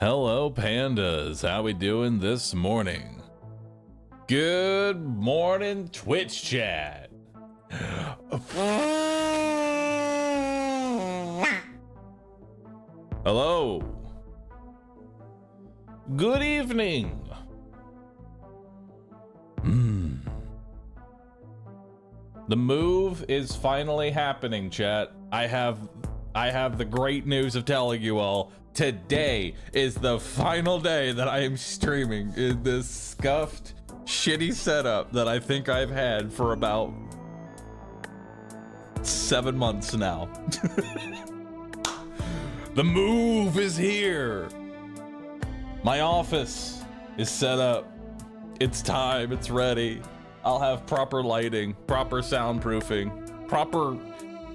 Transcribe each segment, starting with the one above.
Hello, pandas. How we doing this morning? Good morning, Twitch chat. Hello. Good evening. The move is finally happening, chat. I have the great news of telling you all. Today is the final day that I am streaming in this scuffed, shitty setup that I think I've had for about 7 months now. The move is here. My office is set up. It's time, it's ready. I'll have proper lighting, proper soundproofing, proper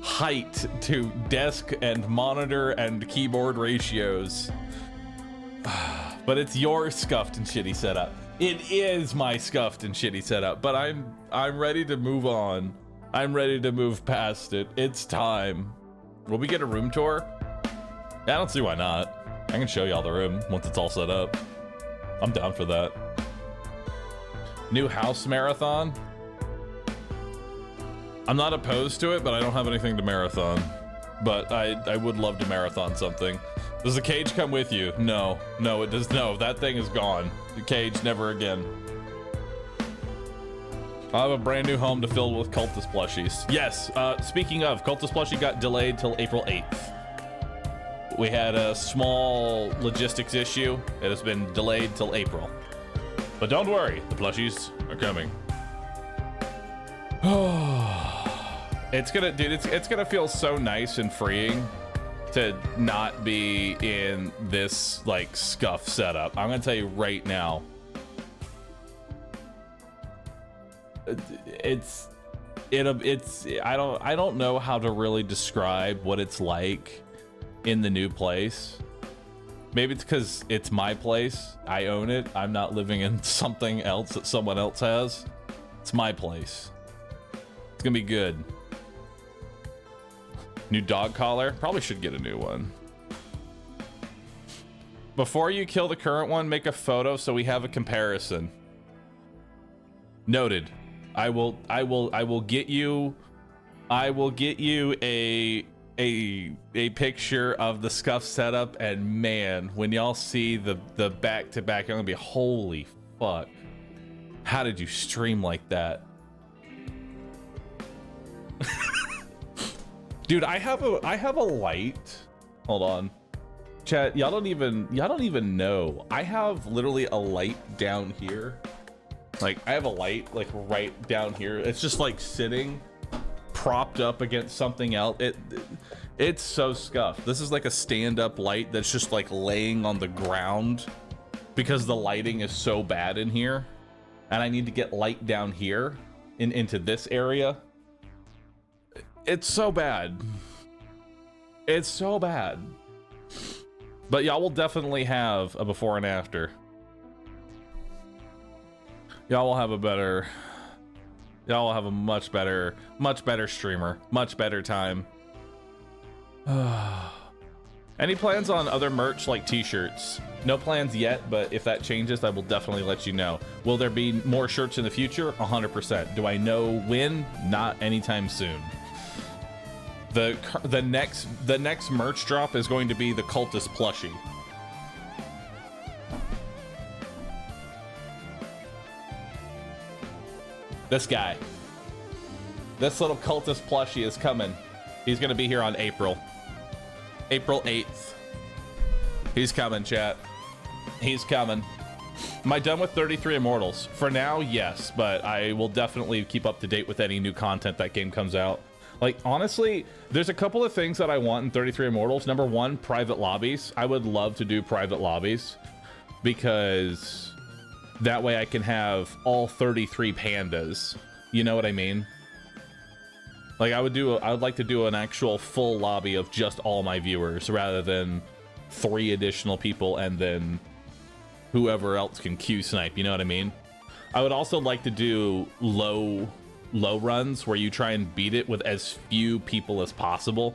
height to desk and monitor and keyboard ratios. But it's your scuffed and shitty setup. It is my scuffed and shitty setup, but I'm ready to move on. I'm ready to move past it. It's time. Will we get a room tour? Yeah, I don't see why not. I can show y'all the room once it's all set up. I'm down for that. New house marathon? I'm not opposed to it, but I don't have anything to marathon. But I would love to marathon something. Does the cage come with you? No, it does. No, that thing is gone. The cage, never again. I'll have a brand new home to fill with cultist plushies. Yes, speaking of, cultist plushie got delayed till April 8th. We had a small logistics issue. It has been delayed till April. But don't worry, the plushies are coming. It's gonna feel so nice and freeing to not be in this like scuff setup. I'm gonna tell you right now. I don't know how to really describe what it's like in the new place. Maybe it's because it's my place. I own it. I'm not living in something else that someone else has. It's my place. It's gonna be good. New dog collar. Probably should get a new one. Before you kill the current one, make a photo so we have a comparison. Noted. I will get you a picture of the scuff setup, and man, when y'all see the back to back, I'm gonna be holy fuck. How did you stream like that? Dude, I have a light. Hold on. Chat, y'all don't even know. I have literally a light down here. Like I have a light like right down here. It's just like sitting propped up against something else. It's so scuffed. This is like a stand-up light that's just like laying on the ground because the lighting is so bad in here. And I need to get light down here into this area. It's so bad. It's so bad. But y'all will definitely have a before and after. Y'all will have a much better streamer, much better time. Any plans on other merch like t-shirts? No plans yet, but if that changes, I will definitely let you know. Will there be more shirts in the future? 100%. Do I know when? Not anytime soon. The next merch drop is going to be the cultist plushie. This guy. This little cultist plushie is coming. He's gonna be here on April 8th. He's coming, chat. He's coming. Am I done with 33 Immortals? For now, yes, but I will definitely keep up to date with any new content that game comes out. Like, honestly, there's a couple of things that I want in 33 Immortals. Number one, private lobbies. I would love to do private lobbies because that way I can have all 33 pandas. You know what I mean? Like, I would like to do an actual full lobby of just all my viewers rather than 3 additional people and then whoever else can queue snipe, you know what I mean? I would also like to do low runs where you try and beat it with as few people as possible.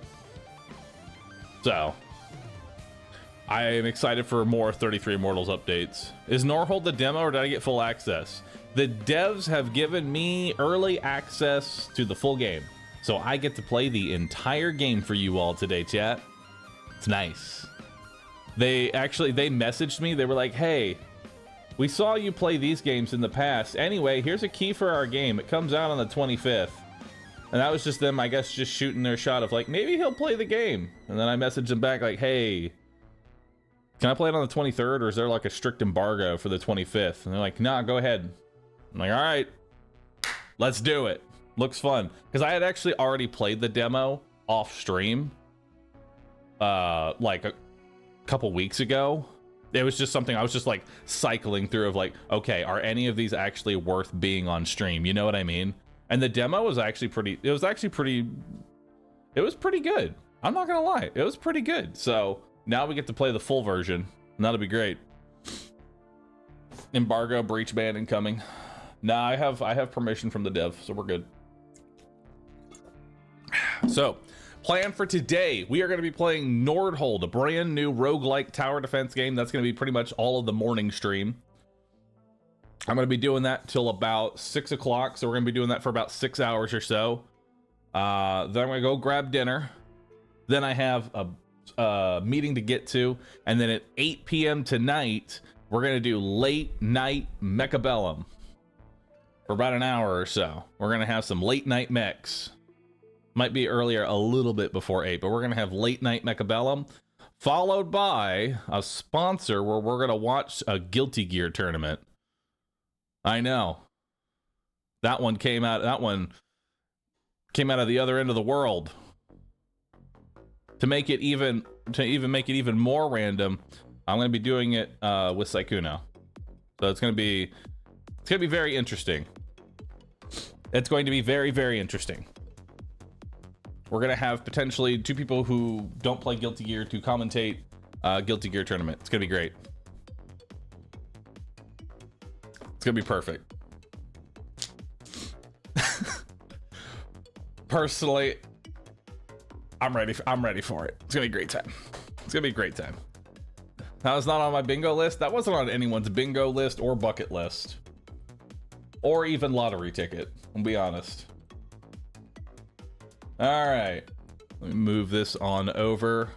So I am excited for more 33 Immortals updates. Is Nordhold the demo or did I get full access? The devs have given me early access to the full game. So I get to play the entire game for you all today, chat. It's nice. They messaged me. They were like, hey, we saw you play these games in the past. Anyway, here's a key for our game. It comes out on the 25th. And that was just them, I guess, just shooting their shot of like, maybe he'll play the game. And then I messaged them back like, hey, can I play it on the 23rd, or is there like a strict embargo for the 25th? And they're like, nah, go ahead. I'm like, all right, let's do it. Looks fun. Because I had actually already played the demo off stream like a couple weeks ago. It was just something I was just like cycling through of like, okay, are any of these actually worth being on stream? You know what I mean? And the demo was actually pretty, it was pretty good. I'm not gonna lie, it was pretty good. So now we get to play the full version, and that'll be great. Embargo, breach ban incoming. Nah, I have permission from the dev, so we're good. So, plan for today, we are going to be playing Nordhold, a brand new roguelike tower defense game. That's going to be pretty much all of the morning stream. I'm going to be doing that till about 6 o'clock, so we're going to be doing that for about 6 hours or so. Then I'm going to go grab dinner. Then I have a meeting to get to, and then at 8 p.m. tonight, we're going to do late night Mechabellum for about an hour or so. We're going to have some late night mechs. Might be earlier, a little bit before 8, but we're going to have late night Mechabellum, followed by a sponsor where we're going to watch a Guilty Gear tournament. I know. That one came out of the other end of the world. To make it even more random, I'm going to be doing it with Saikuno. So it's going to be very interesting. It's going to be very, very interesting. We're going to have potentially 2 people who don't play Guilty Gear to commentate Guilty Gear tournament. It's going to be great. It's going to be perfect. Personally, I'm ready for it. It's going to be a great time. It's going to be a great time. That was not on my bingo list. That wasn't on anyone's bingo list or bucket list. Or even lottery ticket, I'll be honest. All right, let me move this on over,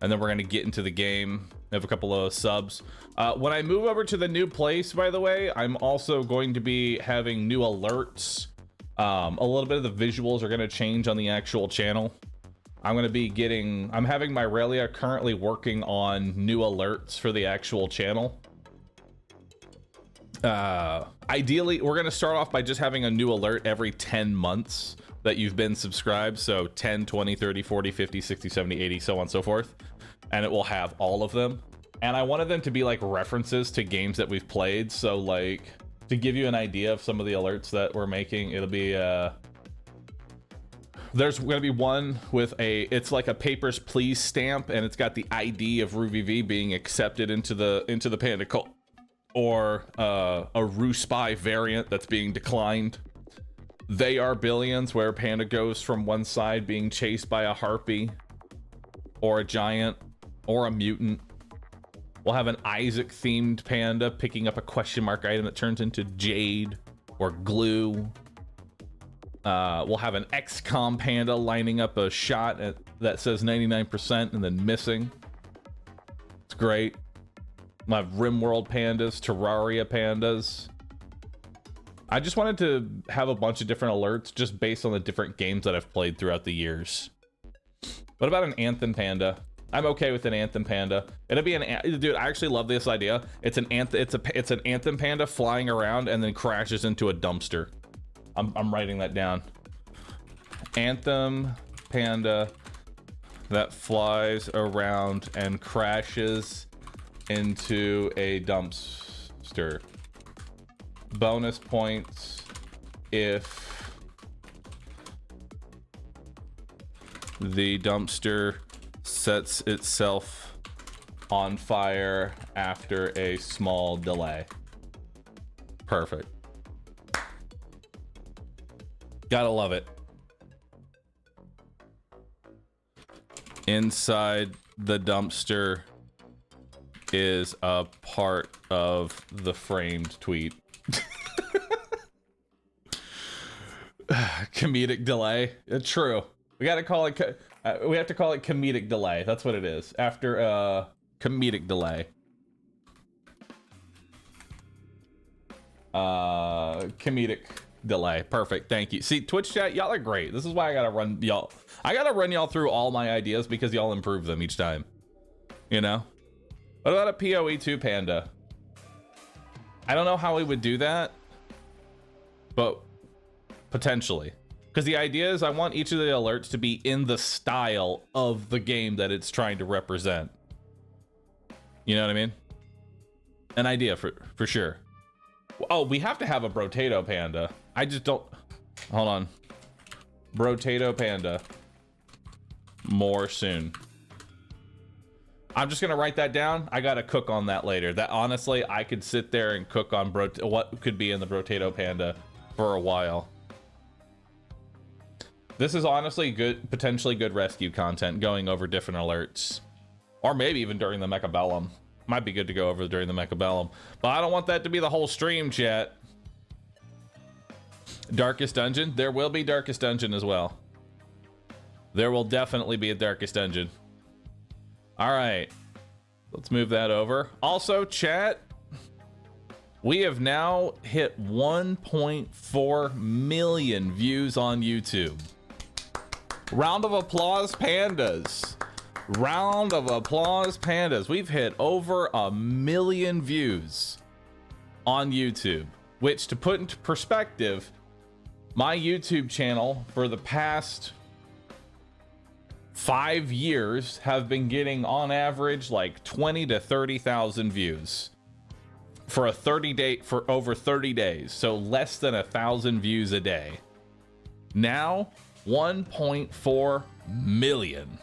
and then we're gonna get into the game. I have a couple of subs. When I move over to the new place, by the way, I'm also going to be having new alerts. A little bit of the visuals are gonna change on the actual channel. I'm having my Relia currently working on new alerts for the actual channel. Ideally, we're gonna start off by just having a new alert every 10 months that you've been subscribed. So 10, 20, 30, 40, 50, 60, 70, 80, so on and so forth. And it will have all of them. And I wanted them to be like references to games that we've played. So like, to give you an idea of some of the alerts that we're making, it'll be, there's gonna be one with it's like a Papers, Please stamp, and it's got the ID of RuVV being accepted into the Panda cult, or a Rue Spy variant that's being declined. They Are Billions, where Panda goes from one side being chased by a harpy, or a giant, or a mutant. We'll have an Isaac themed panda picking up a question mark item that turns into jade or glue. We'll have an XCOM panda lining up a shot that says 99% and then missing. It's great. We'll have RimWorld pandas, Terraria pandas. I just wanted to have a bunch of different alerts just based on the different games that I've played throughout the years. What about an Anthem panda? I'm okay with an Anthem panda. It'll be dude, I actually love this idea. It's an Anthem panda flying around and then crashes into a dumpster. I'm writing that down. Anthem panda that flies around and crashes into a dumpster. Bonus points if the dumpster sets itself on fire after a small delay. Perfect. Gotta love it. Inside the dumpster is a part of the framed tweet. Comedic delay. True. We gotta call it. We have to call it comedic delay. That's what it is. After comedic delay. Comedic delay. Perfect. Thank you. See, Twitch chat, y'all are great. This is why I gotta run y'all. I gotta run y'all through all my ideas because y'all improve them each time. You know? What about a PoE2 panda? I don't know how we would do that, but potentially. Because the idea is I want each of the alerts to be in the style of the game that it's trying to represent. You know what I mean? An idea for sure. Oh, we have to have a Brotato panda. I just don't... Hold on. Brotato panda. More soon. I'm just gonna write that down. I gotta cook on that later. That honestly, I could sit there and cook on what could be in the Brotato panda for a while. This is honestly good, potentially good rescue content, going over different alerts, or maybe even during the Mechabellum. Might be good to go over during the Mechabellum, but I don't want that to be the whole stream, chat. Darkest Dungeon. There will be Darkest Dungeon as well. There will definitely be a Darkest Dungeon. All right, let's move that over. Also, chat, we have now hit 1.4 million views on YouTube. Round of applause, pandas. Round of applause, pandas. We've hit over 1 million views on YouTube, which, to put into perspective, my YouTube channel for the past 5 years have been getting on average like 20 to 30,000 views for over 30 days. So less than 1,000 views a day. Now 1.4 million.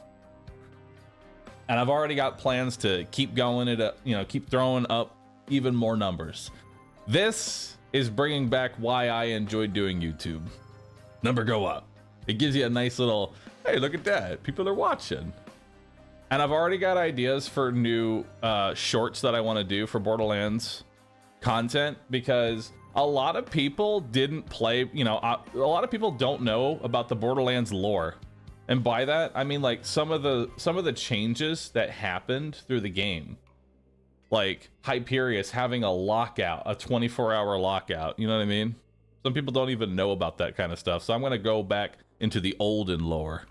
And I've already got plans to keep going it up, keep throwing up even more numbers. This is bringing back why I enjoyed doing YouTube. Number go up. It gives you a nice little, hey, look at that. People are watching. And I've already got ideas for new shorts that I want to do for Borderlands content, because a lot of people didn't play, a lot of people don't know about the Borderlands lore. And by that, I mean like some of the changes that happened through the game. Like Hyperius having a lockout, a 24-hour lockout, you know what I mean? Some people don't even know about that kind of stuff. So I'm going to go back into the olden lore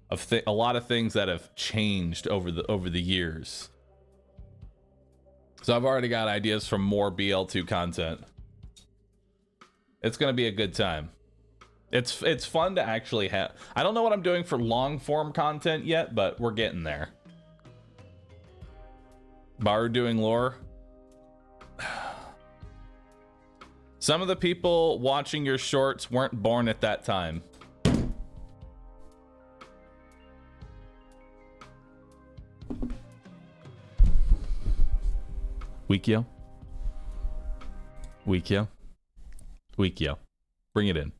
of a lot of things that have changed over the years. So I've already got ideas for more BL2 content. It's going to be a good time. It's fun to actually have. I don't know what I'm doing for long form content yet, but we're getting there. Bahroo doing lore. Some of the people watching your shorts weren't born at that time. Wikio. Wikio. Wikio. Bring it in.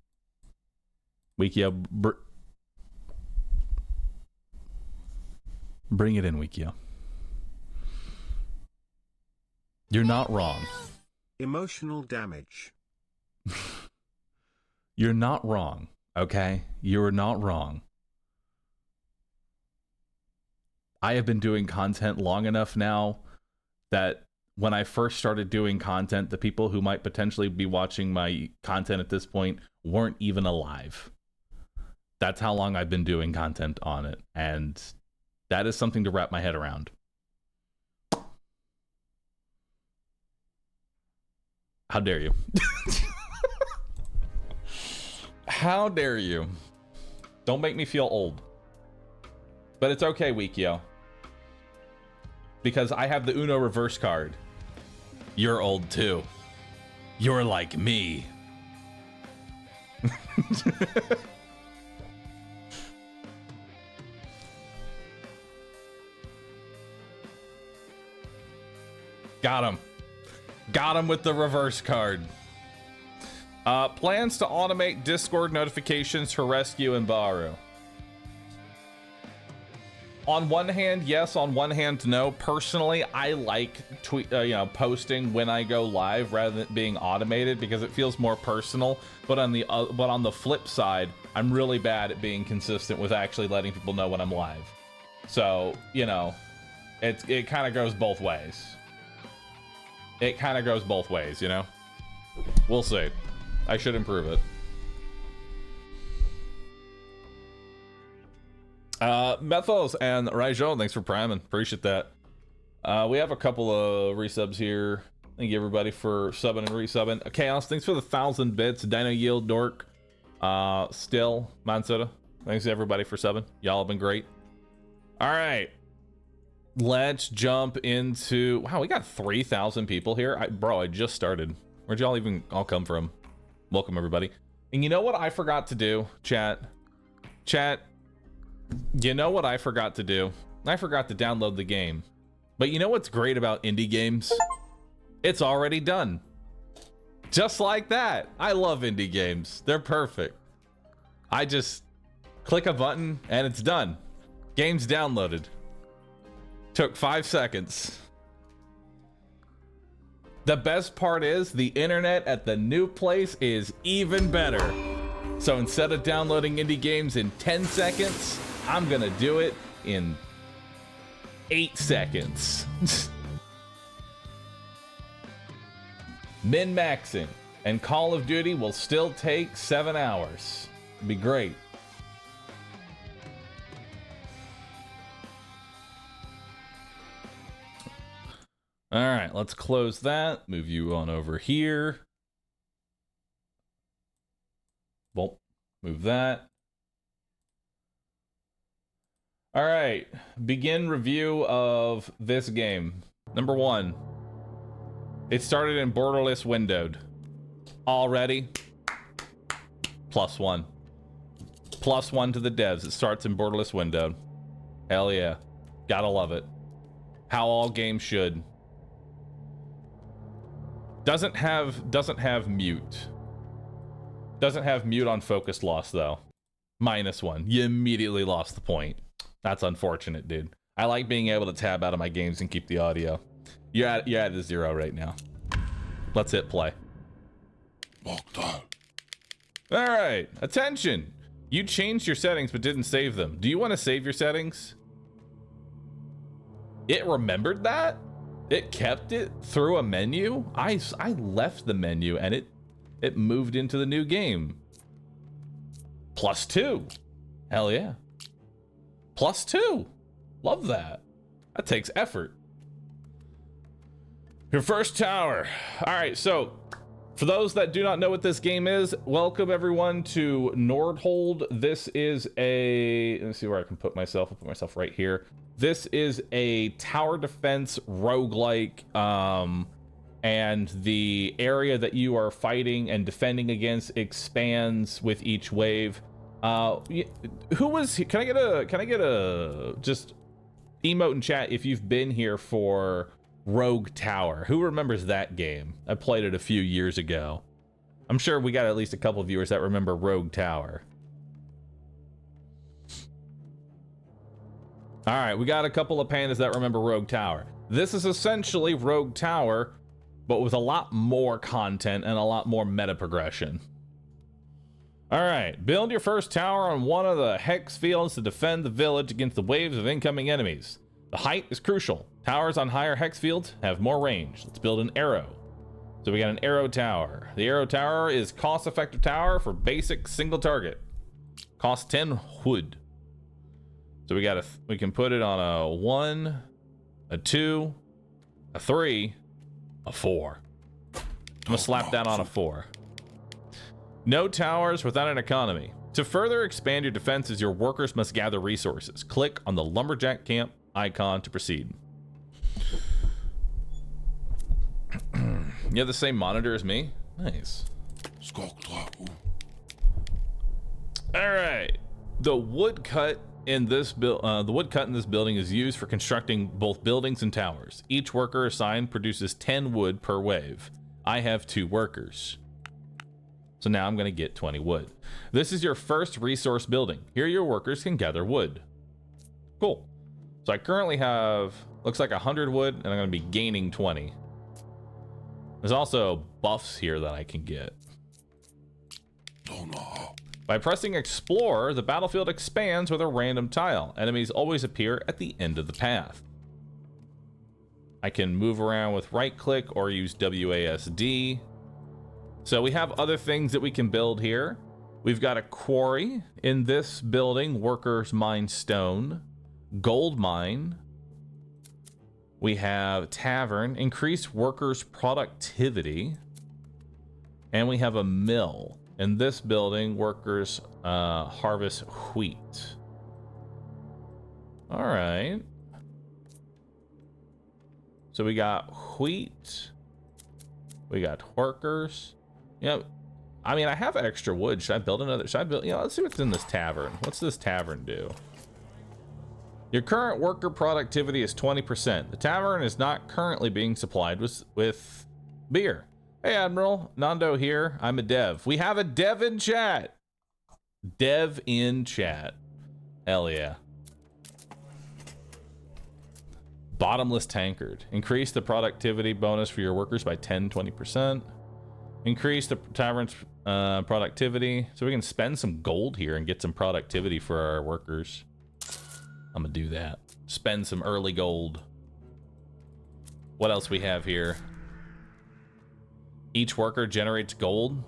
Wikio. Bring it in, Wikio. You're not wrong. Emotional damage. You're not wrong, okay? You're not wrong. I have been doing content long enough now that when I first started doing content, the people who might potentially be watching my content at this point weren't even alive. That's how long I've been doing content on it, and that is something to wrap my head around. How dare you? How dare you? Don't make me feel old. But it's okay, Wikio. Because I have the Uno reverse card. You're old too. You're like me. Got him. Got him with the reverse card. Plans to automate Discord notifications for Rescue and Bahroo. On one hand, yes. On one hand, no. Personally, I like posting when I go live rather than being automated because it feels more personal. But on the flip side, I'm really bad at being consistent with actually letting people know when I'm live. So it kind of goes both ways. It kind of goes both ways, We'll see. I should improve it. Methos and Raijon, thanks for priming. Appreciate that. We have a couple of resubs here. Thank you everybody for subbing and resubbing. Chaos, thanks for the 1,000 bits. Dino Yield, Dork, Still, Mansoda. Thanks everybody for subbing. Y'all have been great. All right. Let's jump into... Wow, we got 3,000 people here. Bro, I just started. Where'd y'all even all come from? Welcome everybody. And you know what I forgot to do, chat? You know what I forgot to do? I forgot to download the game. But you know what's great about indie games? It's already done. Just like that. I love indie games. They're perfect. I just click a button and it's done. Game's downloaded. Took 5 seconds. The best part is the internet at the new place is even better. So instead of downloading indie games in 10 seconds, I'm gonna do it in 8 seconds. Min-maxing and Call of Duty will still take 7 hours. It'd be great. All right, let's close that. Move you on over here. Well, move that. All right, begin review of this game. Number 1, it started in borderless windowed. Already, +1. +1 to the devs. It starts in borderless windowed. Hell yeah, gotta love it. How all games should. Doesn't have mute. Doesn't have mute on focus loss though. -1. You immediately lost the point. That's unfortunate, dude. I like being able to tab out of my games and keep the audio. You're at a 0 right now. Let's hit play. All right, attention. You changed your settings but didn't save them. Do you want to save your settings? It remembered that? It kept it through a menu? I left the menu and it moved into the new game. +2. Hell yeah. +2. Love that. That takes effort. Your first tower. All right, so for those that do not know what this game is, welcome everyone to Nordhold. This is a, let me see where I can put myself. I'll put myself right here. This is a tower defense roguelike, and the area that you are fighting and defending against expands with each wave. Who was, can I get a just emote in chat if you've been here for Rogue Tower? Who remembers that game? I played it a few years ago. I'm sure we got at least a couple of viewers that remember Rogue Tower. All right, we got a couple of pandas that remember Rogue Tower. This is essentially Rogue Tower, but with a lot more content and a lot more meta progression. All right, build your first tower on one of the hex fields to defend the village against the waves of incoming enemies. The height is crucial. Towers on higher hex fields have more range. Let's build an arrow. So we got an arrow tower. The arrow tower is cost-effective tower for basic single target. Cost 10 wood. So we can put it on a 1, a 2, a 3, a 4. I'm gonna slap that on a 4. No towers without an economy. To further expand your defenses, your workers must gather resources. Click on the lumberjack camp icon to proceed. You have the same monitor as me? Nice. All right. The woodcut in this building is used for constructing both buildings and towers. Each worker assigned produces 10 wood per wave. I have 2 workers. So now I'm going to get 20 wood. This is your first resource building. Here your workers can gather wood. Cool. So I currently have, looks like 100 wood, and I'm going to be gaining 20. There's also buffs here that I can get. By pressing Explore, the battlefield expands with a random tile. Enemies always appear at the end of the path. I can move around with right click or use WASD. So we have other things that we can build here. We've got a quarry in this building, workers mine stone, gold mine. We have tavern, increased workers productivity. And we have a mill. In this building, workers harvest wheat. All right. So we got wheat. We got workers. Yeah, I mean, I have extra wood. Should I build another? Should I build? You know, let's see what's in this tavern. What's this tavern do? Your current worker productivity is 20%. The tavern is not currently being supplied with beer. Hey, Admiral. Nando here. I'm a dev. We have a dev in chat. Dev in chat. Hell yeah. Bottomless tankard. Increase the productivity bonus for your workers by 10-20%. Increase the tavern's productivity. So we can spend some gold here and get some productivity for our workers. I'm gonna do that. Spend some early gold. What else we have here? Each worker generates gold.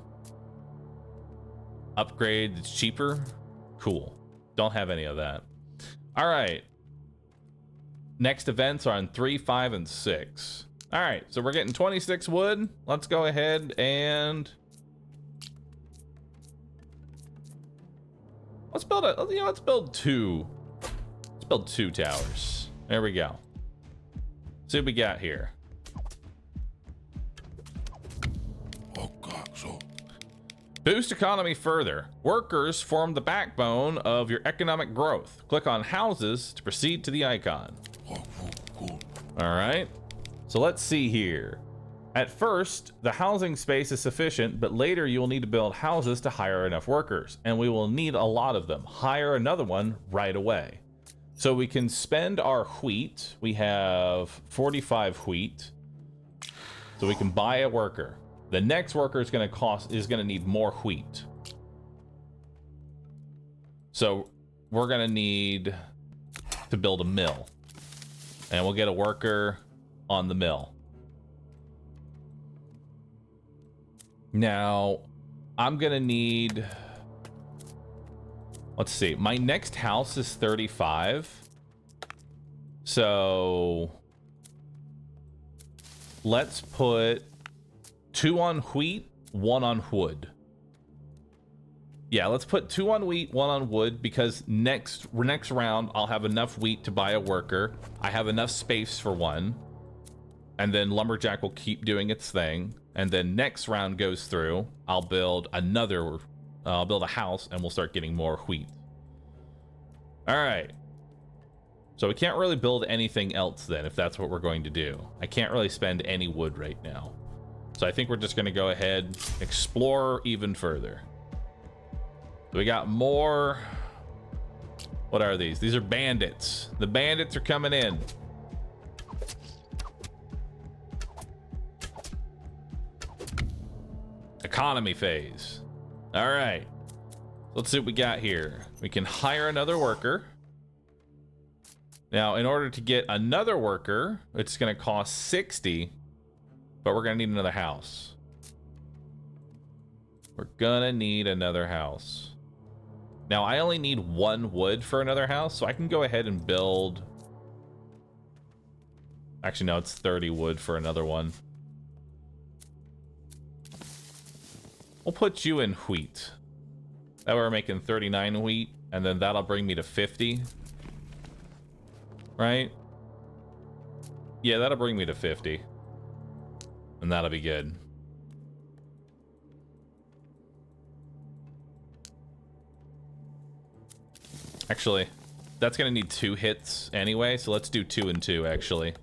Upgrade, it's cheaper. Cool. Don't have any of that. All right. Next events are on 3, 5, and 6. All right, so we're getting 26 wood. Let's go ahead and let's build let's build two towers. There we go. See what we got here. Boost economy further. Workers form the backbone of your economic growth. Click on houses to proceed to the icon. All right. So let's see here. At first, the housing space is sufficient, but later you will need to build houses to hire enough workers, and we will need a lot of them. Hire another one right away. So we can spend our wheat. We have 45 wheat. So we can buy a worker. The next worker is going to need more wheat. So we're going to need to build a mill. And we'll get a worker on the mill. Now, I'm going to need... Let's see. My next house is 35. So let's put 2 on wheat, 1 on wood. Yeah, let's put 2 on wheat, 1 on wood, because next round I'll have enough wheat to buy a worker. I have enough space for one. And then Lumberjack will keep doing its thing. And then next round goes through, I'll build a house and we'll start getting more wheat. All right. So we can't really build anything else then, if that's what we're going to do. I can't really spend any wood right now. So I think we're just going to go ahead, explore even further. We got more. What are these? These are bandits. The bandits are coming in. Economy phase. All right. Let's see what we got here. We can hire another worker. Now, in order to get another worker, it's going to cost 60, but we're going to need another house. We're going to need another house. Now, I only need 1 wood for another house, so I can go ahead and build... Actually, no, it's 30 wood for another one. We'll put you in wheat. That way we're making 39 wheat, and then that'll bring me to 50. Right? Yeah, that'll bring me to 50. And that'll be good. Actually, that's gonna need 2 hits anyway, so let's do 2 and 2, actually.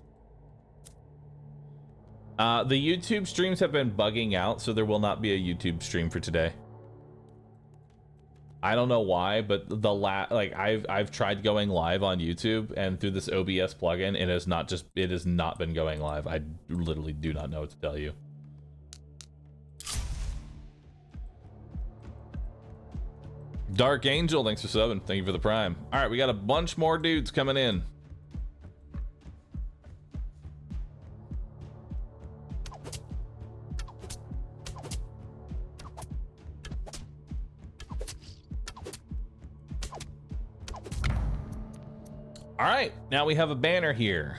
The YouTube streams have been bugging out, so there will not be a YouTube stream for today. I don't know why, but I've tried going live on YouTube and through this OBS plugin, it has not been going live. I literally do not know what to tell you. Dark Angel, thanks for subbing. Thank you for the prime. All right, we got a bunch more dudes coming in. All right, now we have a banner here.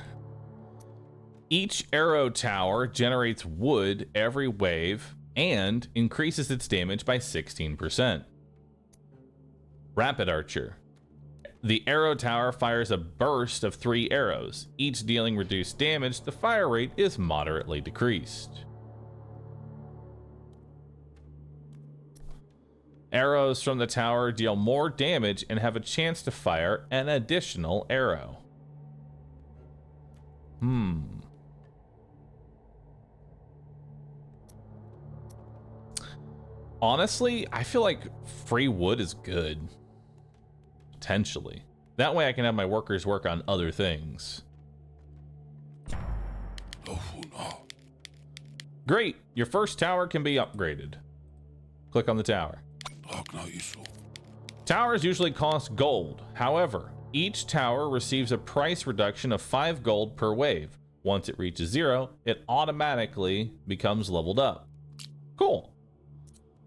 Each arrow tower generates wood every wave and increases its damage by 16%. Rapid Archer. The arrow tower fires a burst of 3 arrows, each dealing reduced damage. The fire rate is moderately decreased. Arrows from the tower deal more damage and have a chance to fire an additional arrow. Honestly, I feel like free wood is good. Potentially. That way I can have my workers work on other things. Great! Your first tower can be upgraded. Click on the tower. Towers usually cost gold. However, each tower receives a price reduction of 5 gold per wave. Once it reaches 0, it automatically becomes leveled up. Cool.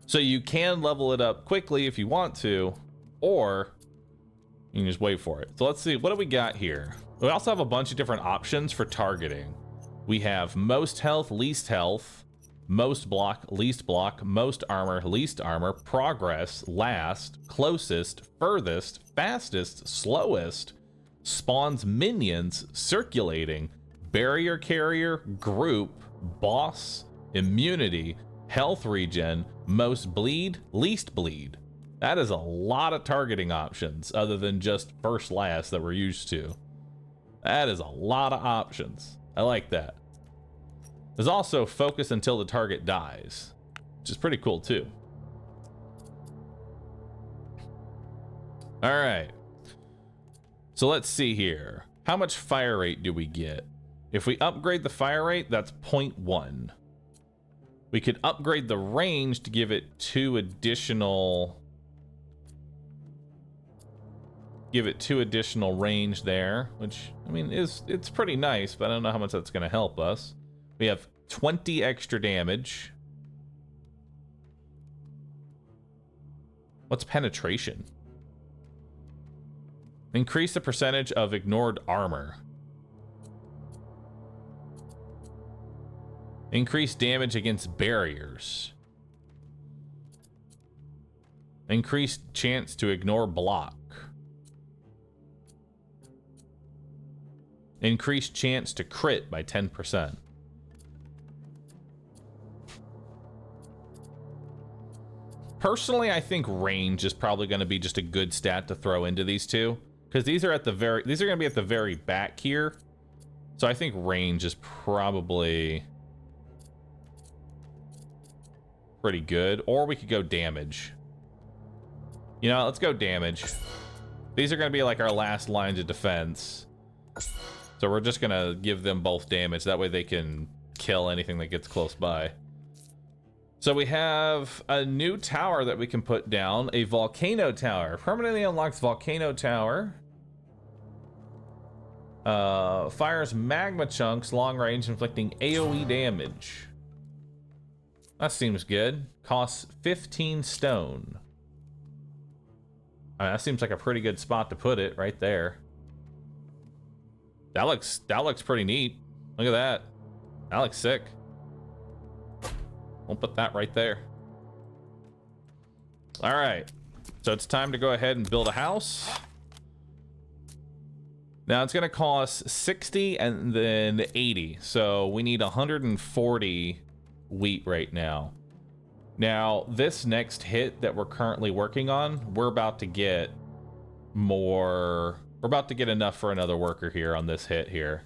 So you can level it up quickly if you want to, or you can just wait for it. So let's see, what do we got here? We also have a bunch of different options for targeting. We have most health, least health, most block, least block, most armor, least armor, progress, last, closest, furthest, fastest, slowest, spawns minions, circulating, barrier carrier, group, boss, immunity, health regen, most bleed, least bleed. That is a lot of targeting options other than just first last that we're used to. That is a lot of options. I like that. There's also focus until the target dies, which is pretty cool too. All right. So let's see here. How much fire rate do we get? If we upgrade the fire rate, that's 0.1. We could upgrade the range to give it 2 additional range there, which I mean it's pretty nice, but I don't know how much that's going to help us. We have 20 extra damage. What's penetration? Increase the percentage of ignored armor. Increase damage against barriers. Increased chance to ignore block. Increased chance to crit by 10%. Personally, I think range is probably going to be just a good stat to throw into these two, because these are going to be at the very back here. So I think range is probably pretty good. Or we could go damage. You know, let's go damage. These are going to be like our last lines of defense. So we're just going to give them both damage. That way they can kill anything that gets close by. So we have a new tower that we can put down, a volcano tower. Permanently unlocks volcano tower. Fires magma chunks, long range, inflicting AoE damage. That seems good. Costs 15 stone. I mean, that seems like a pretty good spot to put it right there. That looks pretty neat. Look at that. That looks sick. We'll put that right there. All right. So it's time to go ahead and build a house. Now it's going to cost 60 and then 80. So we need 140 wheat right now. Now, this next hit that we're currently working on, we're about to get more. We're about to get enough for another worker here on this hit here.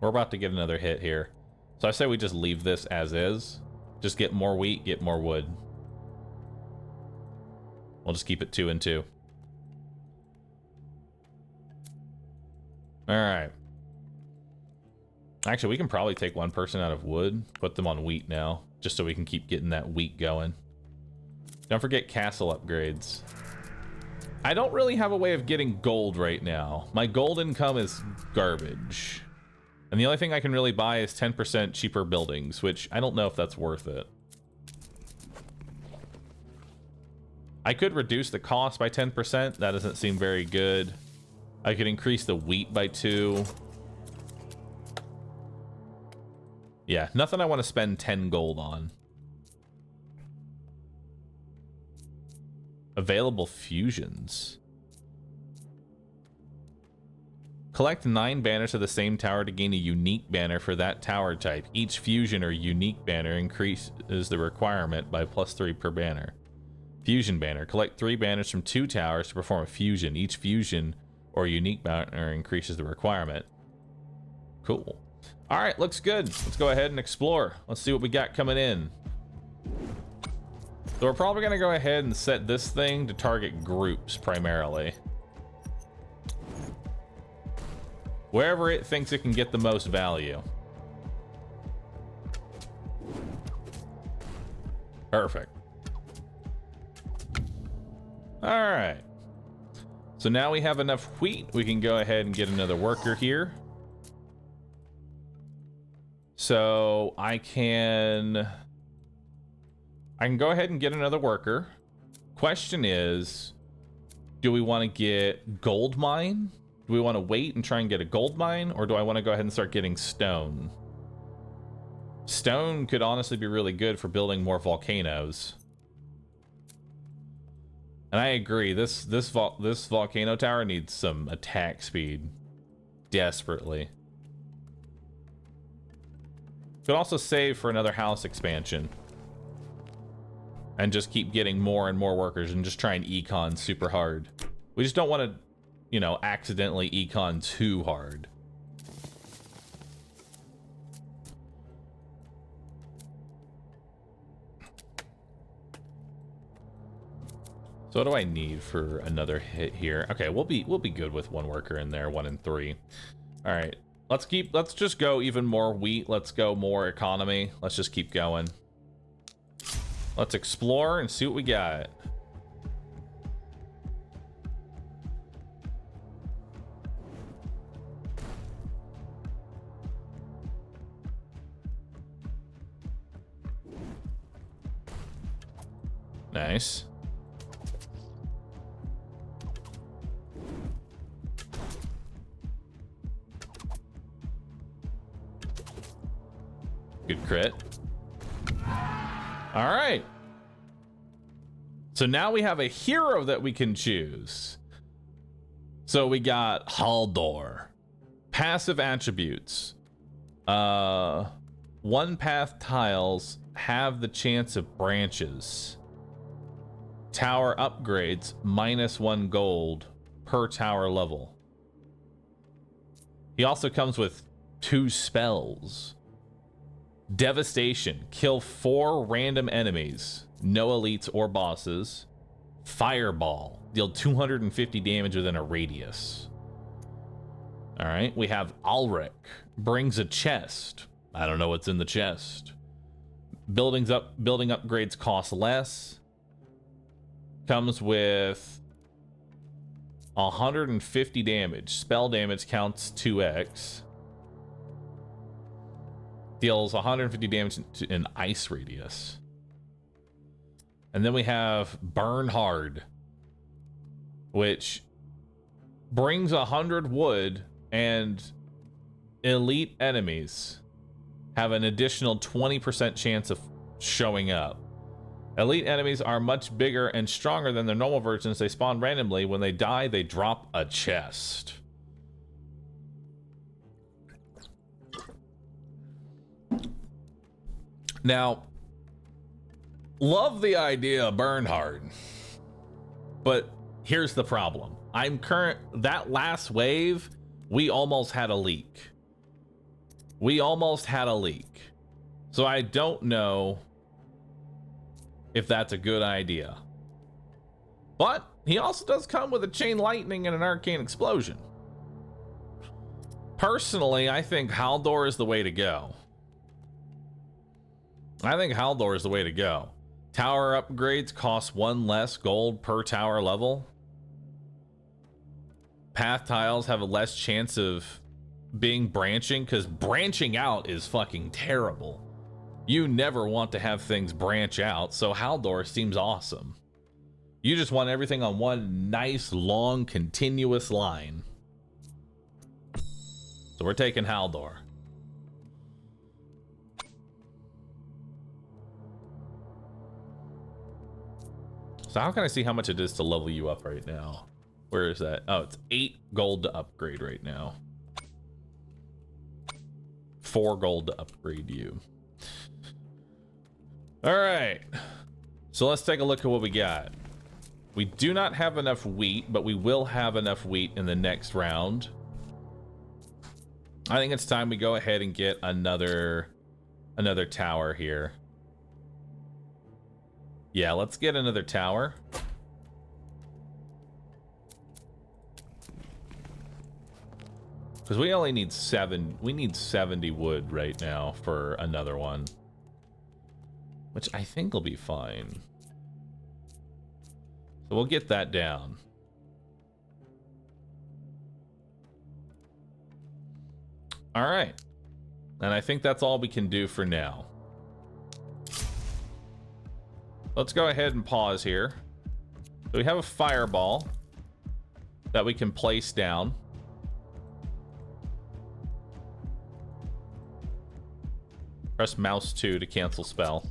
We're about to get another hit here. So I say we just leave this as is. Just get more wheat, get more wood. We'll just keep it 2 and 2. All right. Actually, we can probably take one person out of wood, put them on wheat now, just so we can keep getting that wheat going. Don't forget castle upgrades. I don't really have a way of getting gold right now. My gold income is garbage. And the only thing I can really buy is 10% cheaper buildings, which I don't know if that's worth it. I could reduce the cost by 10%. That doesn't seem very good. I could increase the wheat by 2. Yeah, nothing I want to spend 10 gold on. Available fusions. Collect 9 banners of the same tower to gain a unique banner for that tower type. Each fusion or unique banner increases the requirement by +3 per banner. Fusion banner. Collect 3 banners from 2 towers to perform a fusion. Each fusion or unique banner increases the requirement. Cool. All right, looks good. Let's go ahead and explore. Let's see what we got coming in. So we're probably going to go ahead and set this thing to target groups primarily. Wherever it thinks it can get the most value. Perfect. All right. So now we have enough wheat. We can go ahead and get another worker here. So I can go ahead and get another worker. Question is, do we want to get gold mine? Do we want to wait and try and get a gold mine? Or do I want to go ahead and start getting stone? Stone could honestly be really good for building more volcanoes. And I agree, this volcano tower needs some attack speed. Desperately. Could also save for another house expansion. And just keep getting more and more workers and just try and econ super hard. We just don't want to, you know, accidentally econ too hard. So what do I need for another hit here? Okay, we'll be good with 1 worker in there, 1 and 3. All right. Let's just go even more wheat. Let's go more economy. Let's just keep going. Let's explore and see what we got. Nice. Good crit. All right. So now we have a hero that we can choose. So we got Haldor. Passive attributes. 1 path tiles have the chance of branches. Tower upgrades, -1 gold per tower level. He also comes with 2 spells. Devastation, kill 4 random enemies, no elites or bosses. Fireball, deal 250 damage within a radius. All right, we have Ulrich, brings a chest. I don't know what's in the chest. Building upgrades cost less. Comes with 150 damage. Spell damage counts 2x. Deals 150 damage in ice radius. And then we have Burn Hard, which brings 100 wood, and elite enemies have an additional 20% chance of showing up. Elite enemies are much bigger and stronger than their normal versions. They spawn randomly. When they die, they drop a chest. Now, love the idea of Bernhard, but here's the problem. That last wave, we almost had a leak. So I don't know if that's a good idea. But he also does come with a chain lightning and an arcane explosion. Personally, I think Haldor is the way to go. I think Haldor is the way to go. Tower upgrades cost 1 less gold per tower level. Path tiles have a less chance of being branching, because branching out is fucking terrible. You never want to have things branch out, so Haldor seems awesome. You just want everything on one nice, long, continuous line. So we're taking Haldor. So how can I see how much it is to level you up right now? Where is that? Oh, it's 8 gold to upgrade right now. 4 gold to upgrade you. All right. So let's take a look at what we got. We do not have enough wheat, but we will have enough wheat in the next round. I think it's time we go ahead and get another tower here. Yeah, let's get another tower. Because we only need 70 wood right now for another one. Which I think will be fine. So we'll get that down. All right. And I think that's all we can do for now. Let's go ahead and pause here. So we have a fireball that we can place down. Press mouse 2 to cancel spell.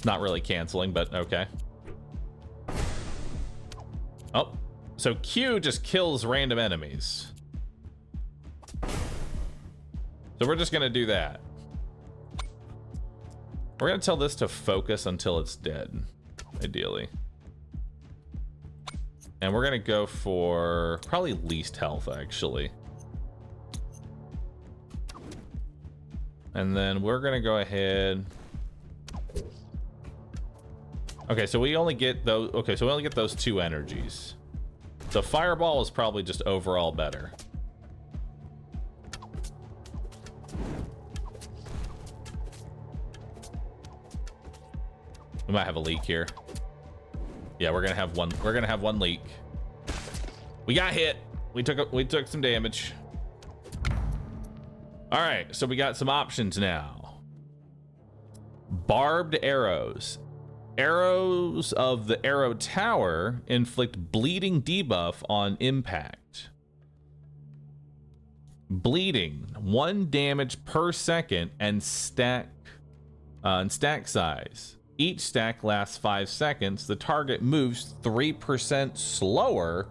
Not really canceling, but okay. Oh, so Q just kills random enemies. So we're just gonna do that. We're gonna tell this to focus until it's dead, ideally. And we're gonna go for probably least health, actually. And then we're gonna go ahead. Okay, so we only get those. Okay, so we only get those 2 energies. So fireball is probably just overall better. We might have a leak here. Yeah, we're gonna have one. We're gonna have one leak. We got hit. We took some damage. All right, so we got some options now. Barbed arrows. Arrows of the arrow tower inflict bleeding debuff on impact. Bleeding, 1 damage per second, and stack size. Each stack lasts 5 seconds. The target moves 3% slower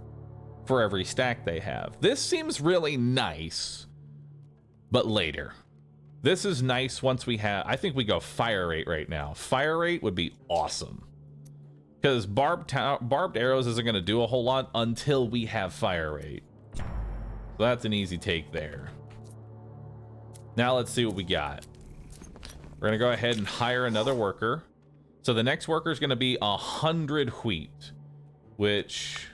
for every stack they have. This seems really nice, but later. This is nice once we have, I think we go fire rate right now. Fire rate would be awesome. Because barbed arrows isn't going to do a whole lot until we have fire rate. So that's an easy take there. Now let's see what we got. We're going to go ahead and hire another worker. So the next worker is going to be 100 wheat, which,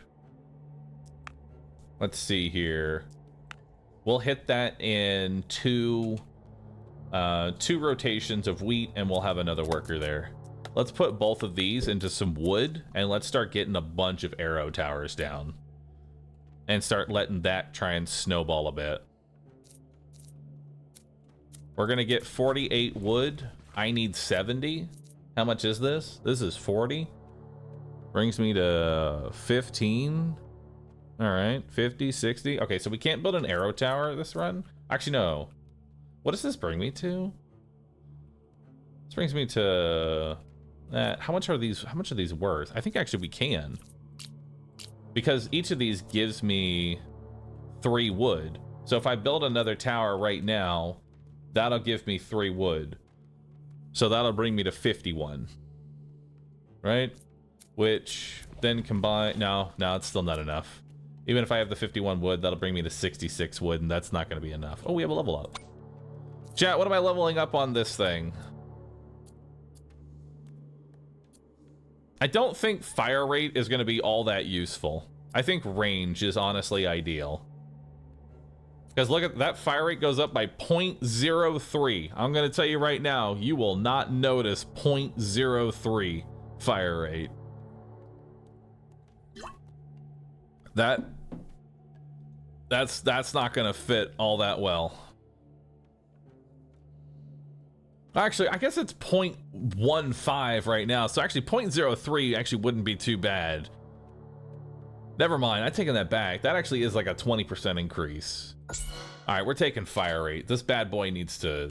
let's see here. We'll hit that in two rotations of wheat, and we'll have another worker there. Let's put both of these into some wood, and let's start getting a bunch of arrow towers down and start letting that try and snowball a bit. We're gonna get 48 wood. I need 70. How much is this? This is 40. Brings me to 15. All right, 50, 60. Okay, so we can't build an arrow tower this run. Actually, no. What does this bring me to? This brings me to how much are these worth? I think actually we can, because each of these gives me 3 wood. So if I build another tower right now, that'll give me 3 wood. So that'll bring me to 51, right? Which then combine, no, it's still not enough. Even if I have the 51 wood, that'll bring me to 66 wood, and that's not going to be enough. Oh, we have a level up. Chat, what am I leveling up on this thing? I don't think fire rate is going to be all that useful. I think range is honestly ideal. Because look at that, fire rate goes up by 0.03. I'm going to tell you right now, you will not notice 0.03 fire rate. That's not going to fit all that well. Actually, I guess it's 0.15 right now. So actually 0.03 actually wouldn't be too bad. Never mind, I've taken that back. That actually is like a 20% increase. All right, we're taking fire rate. This bad boy needs to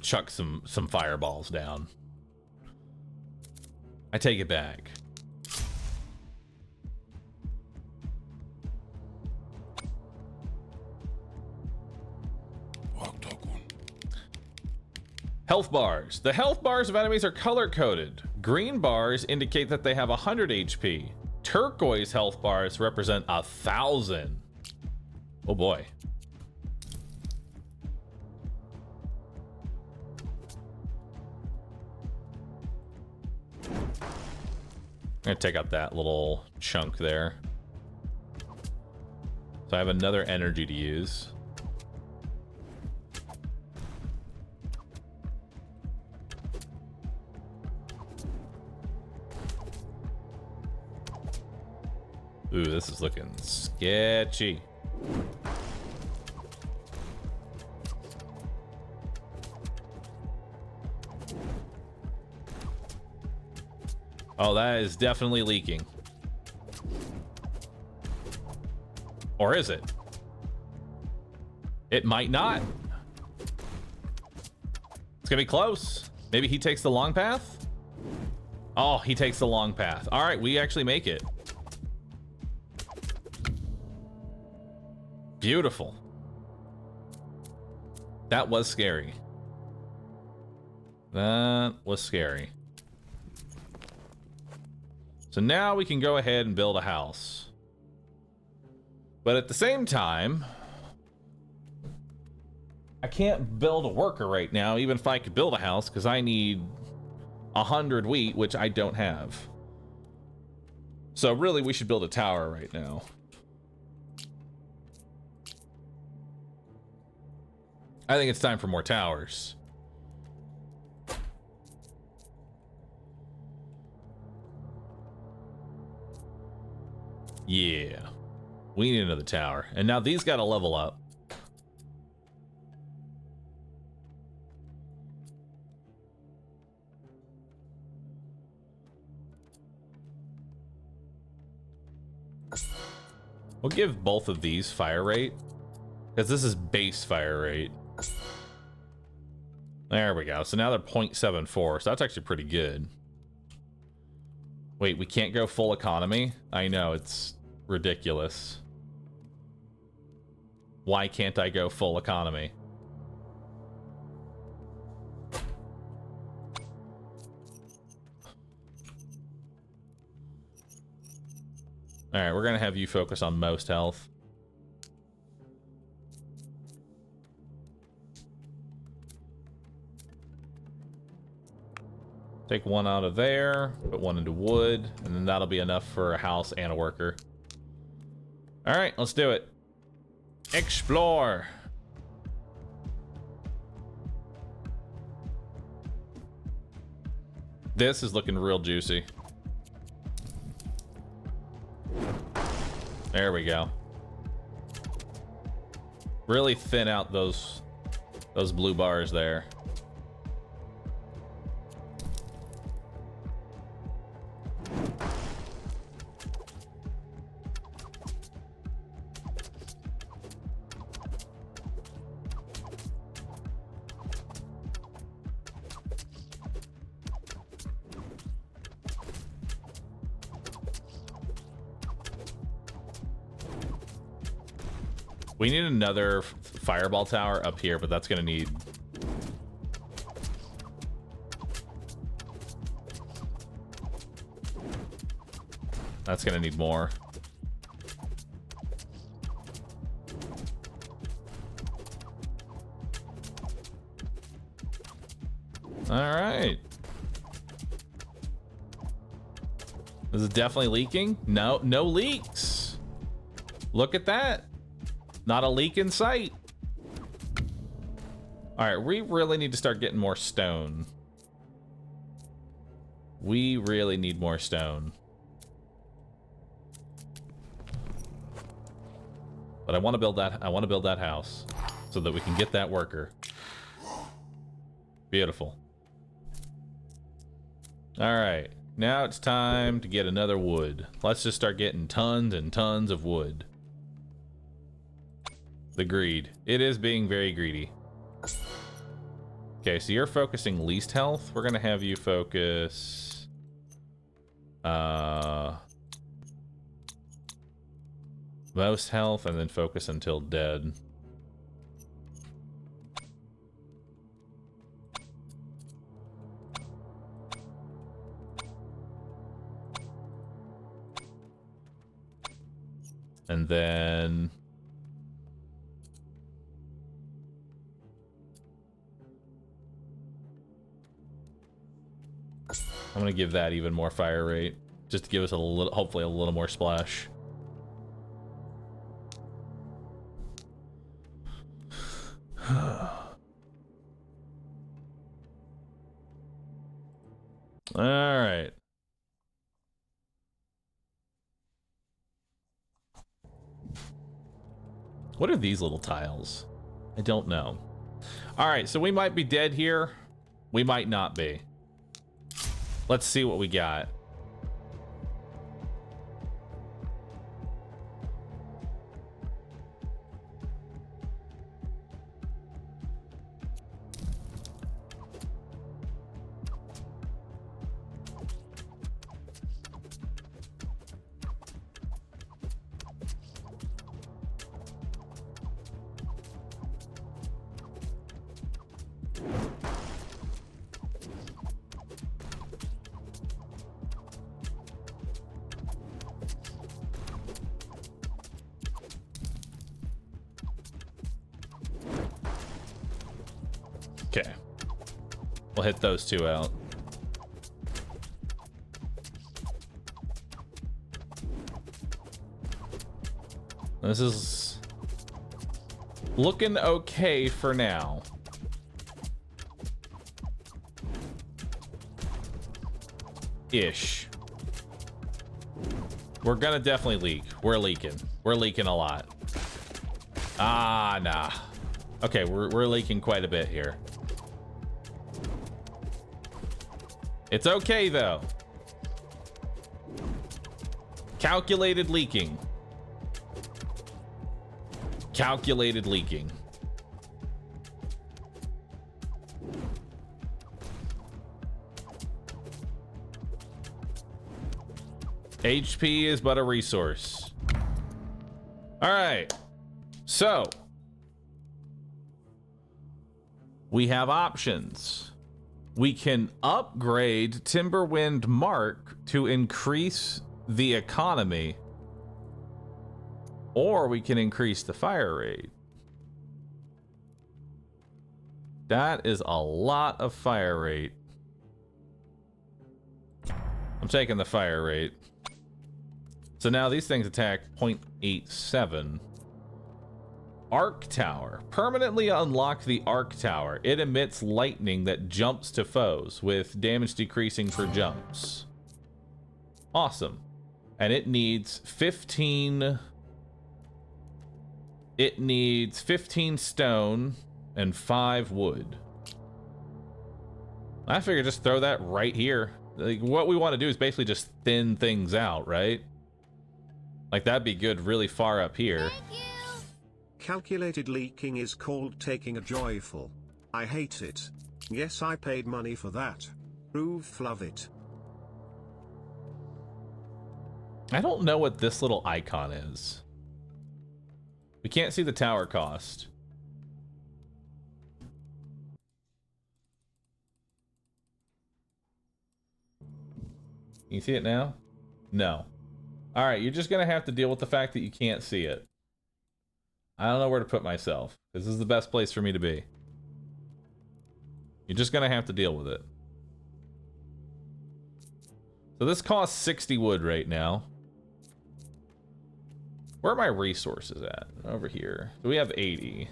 chuck some fireballs down. I take it back. Health bars. The health bars of enemies are color-coded. Green bars indicate that they have 100 HP. Turquoise health bars represent 1,000. Oh boy. I'm gonna take out that little chunk there. So I have another energy to use. Ooh, this is looking sketchy. Oh, that is definitely leaking. Or is it? It might not. It's gonna be close. Maybe he takes the long path? Oh, he takes the long path. All right, we actually make it. Beautiful. That was scary. That was scary. So now we can go ahead and build a house. But at the same time, I can't build a worker right now, even if I could build a house, because I need 100 wheat, which I don't have. So really, we should build a tower right now. I think it's time for more towers. Yeah. We need another tower. And now these got to level up. We'll give both of these fire rate, because this is base fire rate. There we go. So now they're 0.74. So that's actually pretty good. Wait, we can't go full economy? I know, it's ridiculous. Why can't I go full economy? All right, we're gonna have you focus on most health. Take one out of there, put one into wood, and then that'll be enough for a house and a worker. All right, let's do it. Explore. This is looking real juicy. There we go. Really thin out those blue bars there. We need another fireball tower up here, but that's gonna need... That's gonna need more. right. This is definitely leaking. No leaks. Look at that. Not a leak in sight. All right, we really need to start getting more stone. We really need more stone. But I want to build that house so that we can get that worker. Beautiful. All right, now it's time to get another wood. Let's just start getting tons and tons of wood. The greed. It is being very greedy. Okay, so you're focusing least health. We're gonna have you focus most health and then focus until dead. And then I'm gonna give that even more fire rate, just to give us a little, hopefully a little more splash. All right. What are these little tiles? I don't know. All right, so we might be dead here. We might not be. Let's see what we got. Okay. We'll hit those two out. This is looking okay for now. Ish. We're gonna definitely leak. We're leaking. We're leaking a lot. Ah, nah. Okay, we're leaking quite a bit here. It's okay, though. Calculated leaking. Calculated leaking. HP is but a resource. All right. So, we have options. We can upgrade Timberwind Mark to increase the economy, or we can increase the fire rate. That is a lot of fire rate. I'm taking the fire rate. So now these things attack 0.87. Arc Tower. Permanently unlock the Arc Tower. It emits lightning that jumps to foes with damage decreasing for jumps. Awesome. And it needs 15... It needs 15 stone and 5 wood. I figure just throw that right here. Like, what we want to do is basically just thin things out, right? Like, that'd be good really far up here. Calculated leaking is called taking a joyful. I hate it. Yes, I paid money for that. Proof love it. I don't know what this little icon is. We can't see the tower cost. Can you see it now? No. All right, you're just gonna have to deal with the fact that you can't see it. I don't know where to put myself. This is the best place for me to be. You're just gonna have to deal with it. So this costs 60 wood right now. Where are my resources at? Over here. So we have 80.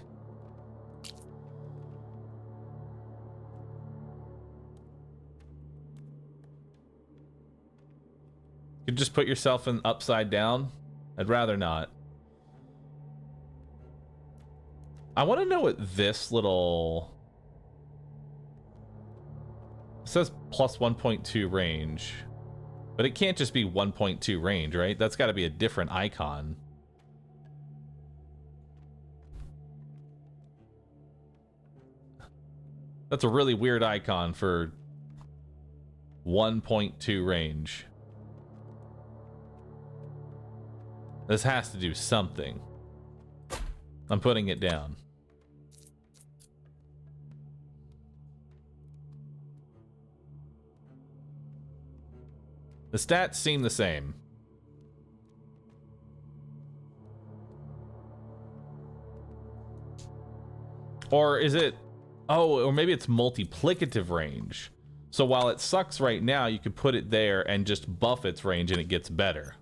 You could just put yourself in upside down. I'd rather not. I want to know what this little... It says plus 1.2 range. But it can't just be 1.2 range, right? That's got to be a different icon. That's a really weird icon for 1.2 range. This has to do something. I'm putting it down. The stats seem the same. Or is it... Oh, or maybe it's multiplicative range. So while it sucks right now, you could put it there and just buff its range and it gets better.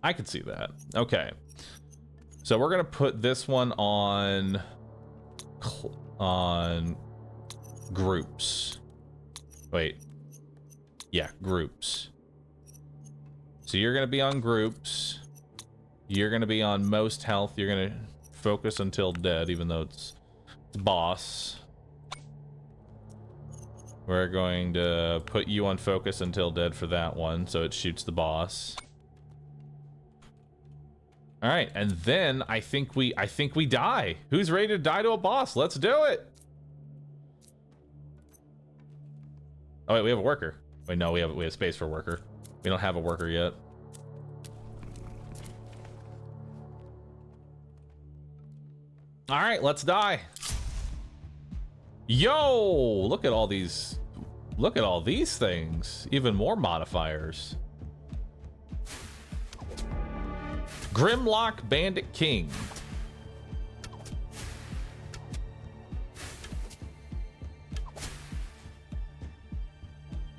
I could see that. Okay. So we're going to put this one on groups. Wait. Yeah, groups. So you're going to be on groups. You're going to be on most health. You're going to focus until dead, even though it's boss. We're going to put you on focus until dead for that one, so it shoots the boss. All right, and then I think we die. Who's ready to die to a boss? Let's do it. Oh wait, we have a worker. Wait, no, we have space for a worker. We don't have a worker yet. All right, let's die. Yo, look at all these. Look at all these things. Even more modifiers. Grimlock Bandit King.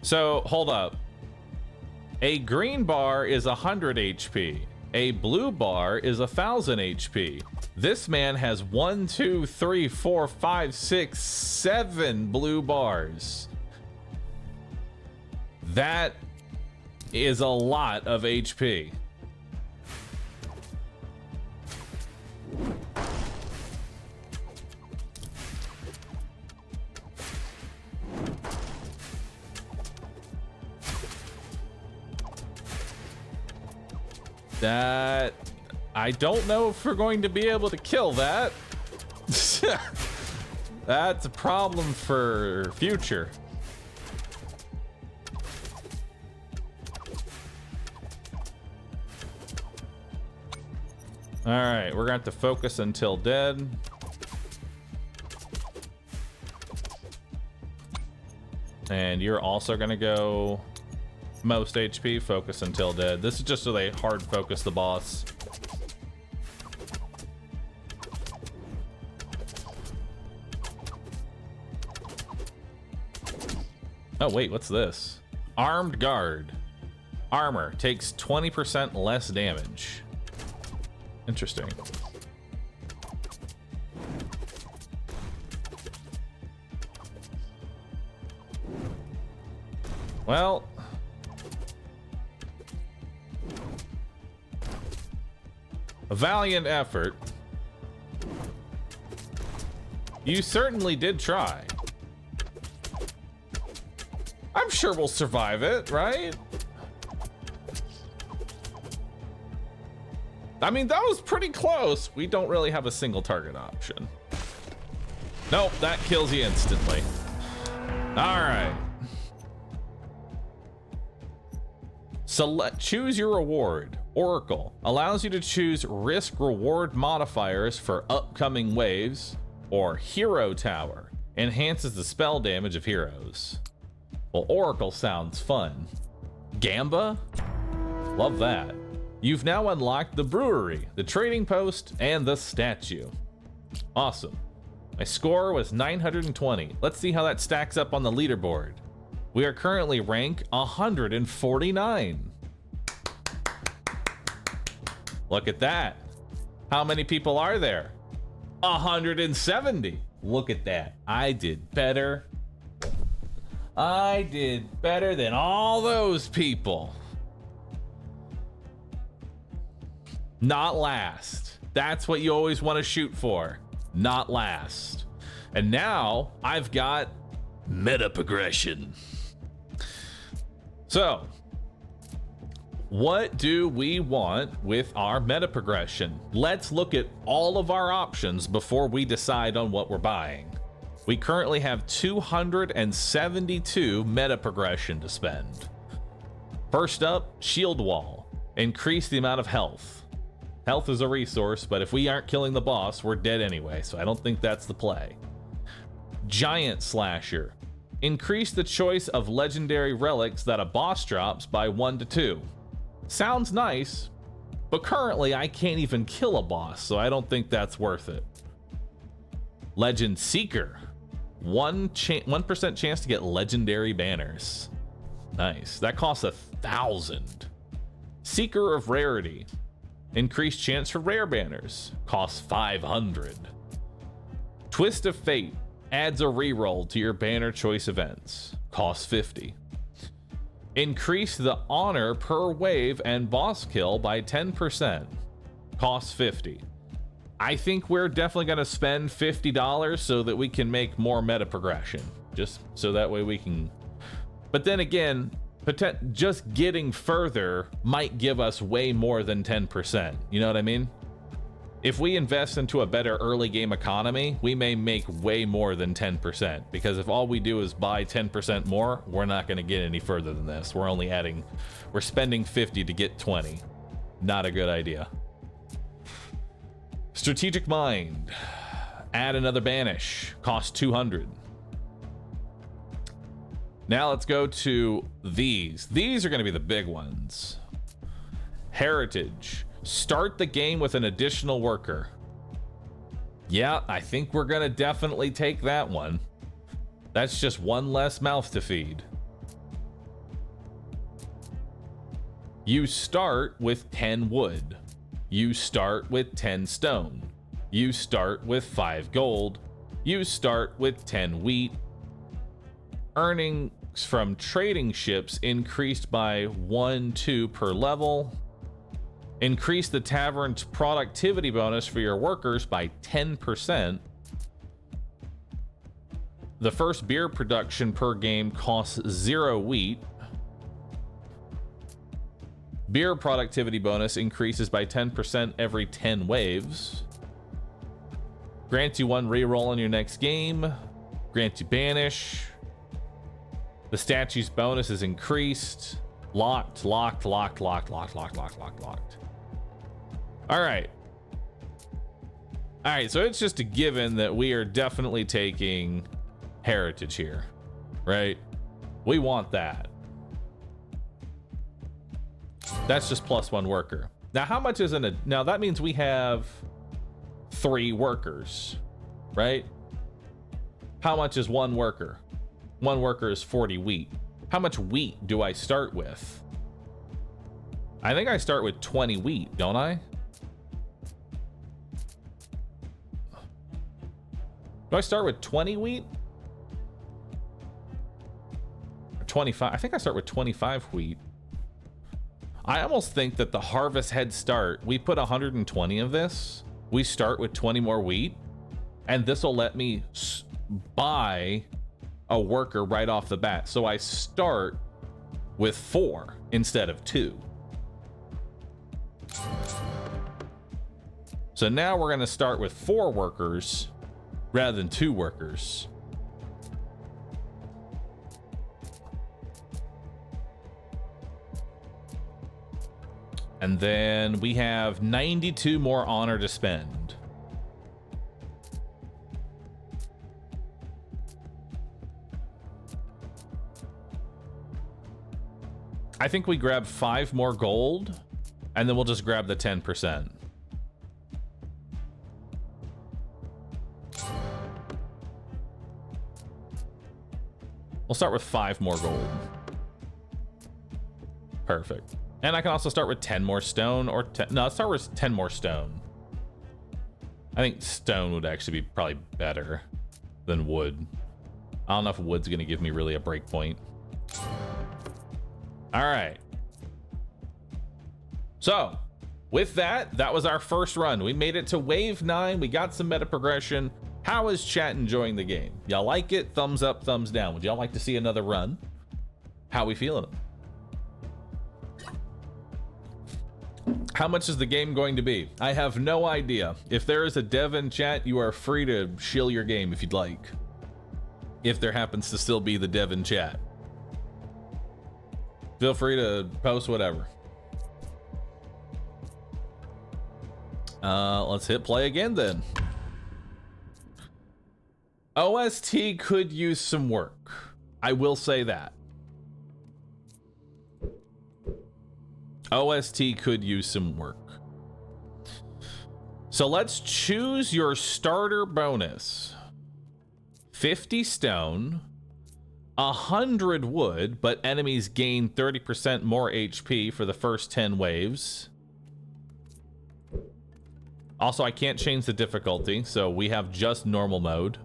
So, hold up. A green bar is 100 HP. A blue bar is 1000 HP. This man has 1, 2, 3, 4, 5, 6, 7 blue bars. That is a lot of HP. That... I don't know if we're going to be able to kill that. That's a problem for future. All right, we're going to have to focus until dead. And you're also going to go most HP, focus until dead. This is just so they hard focus the boss. Oh wait, what's this? Armed guard. Armor takes 20% less damage. Interesting. Well, a valiant effort. You certainly did try. I'm sure we'll survive it, right? I mean, that was pretty close. We don't really have a single target option. Nope, that kills you instantly. All right. Choose your reward. Oracle allows you to choose risk reward modifiers for upcoming waves, or Hero Tower enhances the spell damage of heroes. Well, Oracle sounds fun. Gamba? Love that. You've now unlocked the brewery, the trading post, and the statue. Awesome. My score was 920. Let's see how that stacks up on the leaderboard. We are currently rank 149. Look at that. How many people are there? 170. Look at that. I did better. I did better than all those people. Not last. That's what you always want to shoot for. Not last. And now I've got meta progression. So, what do we want with our meta progression? Let's look at all of our options before we decide on what we're buying. We currently have 272 meta progression to spend. First up, shield wall. Increase the amount of health. Health is a resource, but if we aren't killing the boss, we're dead anyway, so I don't think that's the play. Giant slasher. Increase the choice of legendary relics that a boss drops by 1 to 2. Sounds nice, but currently I can't even kill a boss, so I don't think that's worth it. Legend Seeker. 1% chance to get legendary banners. Nice. That costs 1,000. Seeker of Rarity. Increased chance for rare banners. Costs 500. Twist of Fate. Adds a reroll to your banner choice events. Costs 50. Increase the honor per wave and boss kill by 10%. Costs 50. I think we're definitely going to spend $50 so that we can make more meta progression. Just so that way we can... But then again, just getting further might give us way more than 10%. You know what I mean? If we invest into a better early game economy, we may make way more than 10%. Because if all we do is buy 10% more, we're not going to get any further than this. We're spending 50 to get 20. Not a good idea. Strategic Mind. Add another banish. Cost 200. Now let's go to these. These are going to be the big ones. Heritage. Start the game with an additional worker. Yeah, I think we're going to definitely take that one. That's just one less mouth to feed. You start with 10 wood. You start with 10 stone. You start with 5 gold. You start with 10 wheat. Earnings from trading ships increased by 1-2 per level. Increase the tavern's productivity bonus for your workers by 10%. The first beer production per game costs 0 wheat. Beer productivity bonus increases by 10% every 10 waves. Grants you 1 reroll on your next game. Grants you banish. The statue's bonus is increased. Locked. All right. So it's just a given that we are definitely taking heritage here, right? We want that. That's just +1 worker. Now, how much is now that means we have 3 workers, right? How much is 1 worker? 1 worker is 40 wheat. How much wheat do I start with? I think I start with 20 wheat, don't I? Do I start with 20 wheat? Or 25? I think I start with 25 wheat. I almost think that the harvest head start, we put 120 of this. We start with 20 more wheat, and this will let me buy a worker right off the bat. So I start with 4 instead of 2. So now we're going to start with 4 workers rather than 2 workers. And then we have 92 more honor to spend. I think we grab 5 more gold, and then we'll just grab the 10%. We'll start with 5 more gold. Perfect. And I can also start with 10 more stone or 10. No, let's start with 10 more stone. I think stone would actually be probably better than wood. I don't know if wood's going to give me really a break point. All right. So with that, that was our first run. We made it to wave 9. We got some meta progression. How is chat enjoying the game? Y'all like it? Thumbs up, thumbs down. Would y'all like to see another run? How we feeling? How much is the game going to be? I have no idea. If there is a dev in chat, you are free to shill your game if you'd like. If there happens to still be the dev in chat. Feel free to post whatever. Let's hit play again then. OST could use some work. I will say that. OST could use some work. So let's choose your starter bonus. 50 stone, 100 wood, but enemies gain 30% more HP for the first 10 waves. Also, I can't change the difficulty, so we have just normal mode.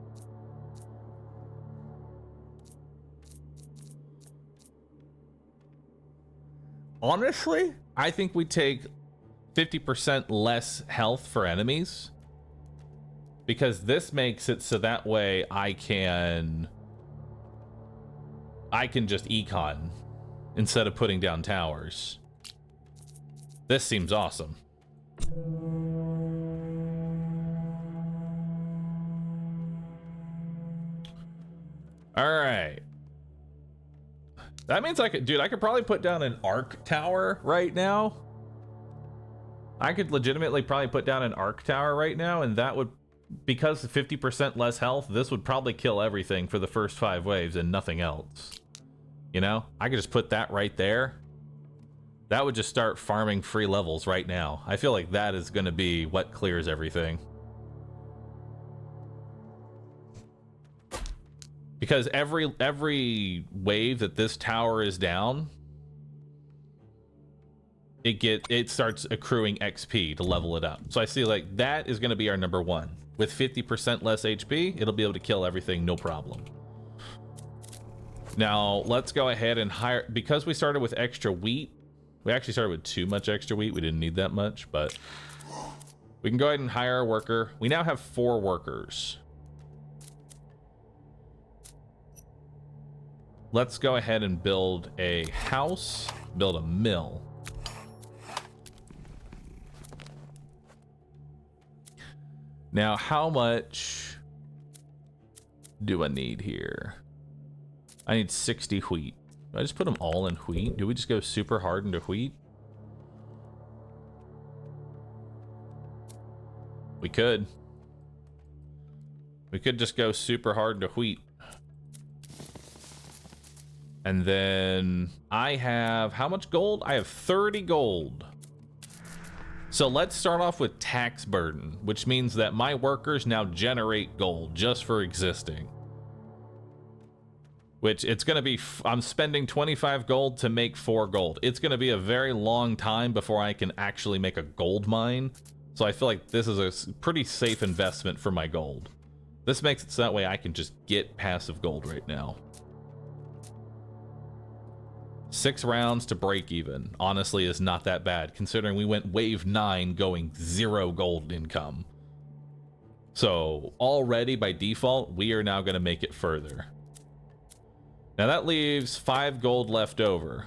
Honestly, I think we take 50% less health for enemies, because this makes it so that way I can just econ instead of putting down towers. This seems awesome. All right. That means I could, dude, I could probably put down an arc tower right now. I could legitimately probably put down an arc tower right now, and that would, because 50% less health, this would probably kill everything for the first 5 waves and nothing else. You know, I could just put that right there. That would just start farming free levels right now. I feel like that is going to be what clears everything. Because every wave that this tower is down, it starts accruing XP to level it up. So I see like that is going to be our number 1. With 50% less HP, it'll be able to kill everything, no problem. Now let's go ahead and hire, because we started with extra wheat. We actually started with too much extra wheat. We didn't need that much, but we can go ahead and hire a worker. We now have 4 workers. Let's go ahead and build a house, build a mill. Now, how much do I need here? I need 60 wheat. Do I just put them all in wheat? Do we just go super hard into wheat? We could. We could just go super hard into wheat. And then I have, how much gold? I have 30 gold. So let's start off with tax burden, which means that my workers now generate gold just for existing. Which it's going to be, I'm spending 25 gold to make 4 gold. It's going to be a very long time before I can actually make a gold mine. So I feel like this is a pretty safe investment for my gold. This makes it so that way I can just get passive gold right now. 6 rounds to break even, honestly, is not that bad, considering we went wave 9 going 0 gold income. So already by default, we are now going to make it further. Now that leaves 5 gold left over.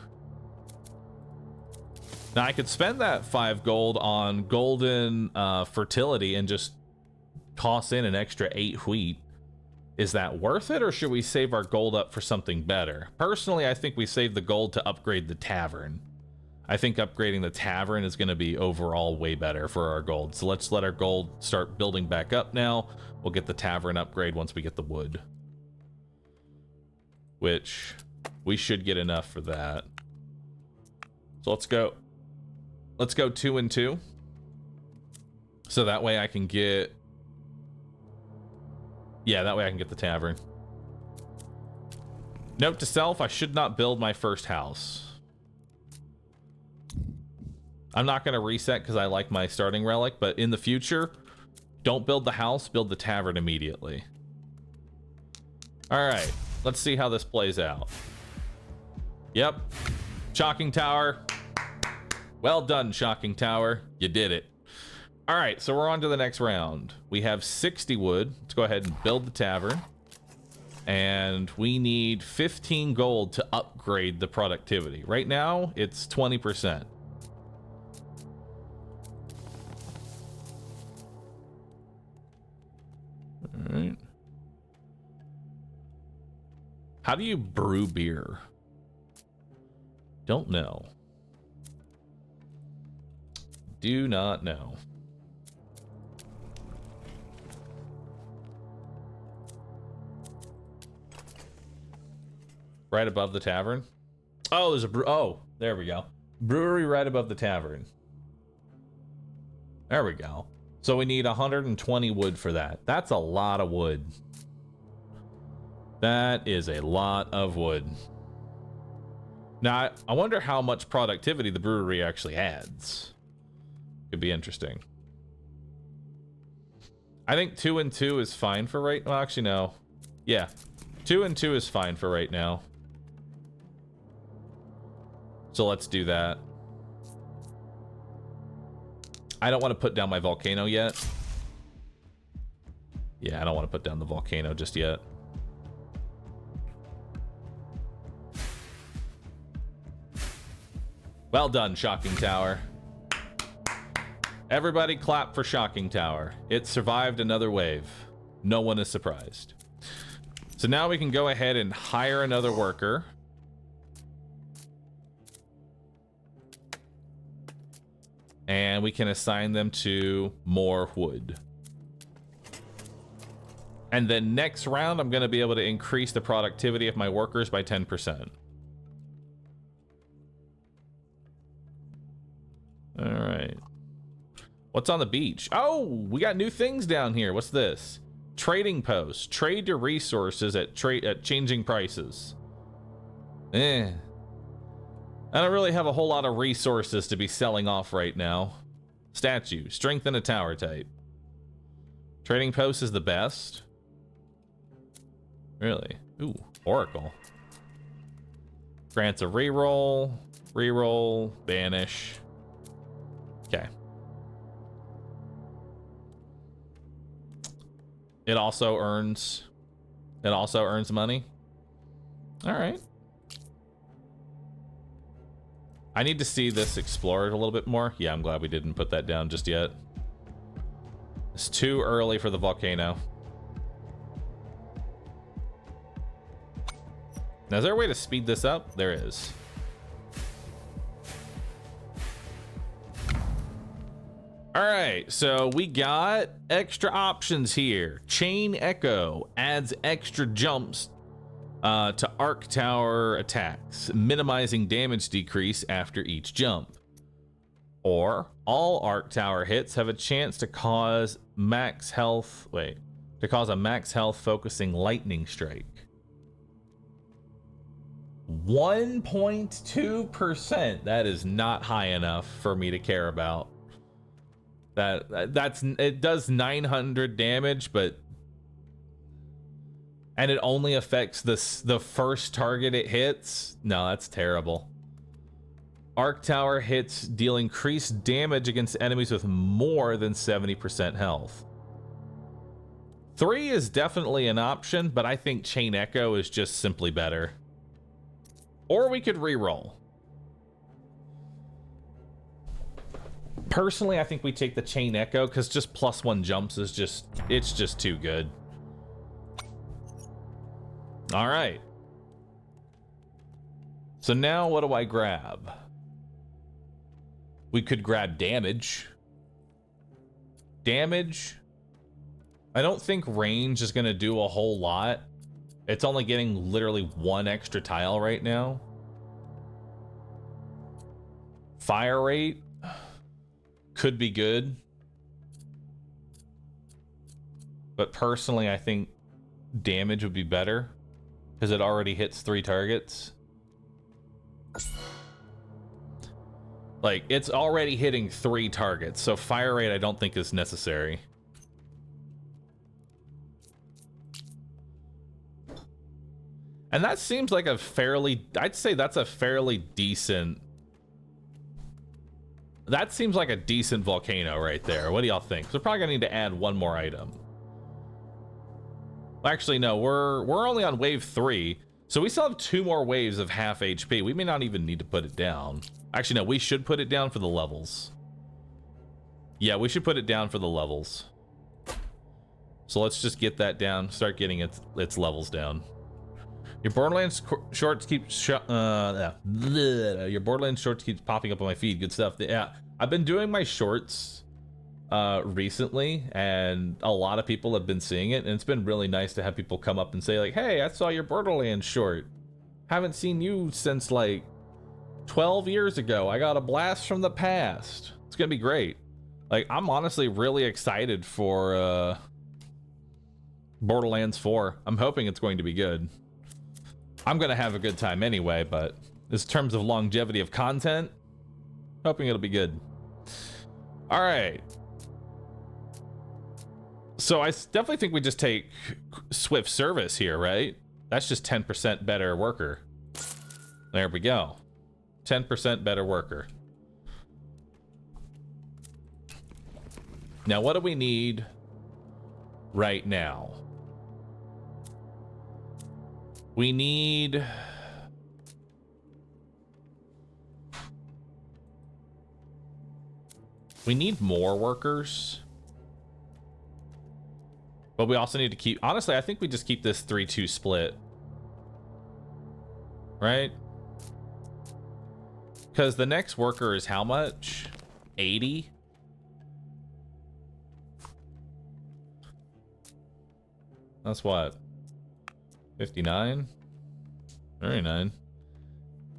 Now I could spend that 5 gold on golden fertility and just toss in an extra 8 wheat. Is that worth it, or should we save our gold up for something better? Personally, I think we save the gold to upgrade the tavern. I think upgrading the tavern is going to be overall way better for our gold. So let's let our gold start building back up now. We'll get the tavern upgrade once we get the wood. Which we should get enough for that. So let's go. Let's go 2 and 2. So that way I can get... Yeah, that way I can get the tavern. Note to self, I should not build my first house. I'm not going to reset because I like my starting relic, but in the future, don't build the house, build the tavern immediately. All right, let's see how this plays out. Yep, Shocking Tower. Well done, Shocking Tower. You did it. All right, so we're on to the next round. We have 60 wood. Let's go ahead and build the tavern. And we need 15 gold to upgrade the productivity. Right now, it's 20%. All right. How do you brew beer? Don't know. Do not know. Right above the tavern? Oh, there's a oh, there we go. Brewery right above the tavern. There we go. So we need 120 wood for that. That's a lot of wood. That is a lot of wood. Now, I wonder how much productivity the brewery actually adds. Could be interesting. I think 2 and 2 is fine for right... Well, actually, no. Yeah. 2 and 2 is fine for right now. So let's do that. I don't want to put down my volcano yet. Yeah, I don't want to put down the volcano just yet. Well done, Shocking Tower. Everybody clap for Shocking Tower. It survived another wave. No one is surprised. So now we can go ahead and hire another worker. And we can assign them to more wood. And then next round, I'm going to be able to increase the productivity of my workers by 10%. All right. What's on the beach? Oh, we got new things down here. What's this? Trading post. Trade your resources at changing prices. I don't really have a whole lot of resources to be selling off right now. Statue. Strengthen a tower type. Trading post is the best. Really? Ooh, Oracle. Grants a reroll. Reroll. Banish. Okay. It also earns money. All right. I need to see this explored a little bit more. Yeah, I'm glad we didn't put that down just yet. It's too early for the volcano. Now, is there a way to speed this up? There is. All right, so we got extra options here. Chain Echo adds extra jumps to Arc Tower attacks, minimizing damage decrease after each jump. Or all Arc Tower hits have a chance to cause a max health focusing lightning strike. 1.2%. That is not high enough for me to care about. It does 900 damage, but and it only affects the first target it hits. No, that's terrible. Arc Tower hits deal increased damage against enemies with more than 70% health. 3 is definitely an option, but I think Chain Echo is just simply better. Or we could reroll. Personally, I think we take the Chain Echo because just +1 jumps is it's just too good. All right. So now what do I grab? We could grab damage. Damage. I don't think range is going to do a whole lot. It's only getting literally 1 extra tile right now. Fire rate could be good. But personally, I think damage would be better. because it already hits 3 targets. Like, it's already hitting 3 targets, so fire rate I don't think is necessary. And that seems like a fairly, I'd say that's a fairly decent, that seems like a decent volcano right there. What do y'all think? So we're probably gonna need to add 1 more item. Actually, no, we're only on wave 3, so we still have 2 more waves of half HP. We may not even need to put it down. Actually, no, we should put it down for the levels. Yeah, we should put it down for the levels. So let's just get that down, start getting its levels down. Your Borderlands shorts keeps your Borderlands shorts keeps popping up on my feed. Good stuff. Yeah, I've been doing my shorts recently, and a lot of people have been seeing it, and it's been really nice to have people come up and say like, "Hey, I saw your Borderlands short. Haven't seen you since like 12 years ago. I got a blast from the past." It's gonna be great. Like, I'm honestly really excited for Borderlands 4. I'm hoping it's going to be good. I'm gonna have a good time anyway, but in terms of longevity of content, hoping it'll be good. All right. So I definitely think we just take Swift Service here, right? That's just 10% better worker. There we go. 10% better worker. Now, what do we need right now? We need... we need more workers. But we also need to keep... honestly, I think we just keep this 3-2 split. Right? Because the next worker is how much? 80? That's what? 59? 39?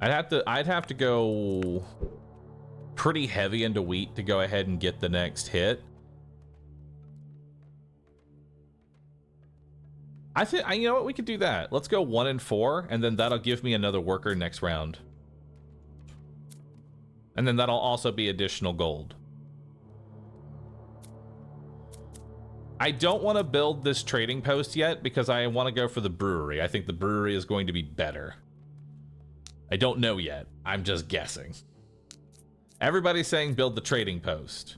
I'd have to go pretty heavy into wheat to go ahead and get the next hit. I think, you know what, we could do that. Let's go 1 and 4, and then that'll give me another worker next round. And then that'll also be additional gold. I don't want to build this trading post yet because I want to go for the brewery. I think the brewery is going to be better. I don't know yet. I'm just guessing. Everybody's saying build the trading post,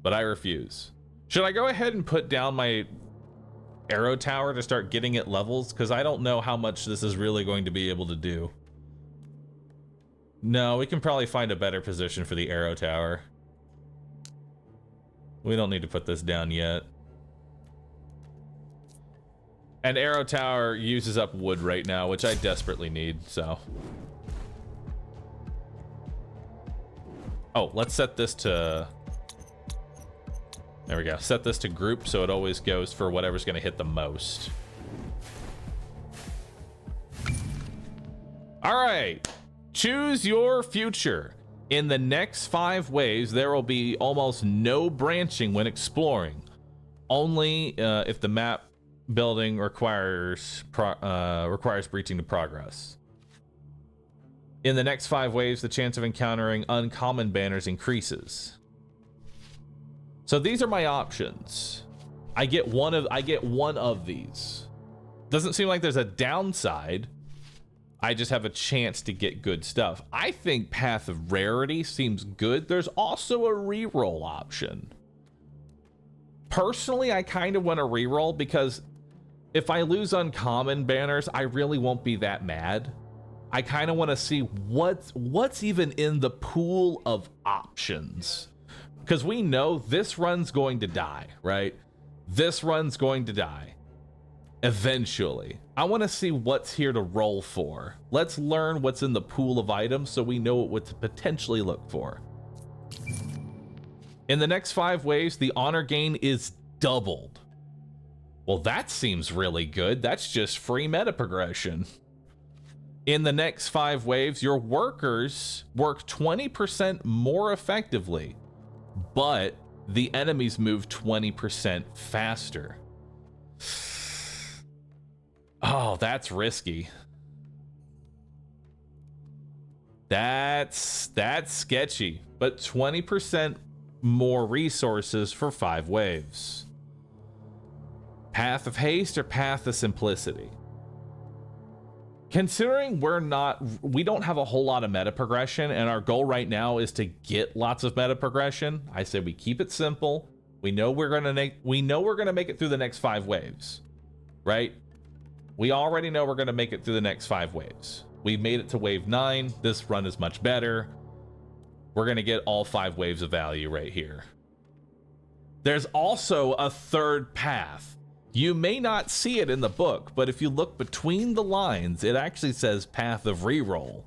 but I refuse. Should I go ahead and put down my arrow tower to start getting it levels? Because I don't know how much this is really going to be able to do. No, we can probably find a better position for the arrow tower. We don't need to put this down yet. And arrow tower uses up wood right now, which I desperately need, so. Oh, let's set this to... there we go. Set this to group so it always goes for whatever's going to hit the most. All right. Choose your future. In the next 5 waves, there will be almost no branching when exploring. Only if the map building requires breaching to progress. In the next 5 waves, the chance of encountering uncommon banners increases. So these are my options. I get one of these. Doesn't seem like there's a downside. I just have a chance to get good stuff. I think Path of Rarity seems good. There's also a reroll option. Personally, I kind of want to reroll because if I lose uncommon banners, I really won't be that mad. I kind of want to see what's even in the pool of options. Because we know this run's going to die, right? This run's going to die. Eventually. I want to see what's here to roll for. Let's learn what's in the pool of items so we know what to potentially look for. In the next 5 waves, the honor gain is doubled. Well, that seems really good. That's just free meta progression. In the next 5 waves, your workers work 20% more effectively, but the enemies move 20% faster. Oh, that's risky. That's sketchy. But 20% more resources for 5 waves. Path of Haste or Path of Simplicity? Considering we don't have a whole lot of meta progression, and our goal right now is to get lots of meta progression, I say we keep it simple. We know we're gonna make it through the next 5 waves, right? We already know we're gonna make it through the next 5 waves. We've made it to wave 9. This run is much better. We're gonna get all 5 waves of value right here. There's also a third path. You may not see it in the book, but if you look between the lines, it actually says Path of Reroll.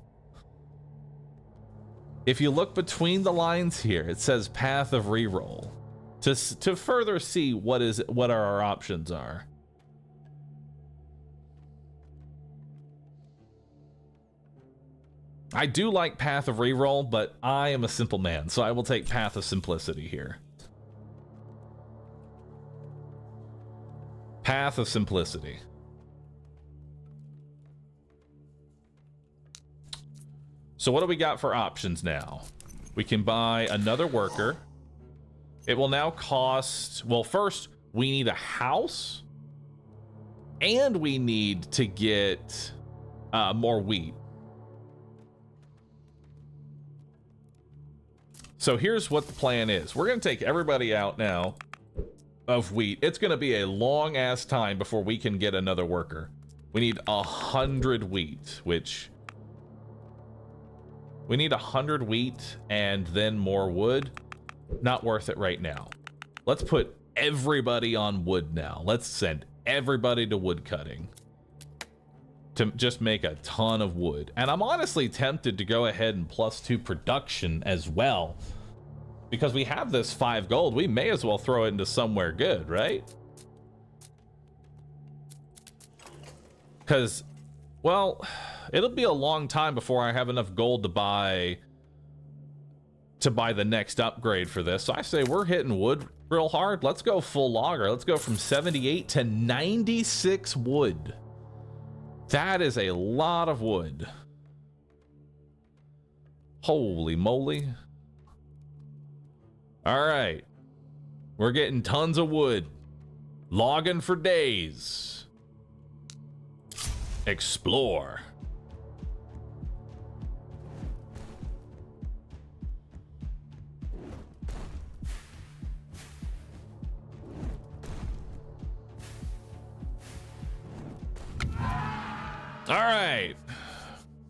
If you look between the lines here, it says Path of Reroll to further see what our options are. I do like Path of Reroll, but I am a simple man, so I will take Path of Simplicity here. Path of Simplicity. So what do we got for options now? We can buy another worker. It will now cost, well, first we need a house and we need to get more wheat. So here's what the plan is. We're going to take everybody out now of wheat. It's going to be a long ass time before we can get another worker. We need 100 wheat, which we need 100 wheat and then more wood. Not worth it right now. Let's put everybody on wood now. Let's send everybody to wood cutting to just make a ton of wood. And I'm honestly tempted to go ahead and +2 production as well. Because we have this 5 gold, we may as well throw it into somewhere good, right? Because, well, it'll be a long time before I have enough gold to buy the next upgrade for this. So I say we're hitting wood real hard. Let's go full logger. Let's go from 78 to 96 wood. That is a lot of wood. Holy moly. All right. We're getting tons of wood. Logging for days. Explore. All right.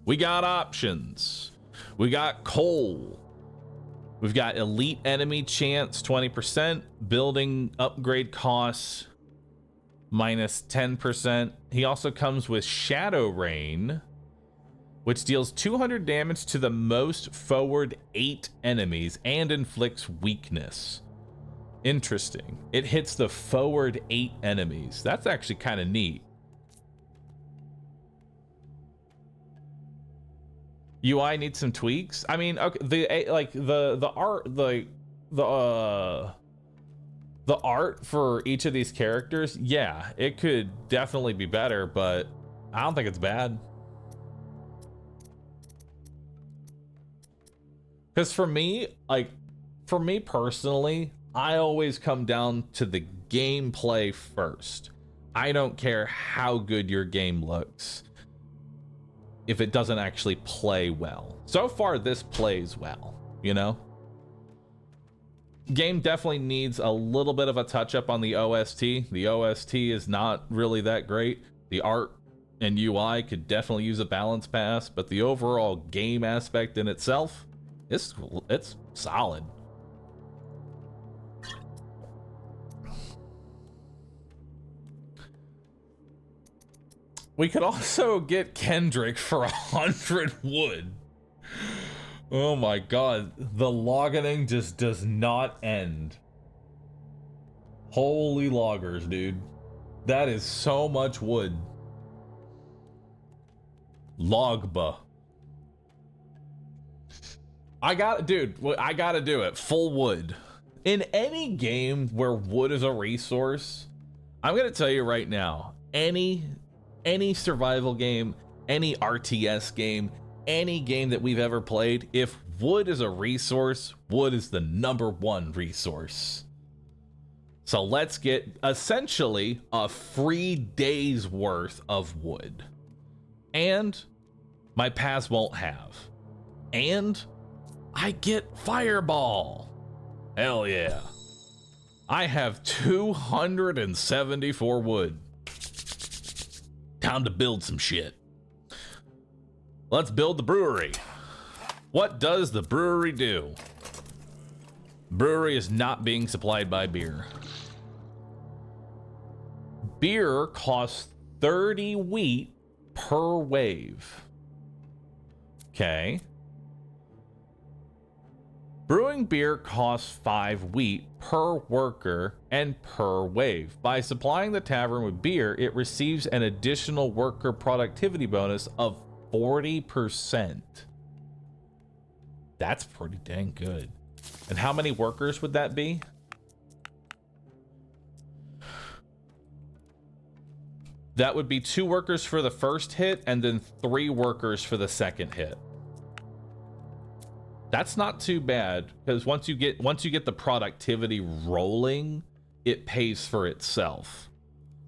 We got options. We got coal. We've got elite enemy chance 20%, building upgrade costs -10%. He also comes with Shadow Rain, which deals 200 damage to the most forward 8 enemies and inflicts weakness. Interesting. It hits the forward 8 enemies. That's actually kind of neat. UI needs some tweaks. I mean, okay, the art for each of these characters, yeah, it could definitely be better, but I don't think it's bad. Because for me personally, I always come down to the gameplay first. I don't care how good your game looks if it doesn't actually play well. So far, this plays well, you know? Game definitely needs a little bit of a touch-up on the OST. The OST is not really that great. The art and UI could definitely use a balance pass, but the overall game aspect in itself, it's solid. We could also get Kendrick for 100 wood. Oh my god, the logging just does not end. Holy loggers, dude. That is so much wood. Logba. I gotta do it. Full wood. In any game where wood is a resource, I'm gonna tell you right now, any any survival game, any RTS game, any game that we've ever played, if wood is a resource, wood is the #1 resource. So let's get essentially a free day's worth of wood. And my paths won't have. And I get fireball. Hell yeah. I have 274 wood. Time to build some shit. Let's build the brewery. What does the brewery do? Brewery is not being supplied by beer. Beer costs 30 wheat per wave. Okay. Brewing beer costs 5 wheat per worker and per wave. By supplying the tavern with beer, it receives an additional worker productivity bonus of 40%. That's pretty dang good. And how many workers would that be? That would be 2 workers for the first hit and then 3 workers for the second hit. That's not too bad, because once you get the productivity rolling, it pays for itself.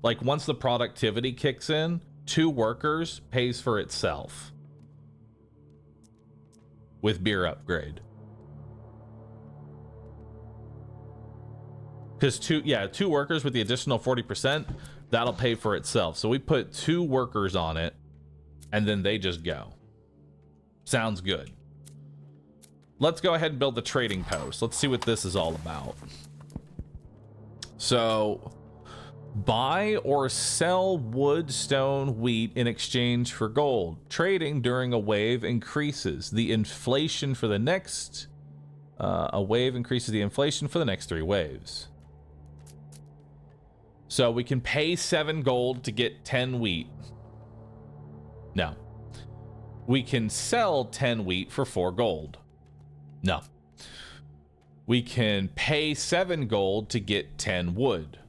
Like once the productivity kicks in, 2 workers pays for itself with beer upgrade. Because 2 workers with the additional 40%, that'll pay for itself. So we put 2 workers on it, and then they just go. Sounds good. Let's go ahead and build the trading post. Let's see what this is all about. So, buy or sell wood, stone, wheat in exchange for gold. Trading during a wave increases the inflation for the next... a wave increases the inflation for the next 3 waves. So we can pay 7 gold to get 10 wheat. No. We can sell 10 wheat for 4 gold. No. We can pay 7 gold to get 10 wood.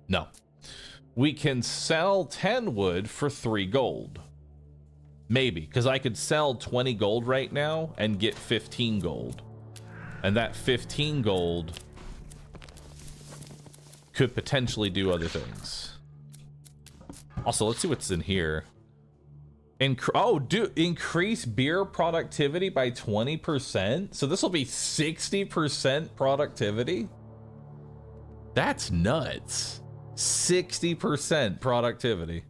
No. We can sell 10 wood for 3 gold. Maybe, because I could sell 20 gold right now and get 15 gold. And that 15 gold could potentially do other things. Also, let's see what's in here. Increase beer productivity by 20%. So this will be 60% productivity. That's nuts. 60% productivity.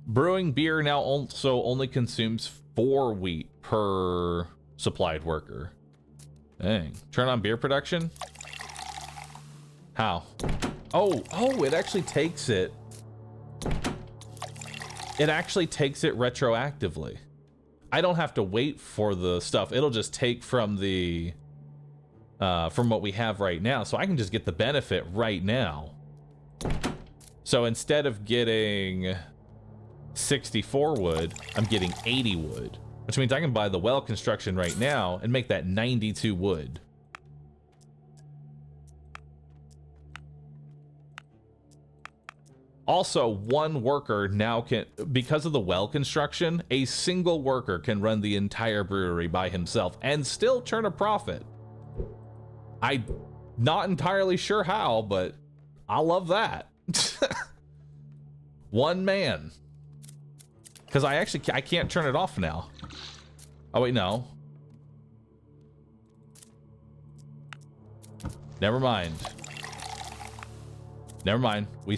Brewing beer now also only consumes 4 wheat per supplied worker. Dang. Turn on beer production. How? Oh, it actually takes it. It actually takes it retroactively. I don't have to wait for the stuff. It'll just take from the from what we have right now. So I can just get the benefit right now. So instead of getting 64 wood, I'm getting 80 wood, which means I can buy the well construction right now and make that 92 wood. Also, 1 worker now can, because of the well construction, a single worker can run the entire brewery by himself and still turn a profit. I'm not entirely sure how, but I love that. 1 man. Because I can't turn it off now. Oh, wait, no. Never mind. Never mind. We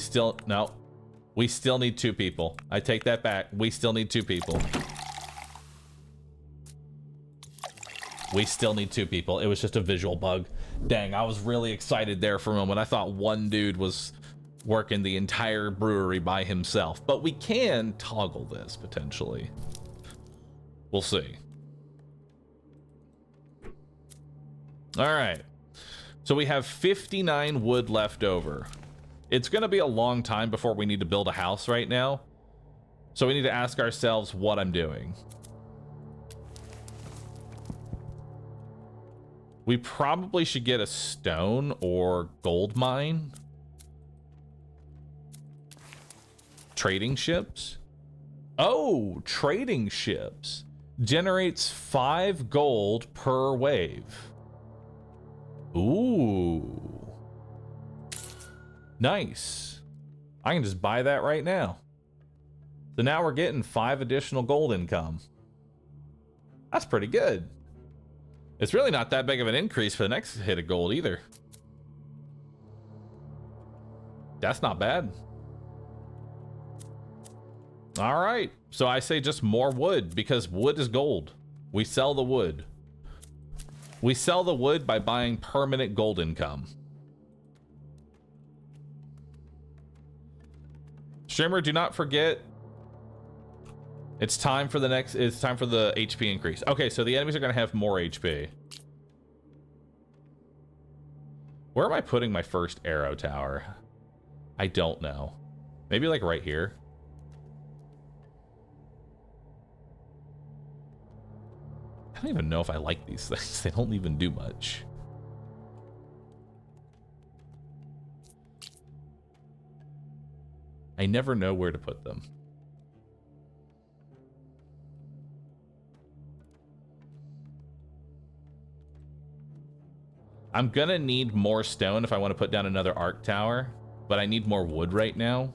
still need 2 people. I take that back. We still need 2 people. We still need 2 people. It was just a visual bug. Dang, I was really excited there for a moment. I thought 1 dude was working the entire brewery by himself. But we can toggle this, potentially. We'll see. Alright. So we have 59 wood left over. It's going to be a long time before we need to build a house right now. So we need to ask ourselves what I'm doing. We probably should get a stone or gold mine. Trading ships? Oh, trading ships. Generates 5 gold per wave. Ooh. Nice. I can just buy that right now. So now we're getting 5 additional gold income. That's pretty good. It's really not that big of an increase for the next hit of gold either. That's not bad. All right. So I say just more wood because wood is gold. We sell the wood. We sell the wood by buying permanent gold income. Streamer, do not forget. It's time for the HP increase. Okay, so the enemies are going to have more HP. Where am I putting my first arrow tower? I don't know. Maybe like right here. I don't even know if I like these things. They don't even do much. I never know where to put them. I'm gonna need more stone if I want to put down another arc tower, but I need more wood right now.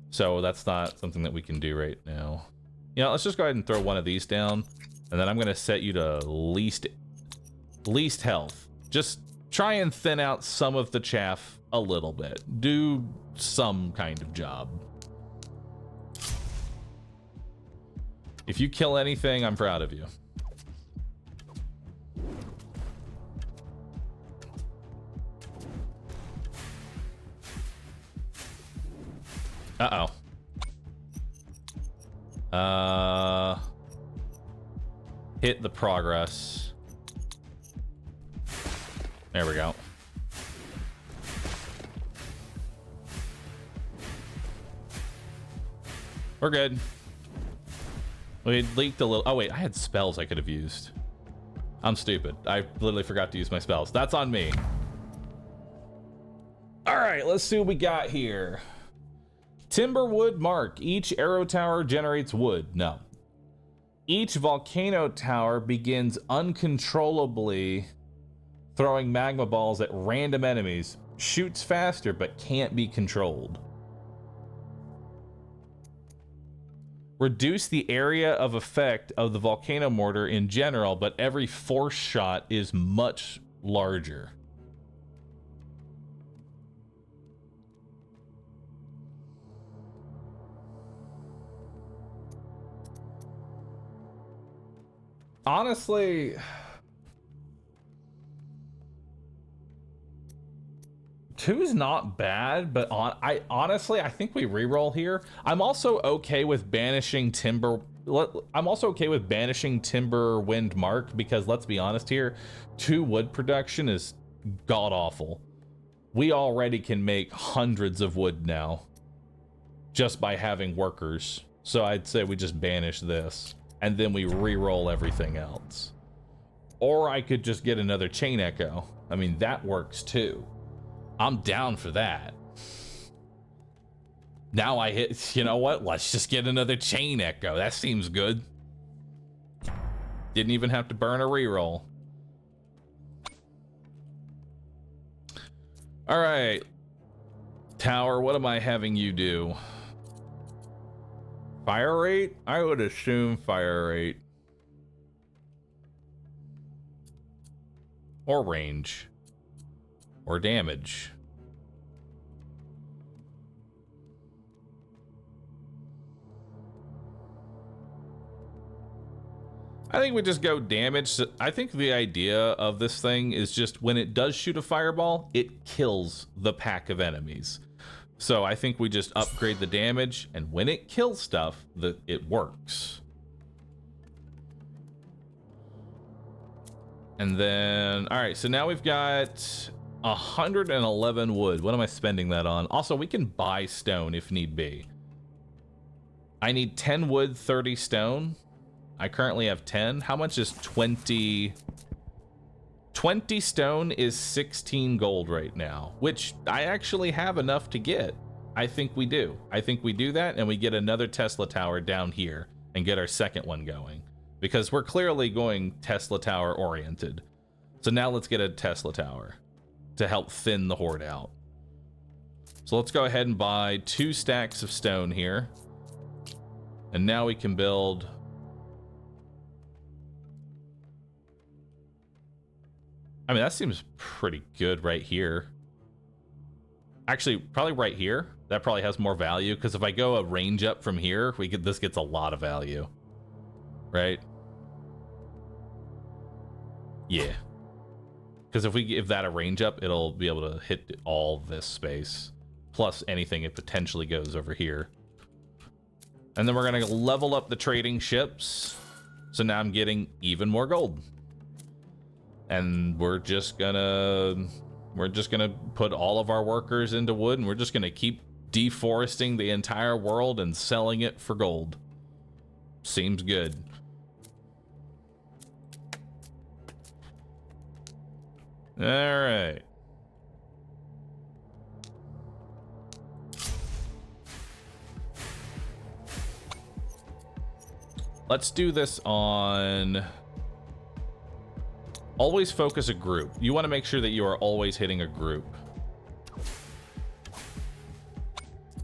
So that's not something that we can do right now. You know, let's just go ahead and throw one of these down, and then I'm gonna set you to least health. Just try and thin out some of the chaff a little bit. Do some kind of job. If you kill anything, I'm proud of you. Uh-oh. Hit the progress. There we go. We're good. We leaked a little. Oh, wait. I had spells I could have used. I'm stupid. I literally forgot to use my spells. That's on me. All right. Let's see what we got here. Timberwood Mark. Each arrow tower generates wood. No. Each volcano tower begins uncontrollably throwing magma balls at random enemies. Shoots faster, but can't be controlled. Reduce the area of effect of the volcano mortar in general, but every force shot is much larger. Honestly, 2's not bad, but I think we reroll here. I'm also okay with banishing Timberwind Mark because let's be honest here, 2 wood production is god awful. We already can make hundreds of wood now just by having workers. So I'd say we just banish this and then we re-roll everything else. Or I could just get another chain echo. I mean, that works too. I'm down for that. Now I hit, you know what? Let's just get another chain echo. That seems good. Didn't even have to burn a reroll. All right. Tower, what am I having you do? Fire rate? I would assume fire rate. Or range. Or damage. I think we just go damage. I think the idea of this thing is just when it does shoot a fireball, it kills the pack of enemies. So I think we just upgrade the damage, and when it kills stuff, it works. And then, all right, so now we've got 111 wood. What am I spending that on? Also, we can buy stone if need be. I need 10 wood, 30 stone. I currently have 10. How much is 20? 20 stone is 16 gold right now, which I actually have enough to get. I think we do. I think we do that, and we get another Tesla tower down here and get our second one going. Because we're clearly going Tesla tower oriented. So now let's get a Tesla tower to help thin the horde out. So let's go ahead and buy 2 stacks of stone here. And now we can build... I mean, that seems pretty good right here. Actually, probably right here. That probably has more value, because if I go a range up from here, this gets a lot of value. Right? Yeah. Because if we give that a range up, it'll be able to hit all this space. Plus anything it potentially goes over here. And then we're going to level up the trading ships. So now I'm getting even more gold. And we're just gonna put all of our workers into wood, and we're just gonna keep deforesting the entire world and selling it for gold. Seems good. All right. Let's do this on... Always focus a group. You want to make sure that you are always hitting a group.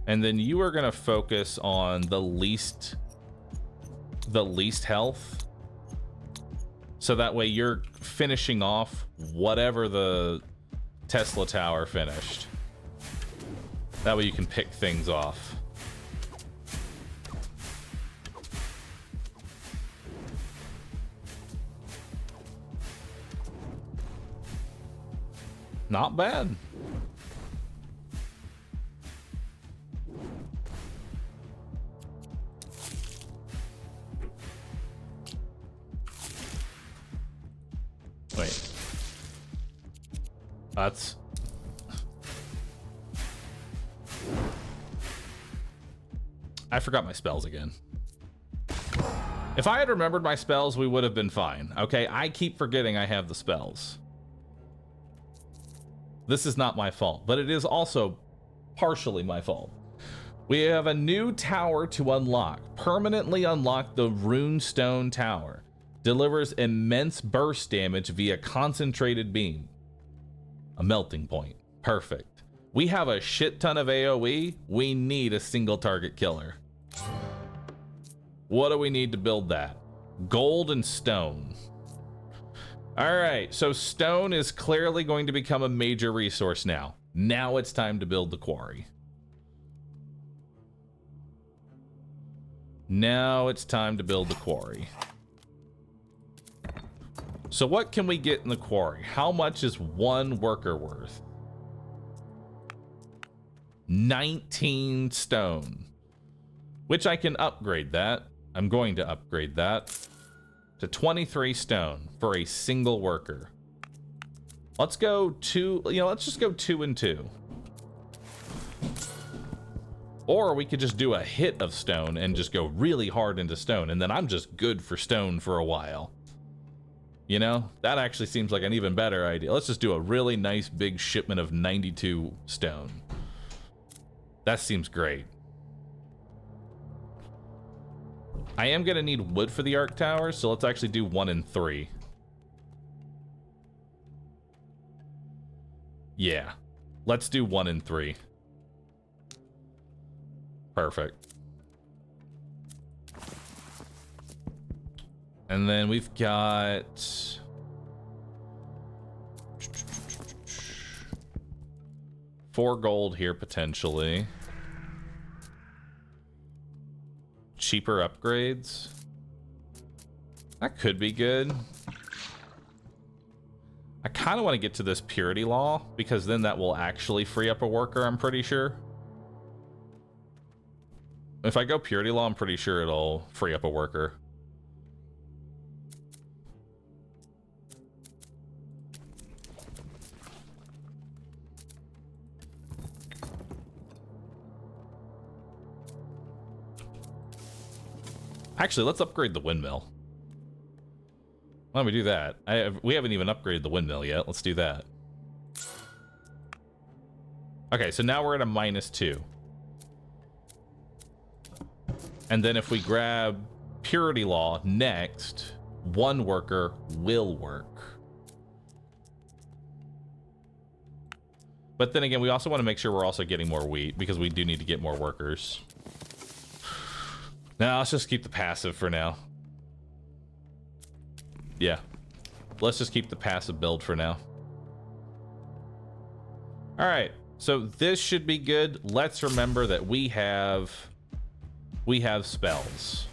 And then you are going to focus on the least health. So that way you're finishing off whatever the Tesla tower finished. That way you can pick things off. Not bad. Wait. That's... I forgot my spells again. If I had remembered my spells, we would have been fine. Okay, I keep forgetting I have the spells. This is not my fault, but it is also partially my fault. We have a new tower to unlock. Permanently unlock the Runestone Tower. Delivers immense burst damage via concentrated beam. A melting point. Perfect. We have a shit ton of AoE. We need a single target killer. What do we need to build that? Gold and stone. All right, so stone is clearly going to become a major resource now. Now it's time to build the quarry. Now it's time to build the quarry. So what can we get in the quarry? How much is one worker worth? 19 stone. Which I can upgrade that. I'm going to upgrade that to 23 stone for a single worker. Let's go let's just go 2 and 2. Or we could just do a hit of stone and just go really hard into stone, and then I'm just good for stone for a while. You know, that actually seems like an even better idea. Let's just do a really nice big shipment of 92 stone. That seems great. I am going to need wood for the arc towers, so let's actually do 1 and 3. Yeah, let's do 1 and 3. Perfect. And then we've got... $4 gold here, potentially. Cheaper upgrades. That could be good. I kind of want to get to this purity law, because then that will actually free up a worker, I'm pretty sure. If I go purity law, I'm pretty sure it'll free up a worker. Actually, let's upgrade the windmill. Why don't we do that? We haven't even upgraded the windmill yet. Let's do that. Okay, so now we're at a -2. And then if we grab Purity Law next, 1 worker will work. But then again, we also want to make sure we're also getting more wheat, because we do need to get more workers. Now, let's just keep the passive for now. Yeah. Let's just keep the passive build for now. Alright, so this should be good. Let's remember that we have spells.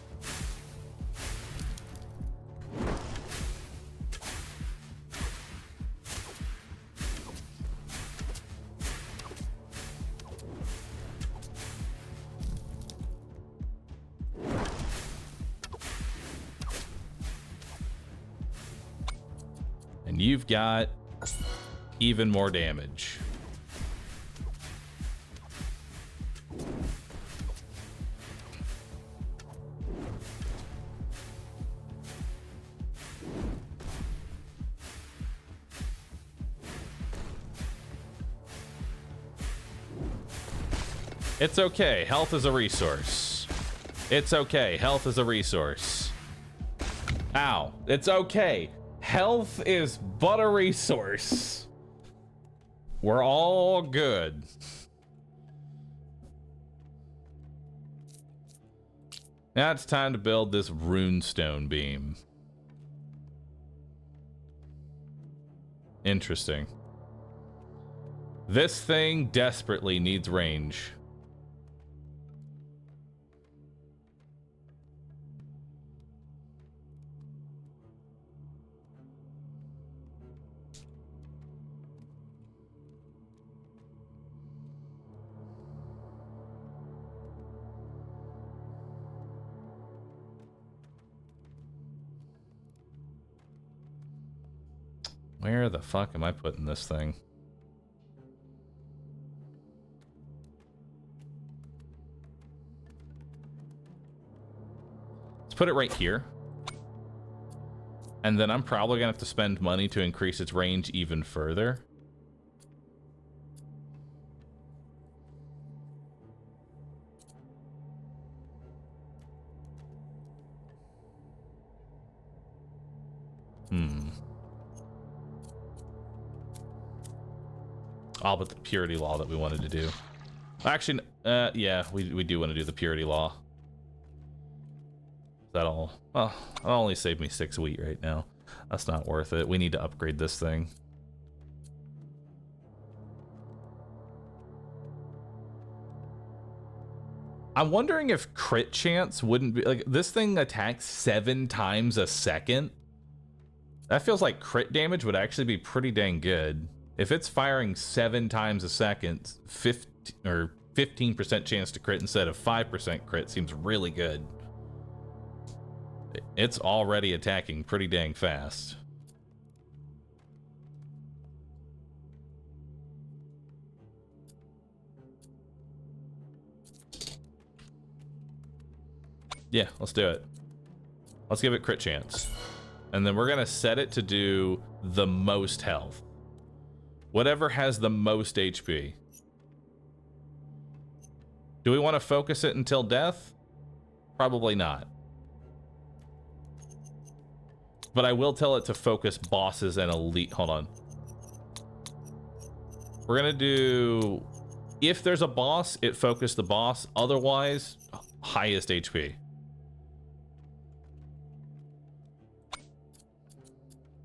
And you've got even more damage. It's okay. Health is a resource. It's okay. Health is a resource. Ow. It's okay. Health is but a resource. We're all good. Now it's time to build this runestone beam. Interesting. This thing desperately needs range. Where the fuck am I putting this thing? Let's put it right here. And then I'm probably gonna have to spend money to increase its range even further. Oh, but the purity law that we wanted to do. Actually, yeah, we do want to do the purity law. That'll, well, that'll only save me 6 wheat right now. That's not worth it. We need to upgrade this thing. I'm wondering if crit chance wouldn't be, like, this thing attacks 7 times a second. That feels like crit damage would actually be pretty dang good. If it's firing 7 times a second, 15% chance to crit instead of 5% crit seems really good. It's already attacking pretty dang fast. Yeah, let's do it. Let's give it crit chance. And then we're gonna set it to do the most health. Whatever has the most HP. Do we want to focus it until death? Probably not. But I will tell it to focus bosses and elite. Hold on. We're gonna do, if there's a boss, it focus the boss. Otherwise, highest HP.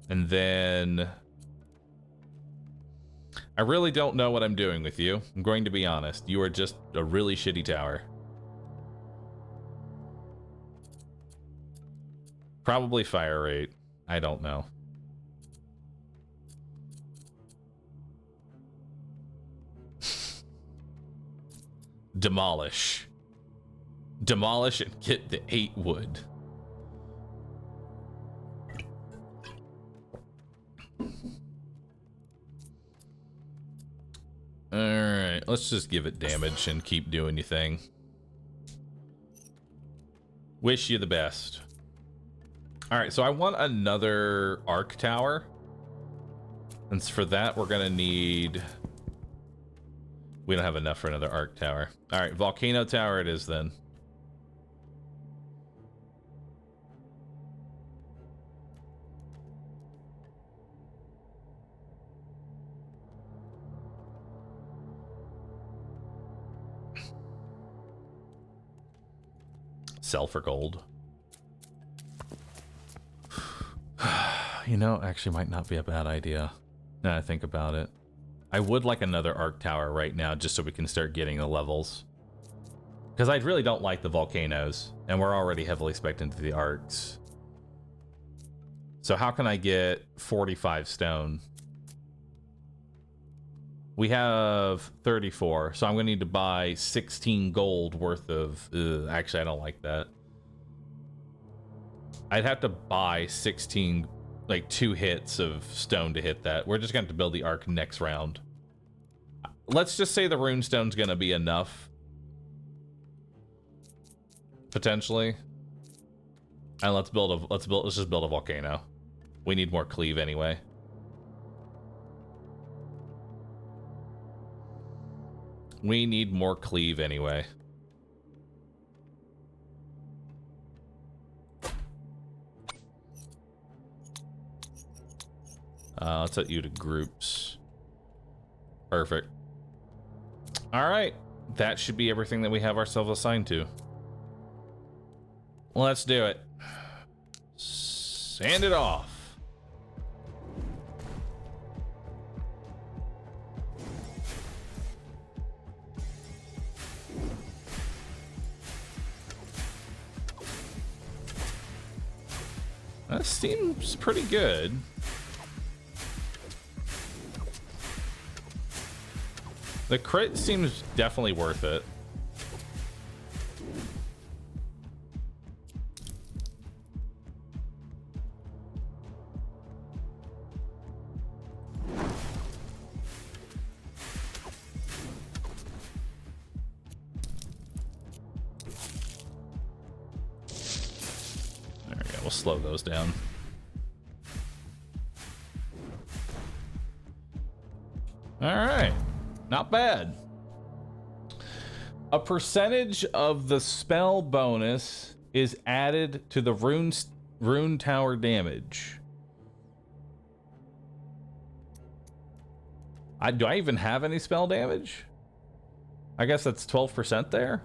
And then I really don't know what I'm doing with you. I'm going to be honest. You are just a really shitty tower. Probably fire rate. I don't know. Demolish. Demolish and get the 8 wood. Alright, let's just give it damage and keep doing your thing. Wish you the best. Alright, so I want another arc tower. And for that, we're gonna need... We don't have enough for another arc tower. Alright, volcano tower it is then. Sell for gold. You know, actually might not be a bad idea. Now I think about it. I would like another arc tower right now just so we can start getting the levels. Because I really don't like the volcanoes, and we're already heavily spec'd into the arcs. So how can I get 45 stone? We have 34, so I'm going to need to buy 16 gold worth of... actually, I don't like that. I'd have to buy 16, like 2 hits of stone to hit that. We're just going to have to build the arc next round. Let's just say the runestone's going to be enough. Potentially. And let's just build a volcano. We need more cleave anyway. We need more cleave anyway. Let's set you to groups. Perfect. All right. That should be everything that we have ourselves assigned to. Let's do it. Sand it off. That seems pretty good. The crit seems definitely worth it. There we go, we'll slow those down. All right. Not bad. A percentage of the spell bonus is added to the rune tower damage. Do I even have any spell damage? I guess that's 12% there.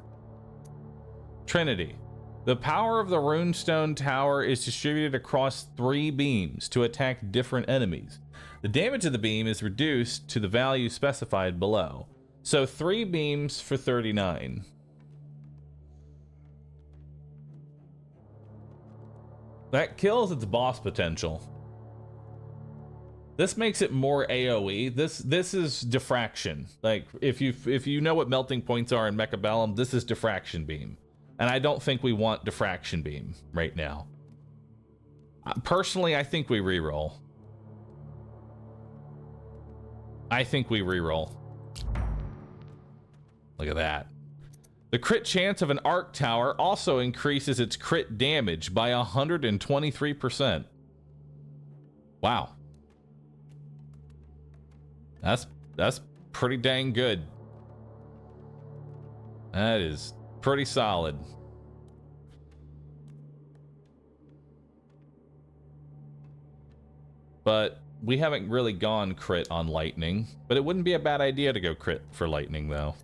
Trinity. The power of the runestone tower is distributed across 3 beams to attack different enemies. The damage of the beam is reduced to the value specified below. So 3 beams for 39. That kills its boss potential. This makes it more AoE. This is diffraction. Like if you know what melting points are in Mechabellum, this is diffraction beam. And I don't think we want diffraction beam right now. Personally, I think we reroll. I think we reroll. Look at that. The crit chance of an arc tower also increases its crit damage by 123%. Wow. That's pretty dang good. That is pretty solid. But we haven't really gone crit on lightning, but it wouldn't be a bad idea to go crit for lightning though.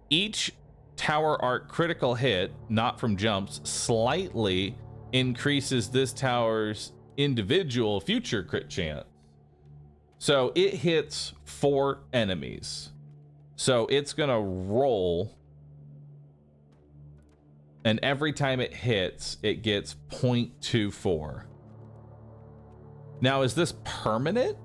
Each tower arc critical hit, not from jumps, slightly increases this tower's individual future crit chance. So it hits 4 enemies. So it's gonna roll, and every time it hits, it gets 0.24. Now, is this permanent?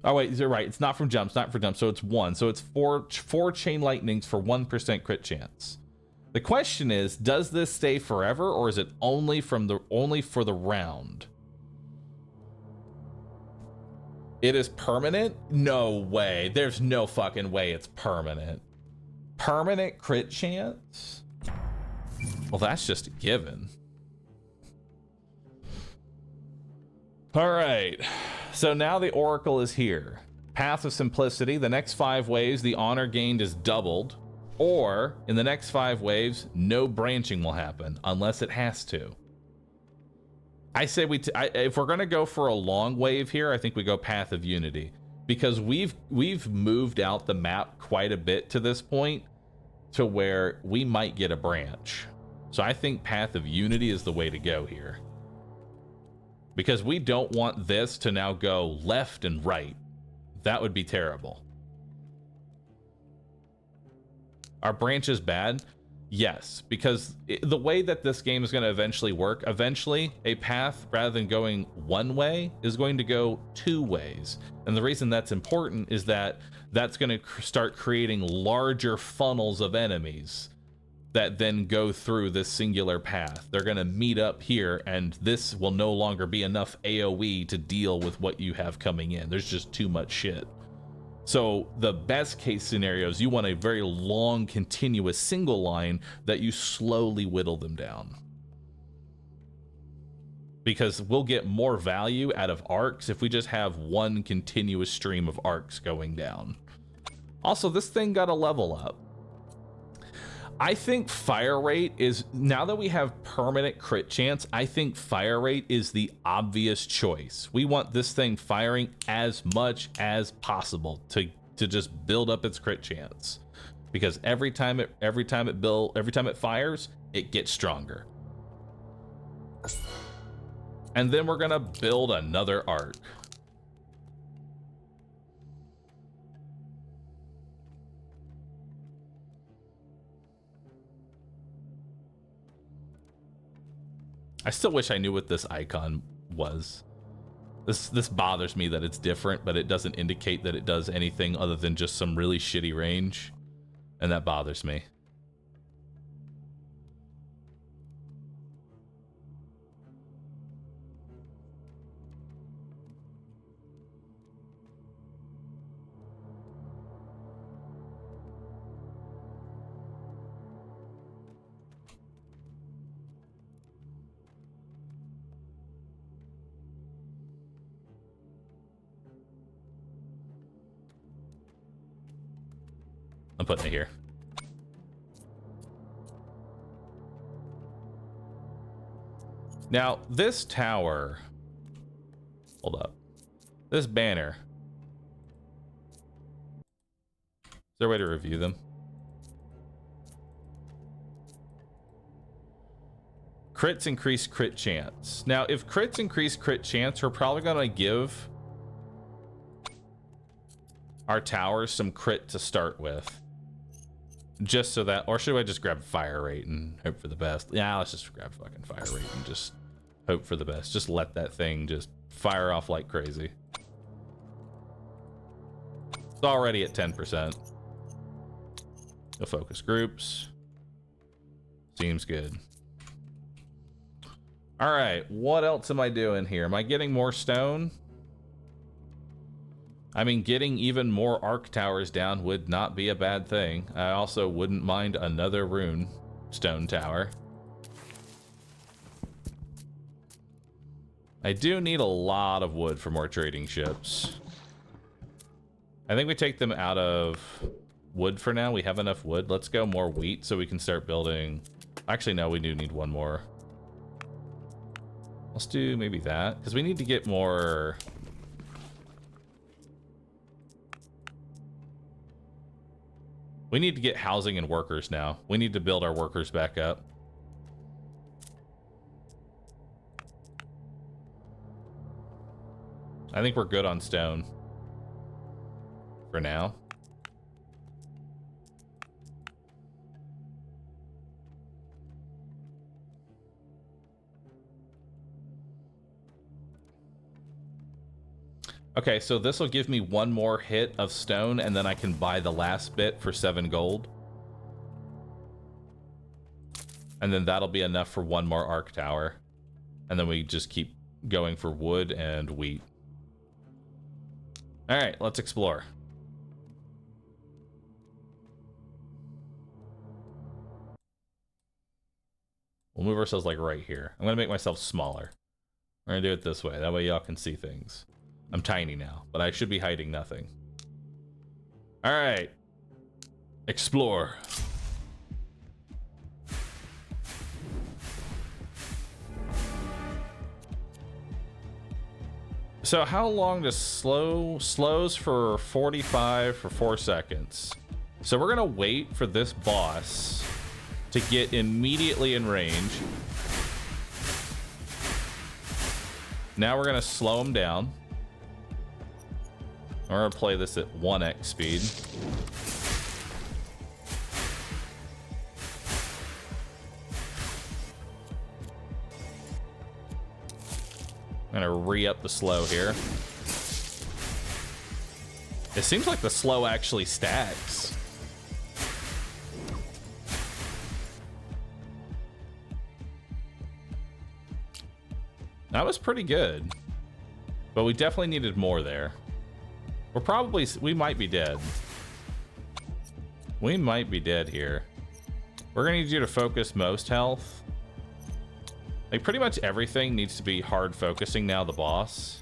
Oh wait, you're right. It's not from jumps, not for jumps. So it's 1. So it's 4 chain lightnings for 1% crit chance. The question is, does this stay forever, or is it only for the round? It is permanent? No way. There's no fucking way it's permanent. Permanent crit chance? Well, that's just a given. All right, so now the Oracle is here. Path of Simplicity, the next 5 waves, the honor gained is doubled, or in the next 5 waves, no branching will happen unless it has to. I say if we're gonna go for a long wave here, I think we go Path of Unity, because we've moved out the map quite a bit to this point, to where we might get a branch. So I think Path of Unity is the way to go here. Because we don't want this to now go left and right. That would be terrible. Are branches bad? Yes, because the way that this game is going to eventually work, eventually a path, rather than going one way, is going to go two ways. And the reason that's important is that that's going to start creating larger funnels of enemies that then go through this singular path. They're going to meet up here, and this will no longer be enough AoE to deal with what you have coming in. There's just too much shit. So the best case scenario is you want a very long, continuous single line that you slowly whittle them down. Because we'll get more value out of arcs if we just have one continuous stream of arcs going down. Also, this thing got a level up. I think fire rate is, now that we have permanent crit chance, I think fire rate is the obvious choice. We want this thing firing as much as possible to just build up its crit chance, because every time it fires, it gets stronger. And then we're gonna build another arc. I still wish I knew what this icon was. This bothers me that it's different, but it doesn't indicate that it does anything other than just some really shitty range, and that bothers me. I'm putting it here. Now, this tower, hold up, this banner, is there a way to review them? Crits increase crit chance. Now, if crits increase crit chance, we're probably going to give our towers some crit to start with. Just so that, or should I just grab fire rate and hope for the best? Yeah, let's just grab fucking fire rate and just hope for the best. Just let that thing just fire off like crazy. It's already at 10%. The focus groups. Seems good. All right, what else am I doing here? Am I getting more stone? I mean, getting even more arc towers down would not be a bad thing. I also wouldn't mind another rune stone tower. I do need a lot of wood for more trading ships. I think we take them out of wood for now. We have enough wood. Let's go more wheat so we can start building. Actually, no, we do need one more. Let's do maybe that, because we need to get more. We need to get housing and workers now. We need to build our workers back up. I think we're good on stone for now. Okay, so this will give me one more hit of stone, and then I can buy the last bit for 7 gold. And then that'll be enough for one more arc tower. And then we just keep going for wood and wheat. All right, let's explore. We'll move ourselves like right here. I'm gonna make myself smaller. We're gonna do it this way. That way y'all can see things. I'm tiny now, but I should be hiding nothing. All right. Explore. So how long does slows for 45 for 4 seconds? So we're gonna wait for this boss to get immediately in range. Now we're gonna slow him down. We're gonna play this at 1x speed. I'm gonna re-up the slow here. It seems like the slow actually stacks. That was pretty good, but we definitely needed more there. We might be dead. We might be dead here. We're gonna need you to focus most health. Like pretty much everything needs to be hard focusing now the boss.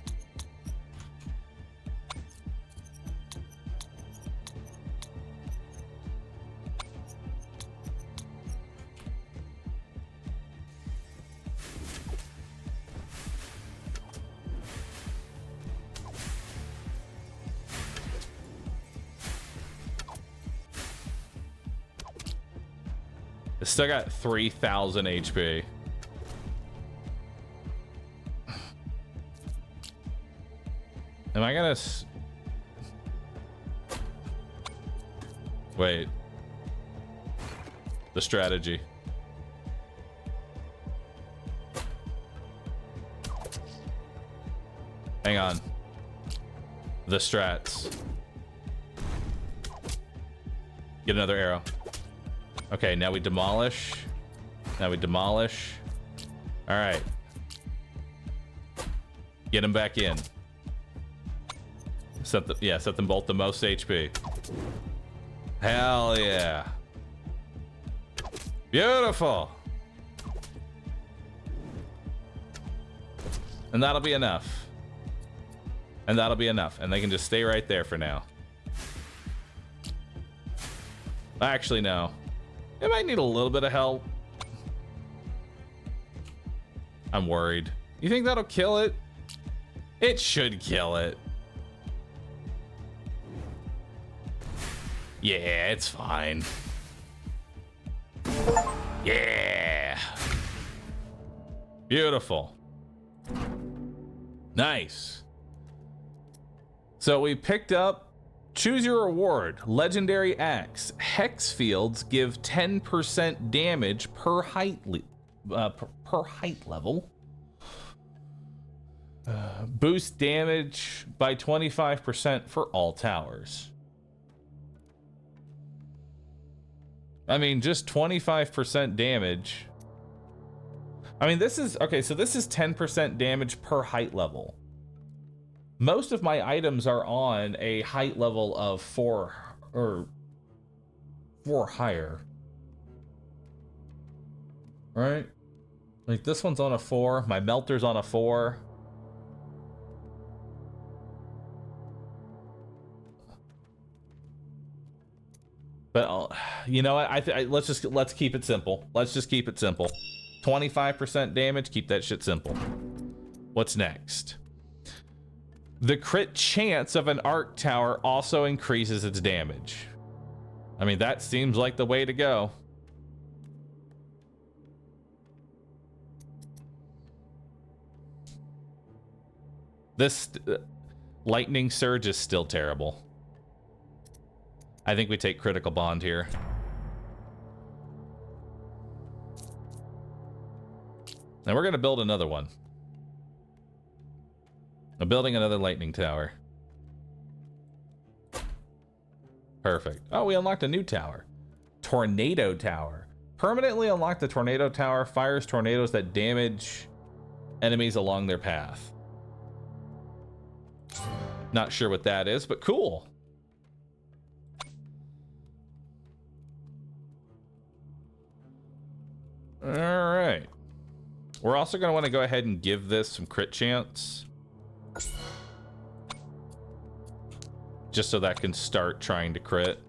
It's still got 3,000 HP. Am I gonna wait? The strategy. Hang on. The strats. Get another arrow. Okay, now we demolish. Now we demolish. All right. Get him back in. Set them both the most HP. Hell yeah. Beautiful. And that'll be enough. And that'll be enough. And they can just stay right there for now. Actually, no. It might need a little bit of help. I'm worried. You think that'll kill it? It should kill it. Yeah, it's fine. Yeah. Beautiful. Nice. So we picked up choose your reward, legendary axe. Hex fields give 10% damage per height level. Boost damage by 25% for all towers. I mean, just 25% damage. I mean, this is okay. So this is 10% damage per height level. Most of my items are on a height level of 4 or 4 higher. Right? Like this one's on a 4. My melter's on a 4. But you know what? Let's keep it simple. Let's just keep it simple. 25% damage. Keep that shit simple. What's next? The crit chance of an arc tower also increases its damage. I mean, that seems like the way to go. This lightning surge is still terrible. I think we take critical bond here. Now we're going to build another one. I'm building another lightning tower. Perfect. Oh, we unlocked a new tower. Tornado tower. Permanently unlock the tornado tower. Fires tornadoes that damage enemies along their path. Not sure what that is, but cool. All right. We're also going to want to go ahead and give this some crit chance. Just so that can start trying to crit.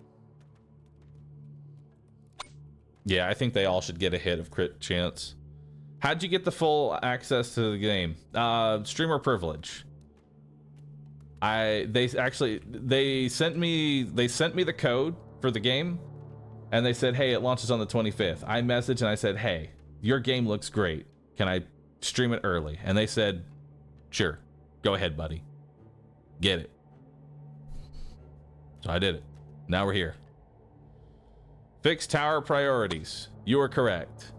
Yeah, I think they all should get a hit of crit chance. How'd you get the full access to the game? Streamer privilege. They sent me the code for the game, and they said, hey, it launches on the 25th. I messaged and I said, hey, your game looks great. Can I stream it early? And they said, sure, go ahead, buddy. Get it. So I did it. Now we're here. Fix tower priorities. You are correct.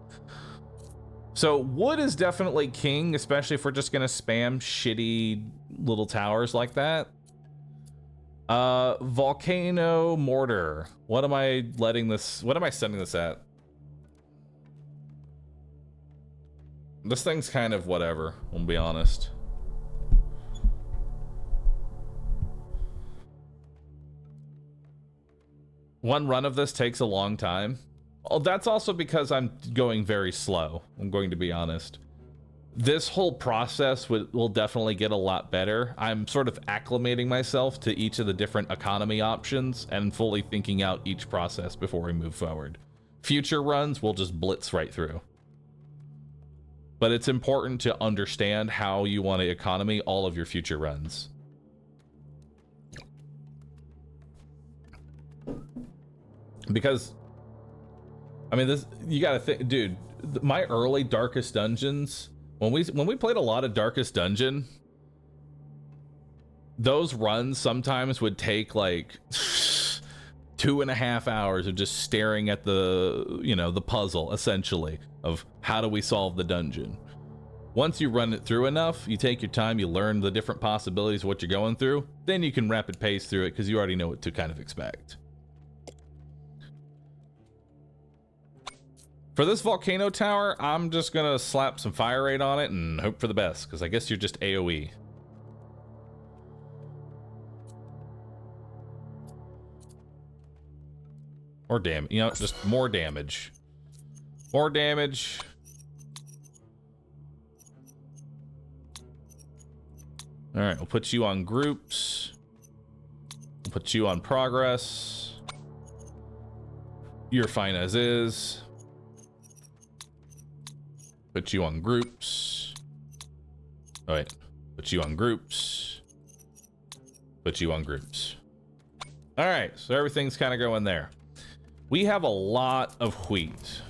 So wood is definitely king, especially if we're just gonna spam shitty little towers like that. Volcano mortar. What am I letting this, what am I sending this at? This thing's kind of whatever, I'll be honest. One run of this takes a long time. Well, that's also because I'm going very slow. I'm going to be honest. This whole process will definitely get a lot better. I'm sort of acclimating myself to each of the different economy options and fully thinking out each process before we move forward. Future runs will just blitz right through. But it's important to understand how you want to economy all of your future runs. Because I mean, this, you gotta think, dude, my early Darkest Dungeons, when we played a lot of Darkest Dungeon, those runs sometimes would take like 2.5 hours of just staring at the, you know, the puzzle essentially of how do we solve the dungeon. Once you run it through enough, you take your time, you learn the different possibilities of what you're going through, then you can rapid pace through it because you already know what to kind of expect. For this volcano tower, I'm just gonna slap some fire rate on it and hope for the best, because I guess you're just AoE. Or damage, you know, just more damage. More damage. All right, we'll put you on groups. We'll put you on progress. You're fine as is. Put you on groups. Oh, wait. Put you on groups. Put you on groups. All right, so everything's kind of going there. We have a lot of wheat.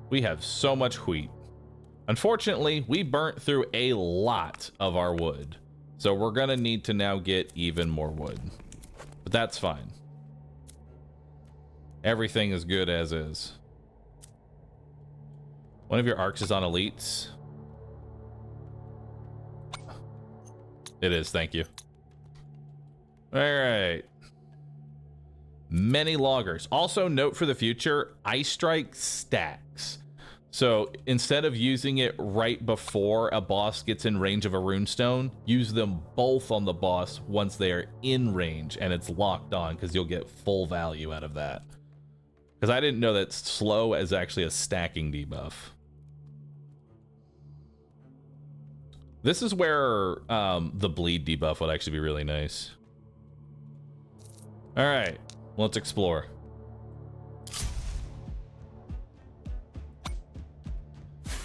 We have so much wheat. Unfortunately, we burnt through a lot of our wood. So we're gonna need to now get even more wood. But that's fine. Everything is good as is. One of your arcs is on elites. It is, thank you. All right. Many loggers. Also note for the future, Ice Strike stacks. So instead of using it right before a boss gets in range of a runestone, use them both on the boss once they are in range and it's locked on, because you'll get full value out of that. Because I didn't know that slow is actually a stacking debuff. This is where the bleed debuff would actually be really nice. All right, let's explore.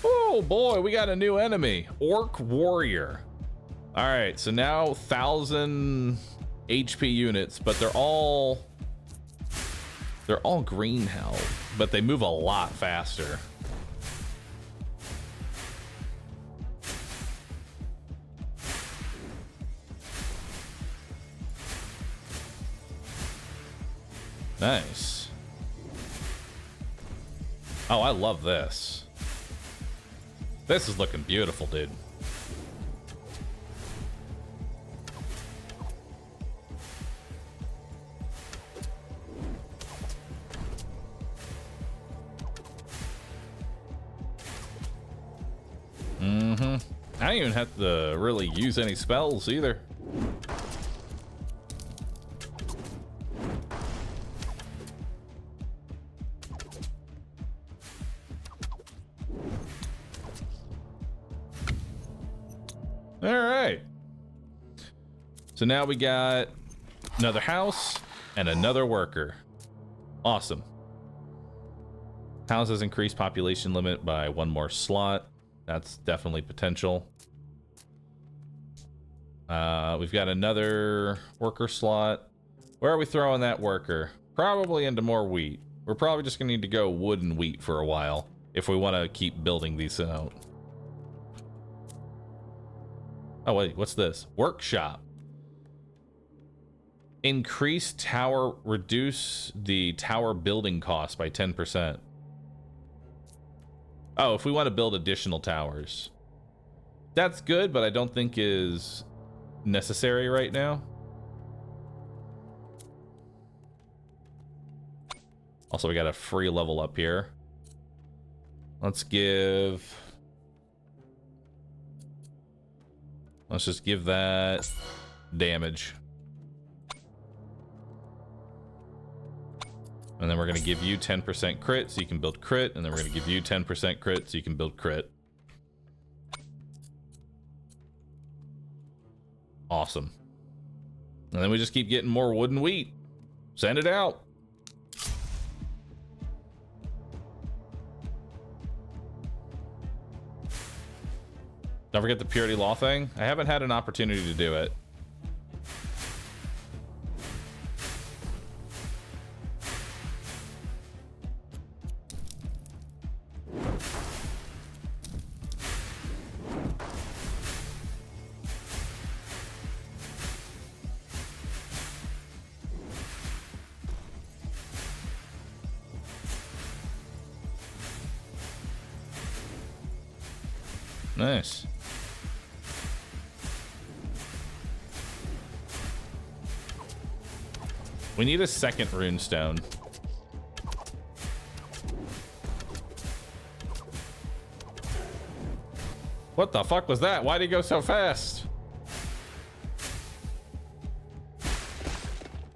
Oh boy, we got a new enemy, Orc Warrior. All right, so now 1,000 HP units, but they're all green health, but they move a lot faster. Nice. Oh, I love this. This is looking beautiful, dude. I don't even have to really use any spells either. All right. So now we got another house and another worker. Awesome. House has increased population limit by 1 more slot. That's definitely potential. We've got another worker slot. Where are we throwing that worker? Probably into more wheat. We're probably just gonna need to go wood and wheat for a while if we want to keep building these out. Oh wait, what's this? Workshop. Increase tower, reduce the tower building cost by 10%. Oh, if we want to build additional towers. That's good, but I don't think is necessary right now. Also, we got a free level up here. Let's just give that damage. And then we're going to give you 10% crit so you can build crit. And then we're going to give you 10% crit so you can build crit. Awesome. And then we just keep getting more wood and wheat. Send it out. Don't forget the purity law thing. I haven't had an opportunity to do it. Nice. We need a second runestone. What the fuck was that? Why'd he go so fast?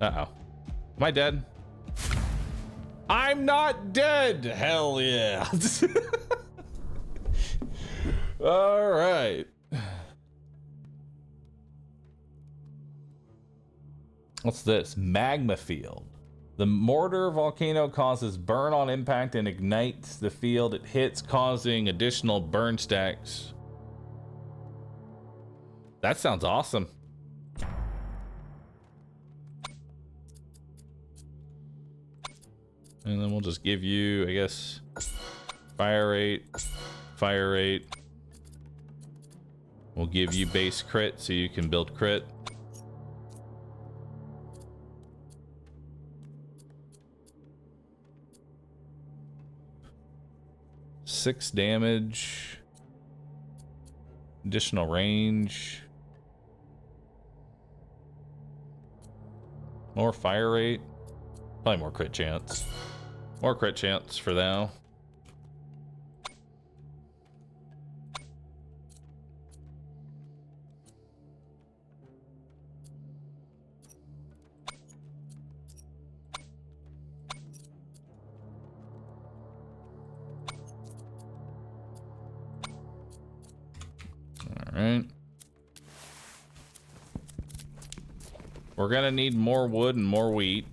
Uh-oh. Am I dead? I'm not dead! Hell yeah. All right. What's this? Magma field. The mortar volcano causes burn on impact and ignites the field it hits, causing additional burn stacks. That sounds awesome. And then we'll just give you, I guess, fire rate, fire rate. We'll give you base crit so you can build crit. Six damage. Additional range. More fire rate. Probably more crit chance. More crit chance for now. All right. We're gonna need more wood and more wheat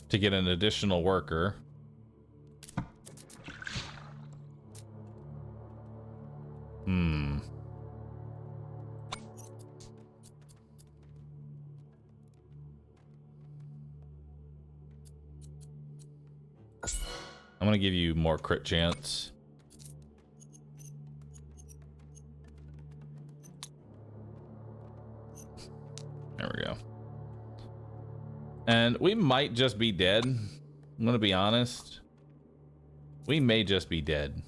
to get an additional worker. I'm gonna give you more crit chance. There we go. And we might just be dead. I'm gonna be honest. We may just be dead.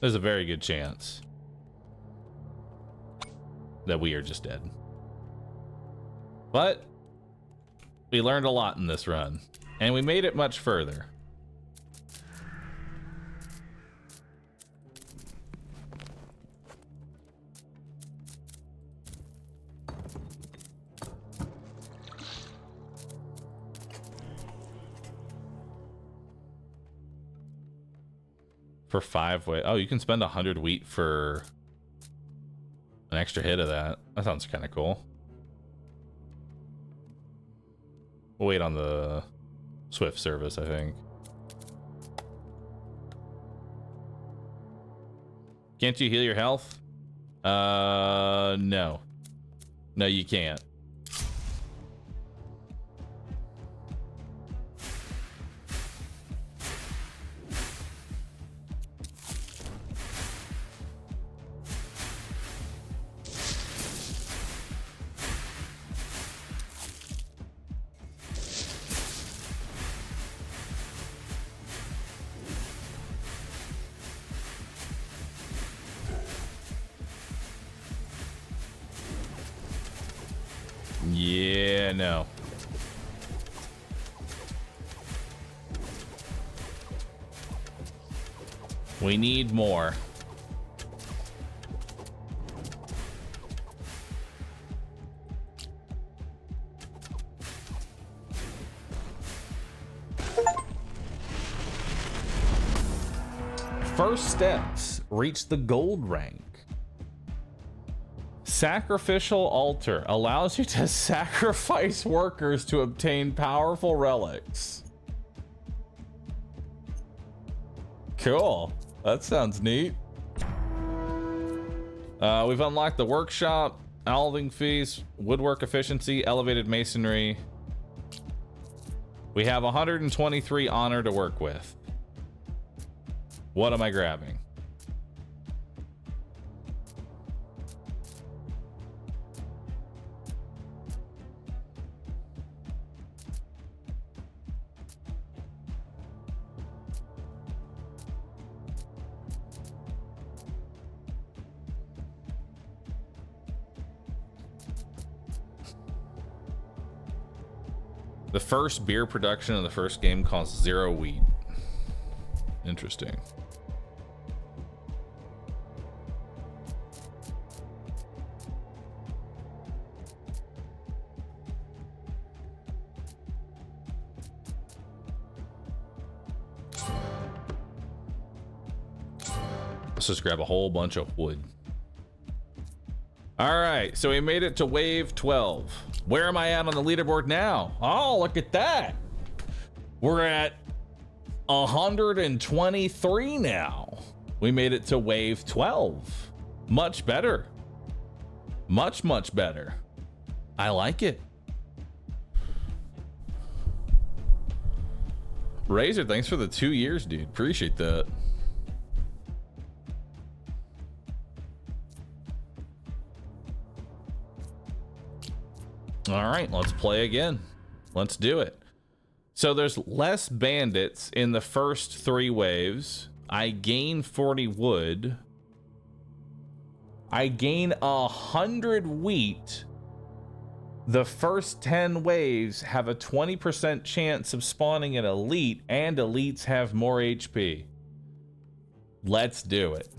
There's a very good chance that we are just dead. But we learned a lot in this run, and we made it much further. For 5 wheat. Oh, you can spend 100 wheat for an extra hit of that. That sounds kind of cool. We'll wait on the Swift service, I think. Can't you heal your health? No. No, you can't. Yeah, no. We need more. First steps, reach the gold rank. Sacrificial altar allows you to sacrifice workers to obtain powerful relics. Cool. That sounds neat. We've unlocked the workshop, alving fees, woodwork efficiency, elevated masonry. We have 123 honor to work with. What am I grabbing? The first beer production in the first game costs 0 wheat. Interesting. Let's just grab a whole bunch of wood. All right, so we made it to wave 12. Where am I at on the leaderboard now? Oh, look at that. We're at 123 now. We made it to wave 12. Much better. Much, much better. I like it. Razor, thanks for the 2 years, dude. Appreciate that. All right, let's play again. Let's do it. So there's less bandits in the first 3 waves. I gain 40 wood. I gain 100 wheat. The first 10 waves have a 20% chance of spawning an elite, and elites have more HP. Let's do it.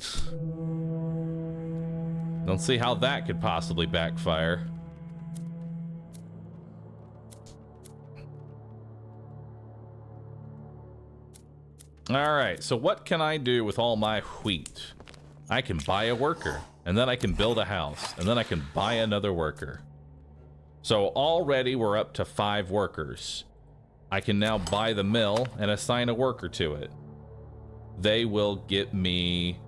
Let's see how that could possibly backfire. All right, so what can I do with all my wheat? I can buy a worker, and then I can build a house, and then I can buy another worker. So already we're up to 5 workers. I can now buy the mill and assign a worker to it. They will get me...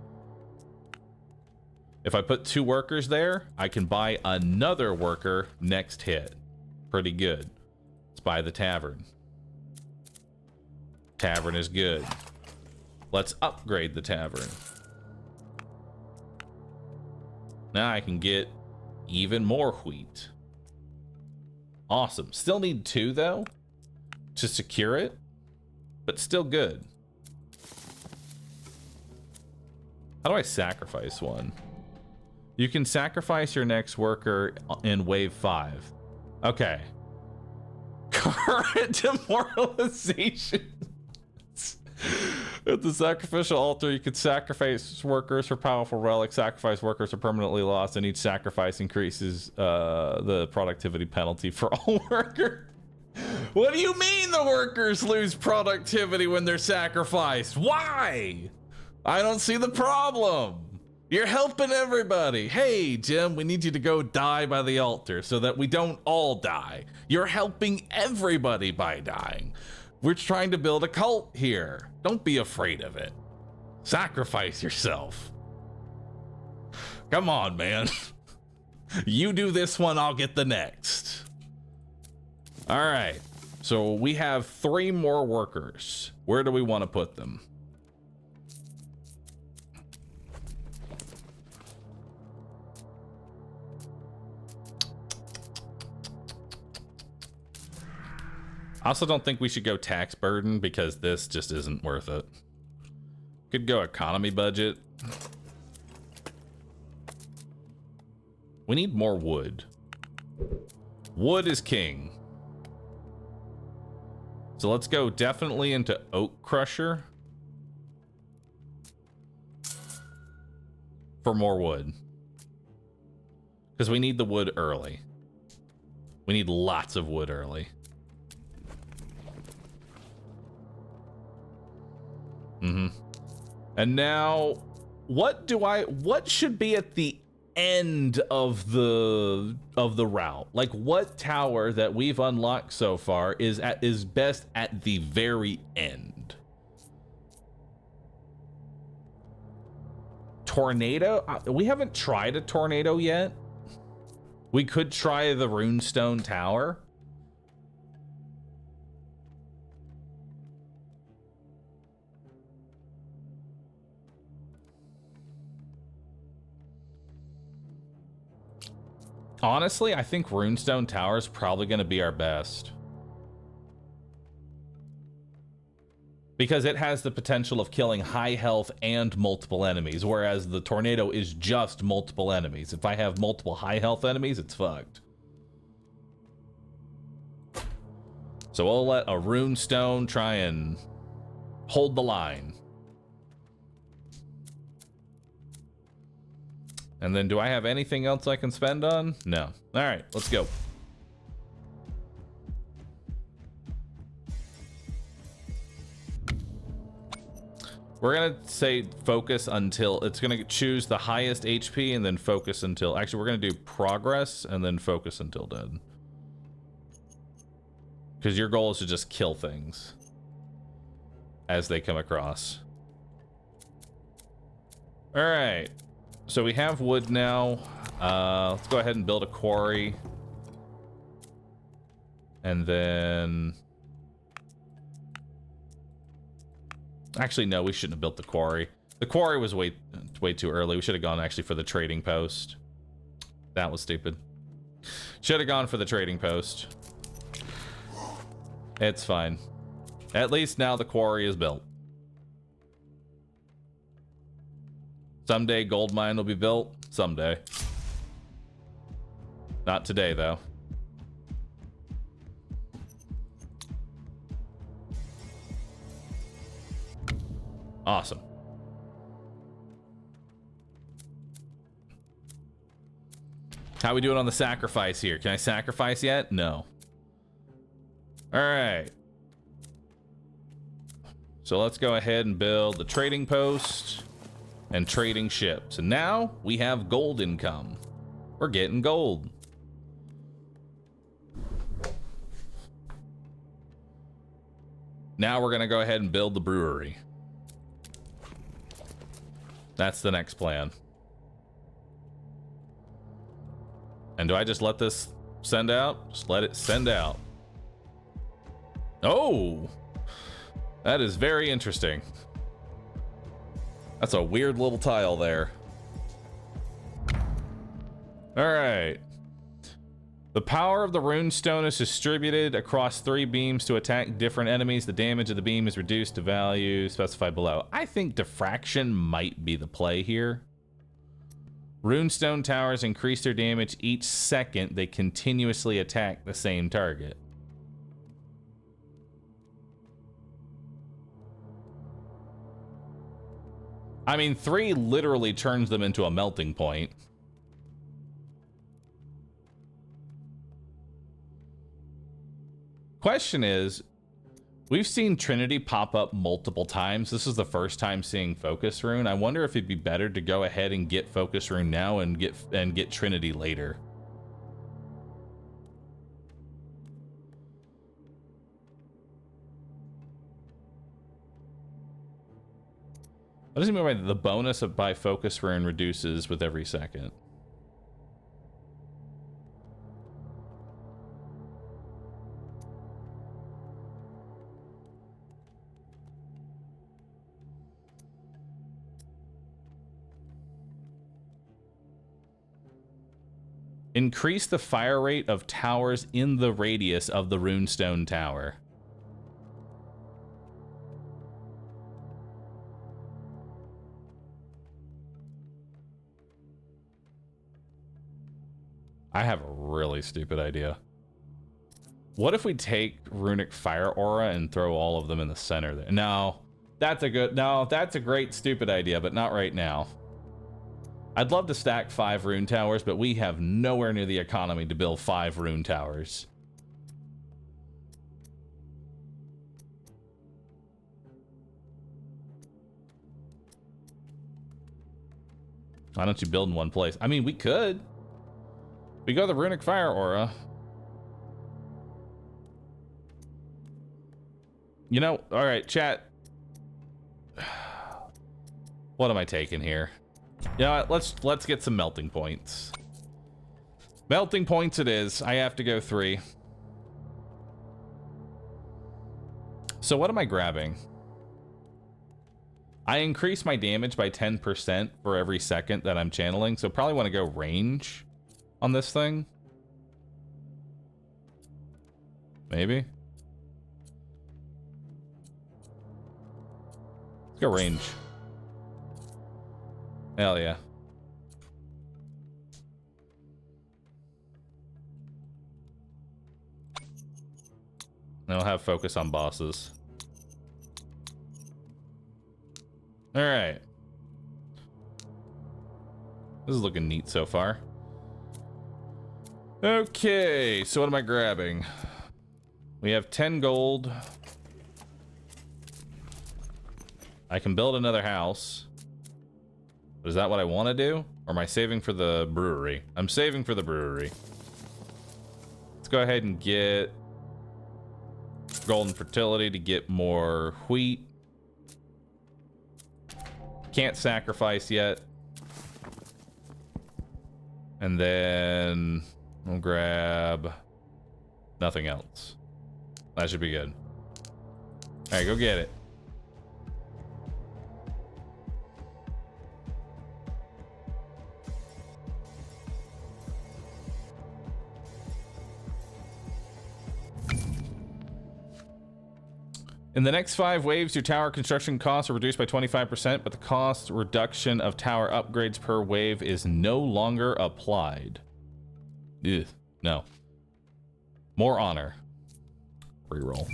If I put 2 workers there, I can buy another worker next hit. Pretty good. Let's buy the tavern. Tavern is good. Let's upgrade the tavern. Now I can get even more wheat. Awesome. Still need 2 though to secure it, but still good. How do I sacrifice one? You can sacrifice your next worker in wave 5. Okay. Current demoralization. At the sacrificial altar, you could sacrifice workers for powerful relics. Sacrifice workers are permanently lost, and each sacrifice increases the productivity penalty for all workers. What do you mean the workers lose productivity when they're sacrificed? Why? I don't see the problem. You're helping everybody. Hey, Jim, we need you to go die by the altar so that we don't all die. You're helping everybody by dying. We're trying to build a cult here. Don't be afraid of it. Sacrifice yourself. Come on, man. You do this one, I'll get the next. All right. So we have 3 more workers. Where do we want to put them? I also don't think we should go tax burden because this just isn't worth it. Could go economy budget. We need more wood. Wood is king. So let's go definitely into oak crusher for more wood. Because we need the wood early. We need lots of wood early. And now, what should be at the end of the route? Like, what tower that we've unlocked so far is best at the very end? Tornado? We haven't tried a tornado yet. We could try the runestone tower. Honestly, I think Runestone Tower is probably going to be our best. Because it has the potential of killing high health and multiple enemies, whereas the tornado is just multiple enemies. If I have multiple high health enemies, it's fucked. So we'll let a Runestone try and hold the line. And then do I have anything else I can spend on? No. All right, let's go. We're gonna say focus until it's gonna choose the highest HP and then focus until, actually we're gonna do progress and then focus until dead. Because your goal is to just kill things as they come across. All right. So we have wood now. Let's go ahead and build a quarry. And then... Actually, no, we shouldn't have built the quarry. The quarry was way too early. We should have gone actually for the trading post. That was stupid. Should have gone for the trading post. It's fine. At least now the quarry is built. Someday gold mine will be built. Someday. Not today, though. Awesome. How we doing on the sacrifice here? Can I sacrifice yet? No. All right. So let's go ahead and build the trading post and trading ships. And now we have gold income. We're getting gold. Now we're going to go ahead and build the brewery. That's the next plan. And do I just let this send out? Just let it send out. Oh, that is very interesting. That's a weird little tile there. All right. The power of the runestone is distributed across 3 beams to attack different enemies. The damage of the beam is reduced to value specified below. I think diffraction might be the play here. Runestone towers increase their damage each second they continuously attack the same target. I mean, 3 literally turns them into a melting point. Question is, we've seen Trinity pop up multiple times. This is the first time seeing Focus Rune. I wonder if it'd be better to go ahead and get Focus Rune now and get Trinity later. What does it mean by the bonus of by focus rune reduces with every second? Increase the fire rate of towers in the radius of the runestone tower. I have a really stupid idea. What if we take runic fire aura and throw all of them in the center there? No, that's a great stupid idea, but not right now. I'd love to stack 5 rune towers, but we have nowhere near the economy to build 5 rune towers. Why don't you build in one place? I mean, we could. We go the runic fire aura. You know, all right, chat. What am I taking here? You know what, let's get some melting points. Melting points it is. I have to go 3. So what am I grabbing? I increase my damage by 10% for every second that I'm channeling, so probably want to go range on this thing. Maybe. Let's go range. Hell yeah. And I'll have focus on bosses. All right. This is looking neat so far. Okay, so what am I grabbing? We have 10 gold. I can build another house. But is that what I want to do? Or am I saving for the brewery? I'm saving for the brewery. Let's go ahead and get golden fertility to get more wheat. Can't sacrifice yet. And then we'll grab nothing else. That should be good. All right, go get it. In the next 5 waves, your tower construction costs are reduced by 25%, but the cost reduction of tower upgrades per wave is no longer applied. Ugh, no. More honor. Reroll.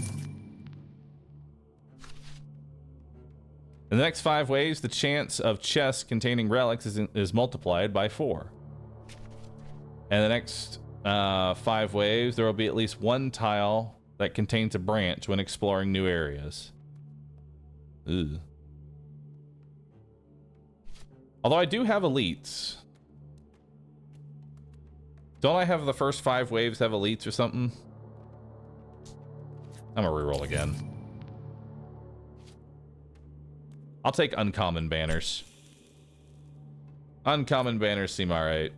In the next 5 waves, the chance of chests containing relics is multiplied by 4. And the next 5 waves, there will be at least 1 tile that contains a branch when exploring new areas. Ugh. Although I do have elites. Don't I have the first 5 waves have elites or something? I'm gonna reroll again. I'll take uncommon banners. Uncommon banners seem alright.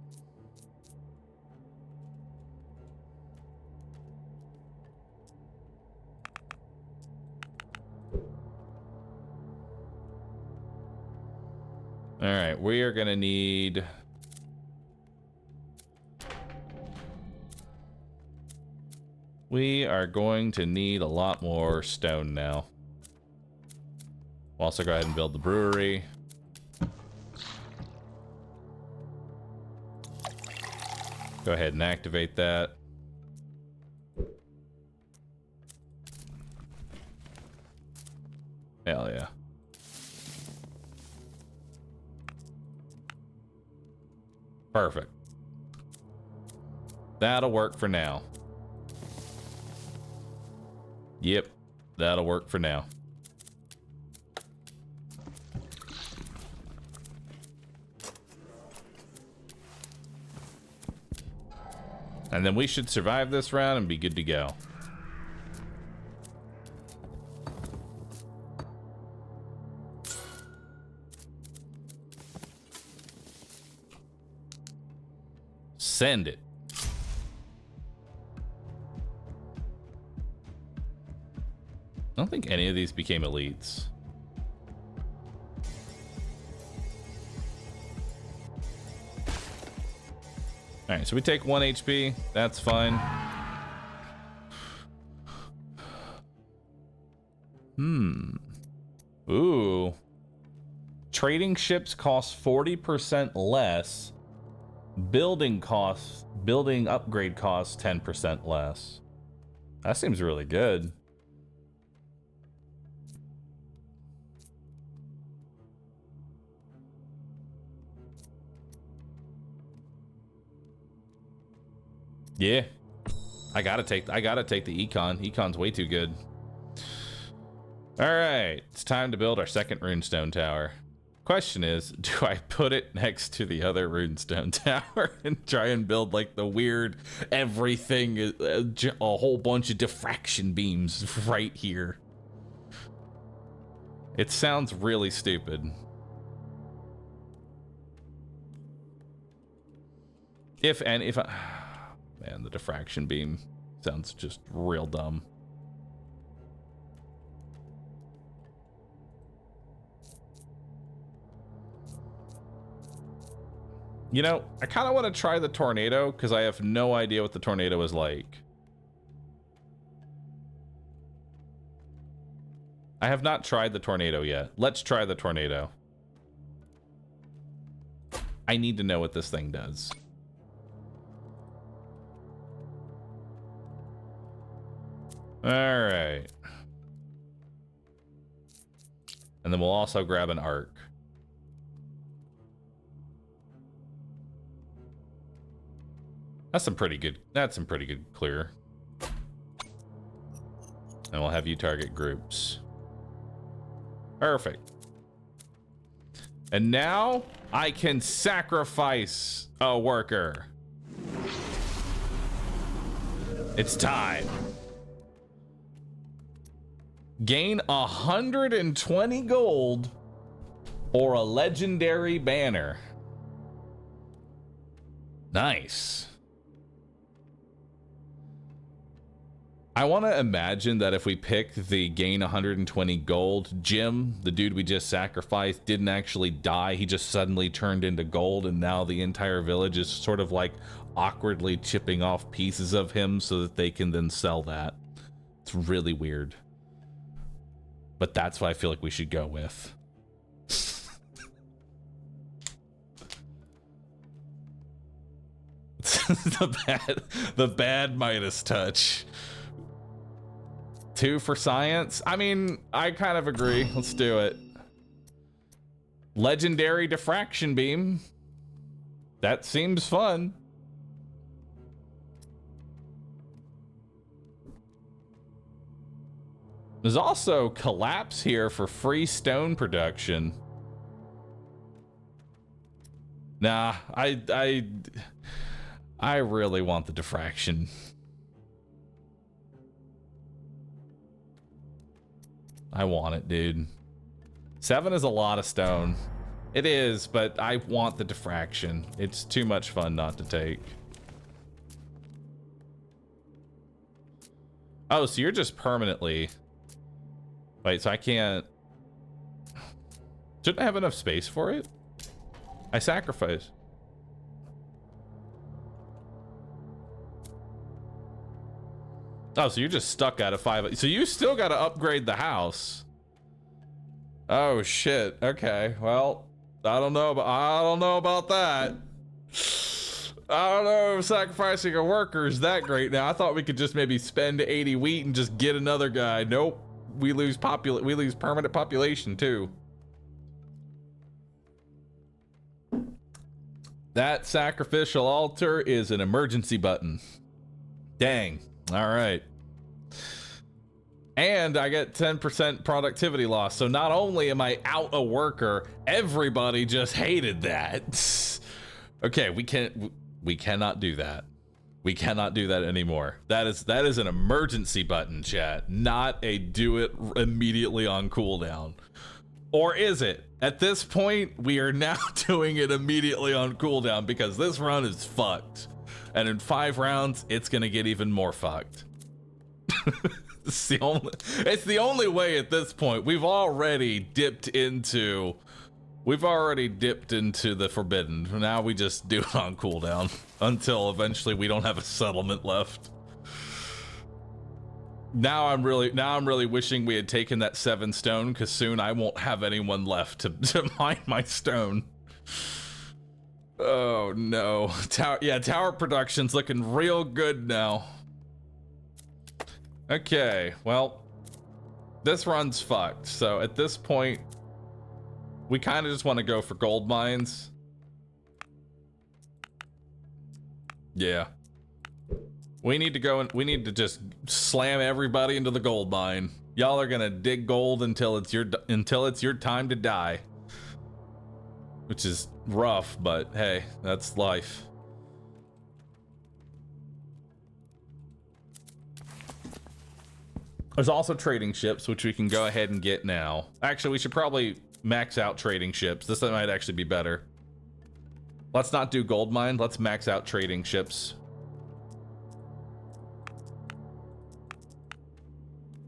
All right, we are gonna need a lot more stone now. We'll also go ahead and build the brewery. Go ahead and activate that. Hell yeah. Perfect. That'll work for now. Yep, that'll work for now. And then we should survive this round and be good to go. Send it. I don't think any of these became elites. All right, so we take 1 HP. That's fine. Ooh. Trading ships cost 40% less. Building upgrade costs 10% less. That seems really good. Yeah. I gotta take the econ. Econ's way too good. All right, it's time to build our second runestone tower. Question is, do I put it next to the other runestone tower and try and build like the weird everything, a whole bunch of diffraction beams right here? It sounds really stupid. Man, the diffraction beam sounds just real dumb. You know, I kind of want to try the tornado because I have no idea what the tornado is like. I have not tried the tornado yet. Let's try the tornado. I need to know what this thing does. All right. And then we'll also grab an arc. That's some pretty good clear. And we'll have you target groups. Perfect. And now I can sacrifice a worker. It's time. Gain 120 gold or a legendary banner. Nice. I want to imagine that if we pick the gain 120 gold, Jim, the dude we just sacrificed, didn't actually die. He just suddenly turned into gold, and now the entire village is sort of like awkwardly chipping off pieces of him so that they can then sell that. It's really weird. But that's what I feel like we should go with. the bad Midas touch. 2 for science. I mean, I kind of agree. Let's do it. Legendary diffraction beam. That seems fun. There's also collapse here for free stone production. Nah, I really want the diffraction. I want it, dude. 7 is a lot of stone. It is, but I want the diffraction. It's too much fun not to take. Oh, so you're just permanently... Wait, so I can't... Shouldn't I have enough space for it? I sacrifice. Oh, so you're just stuck out of 5. So you still got to upgrade the house. Oh shit. Okay. Well, I don't know about that. I don't know if sacrificing a worker is that great now. I thought we could just maybe spend 80 wheat and just get another guy. Nope. We lose permanent population too. That sacrificial altar is an emergency button. Dang. All right. And I get 10% productivity loss. So not only am I out a worker, everybody just hated that. Okay, we cannot do that. We cannot do that anymore. That is an emergency button, chat, not a do it immediately on cooldown. Or is it? At this point, we are now doing it immediately on cooldown because this run is fucked. And in 5 rounds, it's gonna get even more fucked. It's the only way at this point. We've already dipped into the forbidden. Now we just do it on cooldown until eventually we don't have a settlement left. Now I'm really wishing we had taken that 7 stone, because soon I won't have anyone left to mine my stone. Oh no. Tower production's looking real good now. Okay, well, this run's fucked. So at this point, we kind of just want to go for gold mines. Yeah. We need to go and we need to just slam everybody into the gold mine. Y'all are gonna dig gold until it's your time to die. Which is rough, but hey, that's life. There's also trading ships, which we can go ahead and get now. Actually, we should probably max out trading ships. This might actually be better. Let's not do gold mine. Let's max out trading ships.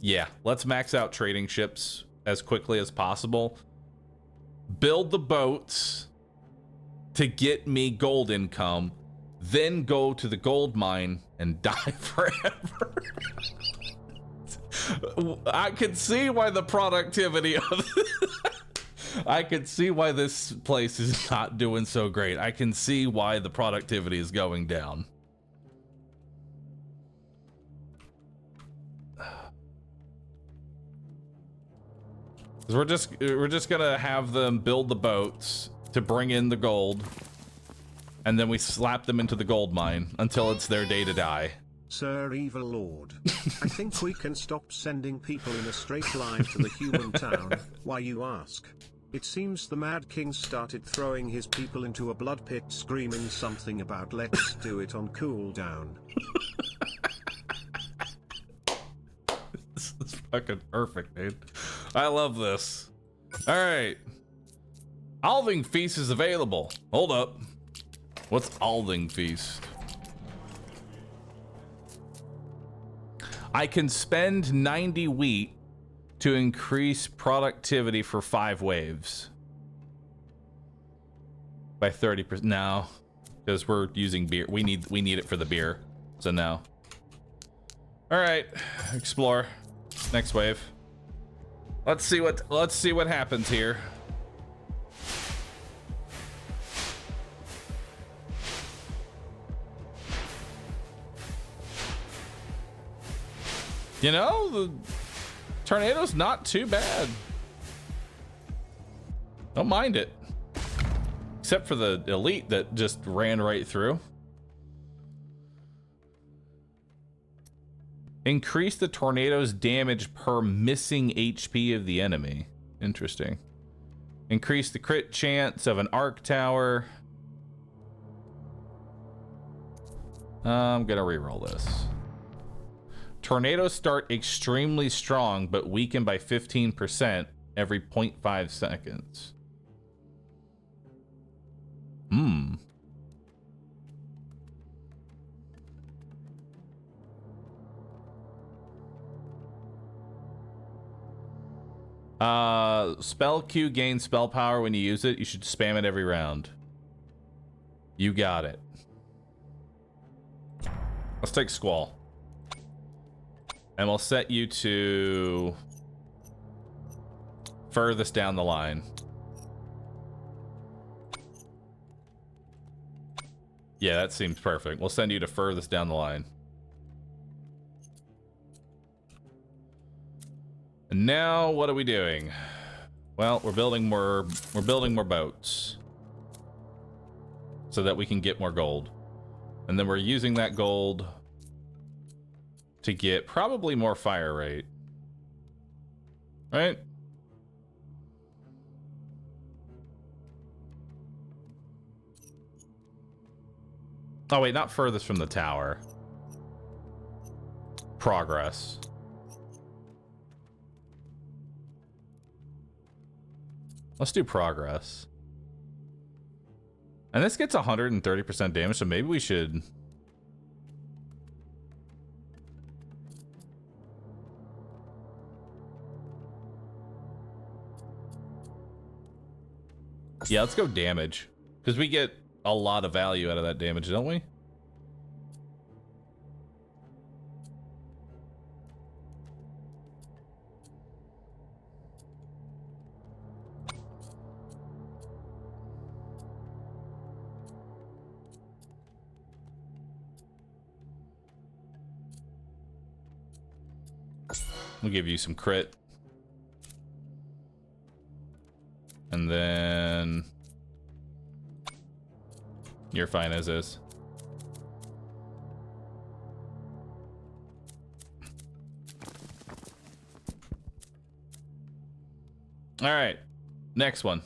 Yeah, let's max out trading ships as quickly as possible. Build the boats to get me gold income, then go to the gold mine and die forever. I could see why the productivity of I could see why this place is not doing so great. I can see why the productivity is going down. We're just gonna have them build the boats to bring in the gold, and then we slap them into the gold mine until it's their day to die. Sir Evil Lord, I think we can stop sending people in a straight line to the human town. Why, you ask? It seems the Mad King started throwing his people into a blood pit, screaming something about let's do it on cooldown. This is fucking perfect, dude. I love this. All right. Alving Feast is available. Hold up. What's Alving Feast? I can spend 90 wheat to increase productivity for 5 waves. By 30%. No, because we're using beer. We need it for the beer. So no. All right, explore. Next wave. Let's see what happens here. You know, the tornado's not too bad. Don't mind it. Except for the elite that just ran right through. Increase the tornado's damage per missing HP of the enemy. Interesting. Increase the crit chance of an arc tower. I'm gonna reroll this. Tornadoes start extremely strong, but weaken by 15% every 0.5 seconds. Spell Q gains spell power when you use it. You should spam it every round. You got it. Let's take Squall. And we'll set you to furthest down the line. Yeah, that seems perfect. We'll send you to furthest down the line. And now what are we doing? Well, we're building more boats so that we can get more gold. And then we're using that gold to get probably more fire rate. Right? Oh wait, not furthest from the tower. Progress. Let's do progress. And this gets 130% damage, so maybe we should... Yeah, let's go damage. Because we get a lot of value out of that damage, don't we? We'll give you some crit. And then... You're fine as is. Alright. Next one.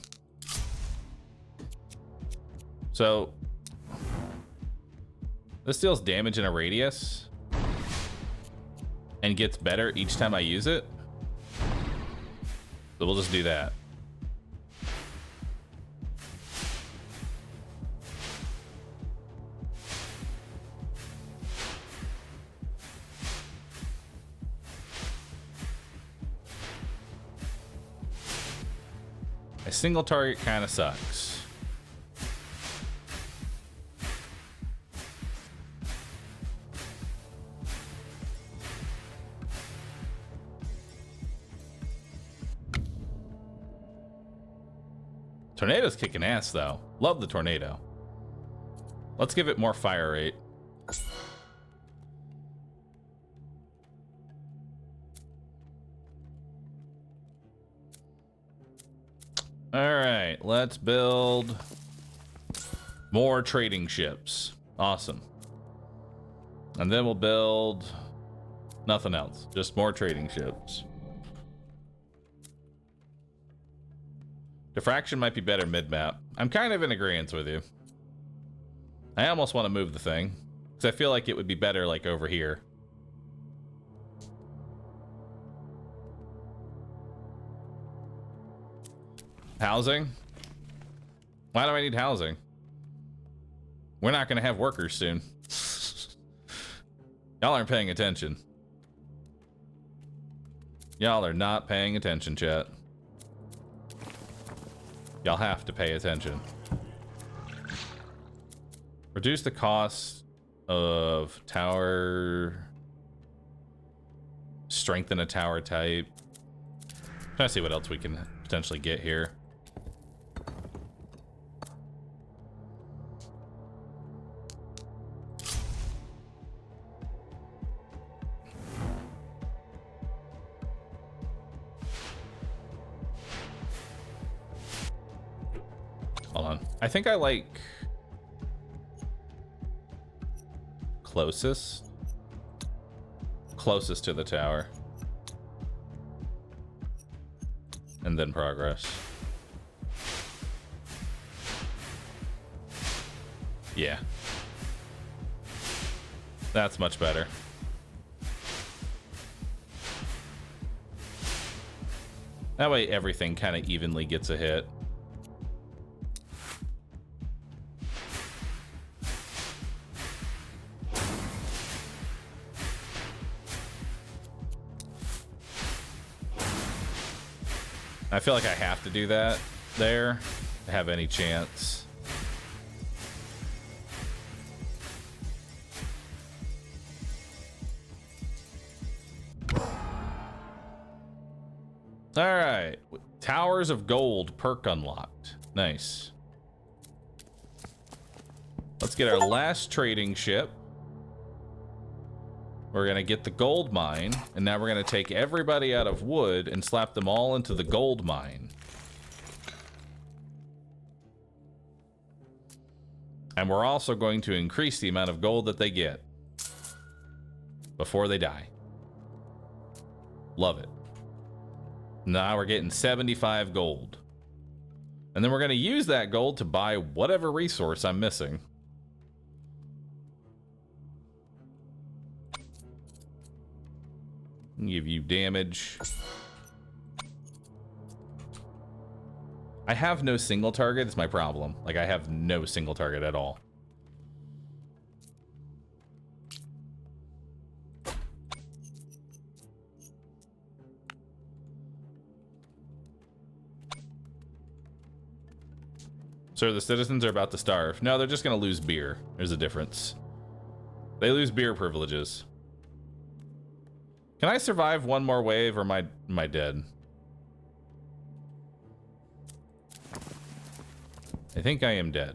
So... This deals damage in a radius. And gets better each time I use it. So we'll just do that. A single target kind of sucks. Tornado's kicking ass, though. Love the tornado. Let's give it more fire rate. Alright, let's build more trading ships. Awesome. And then we'll build nothing else. Just more trading ships. Diffraction might be better mid-map. I'm kind of in agreement with you. I almost want to move the thing, because I feel like it would be better like over here. Housing? Why do I need housing? We're not going to have workers soon. Y'all aren't paying attention. Y'all are not paying attention, chat. Y'all have to pay attention. Reduce the cost of tower. Strengthen a tower type. Trying to see what else we can potentially get here. Hold on. I think I like closest to the tower. And then progress. Yeah. That's much better. That way everything kind of evenly gets a hit. I feel like I have to do that there to have any chance. All right, Towers of Gold perk unlocked. Nice. Let's get our last trading ship. We're gonna get the gold mine, and now we're gonna take everybody out of wood and slap them all into the gold mine. And we're also going to increase the amount of gold that they get before they die. Love it. Now we're getting 75 gold. And then we're gonna use that gold to buy whatever resource I'm missing. Give you damage. I have no single target is my problem. Like, I have no single target at all. So the citizens are about to starve. No, they're just going to lose beer. There's a difference. They lose beer privileges. Can I survive one more wave, or am I dead? I think I am dead.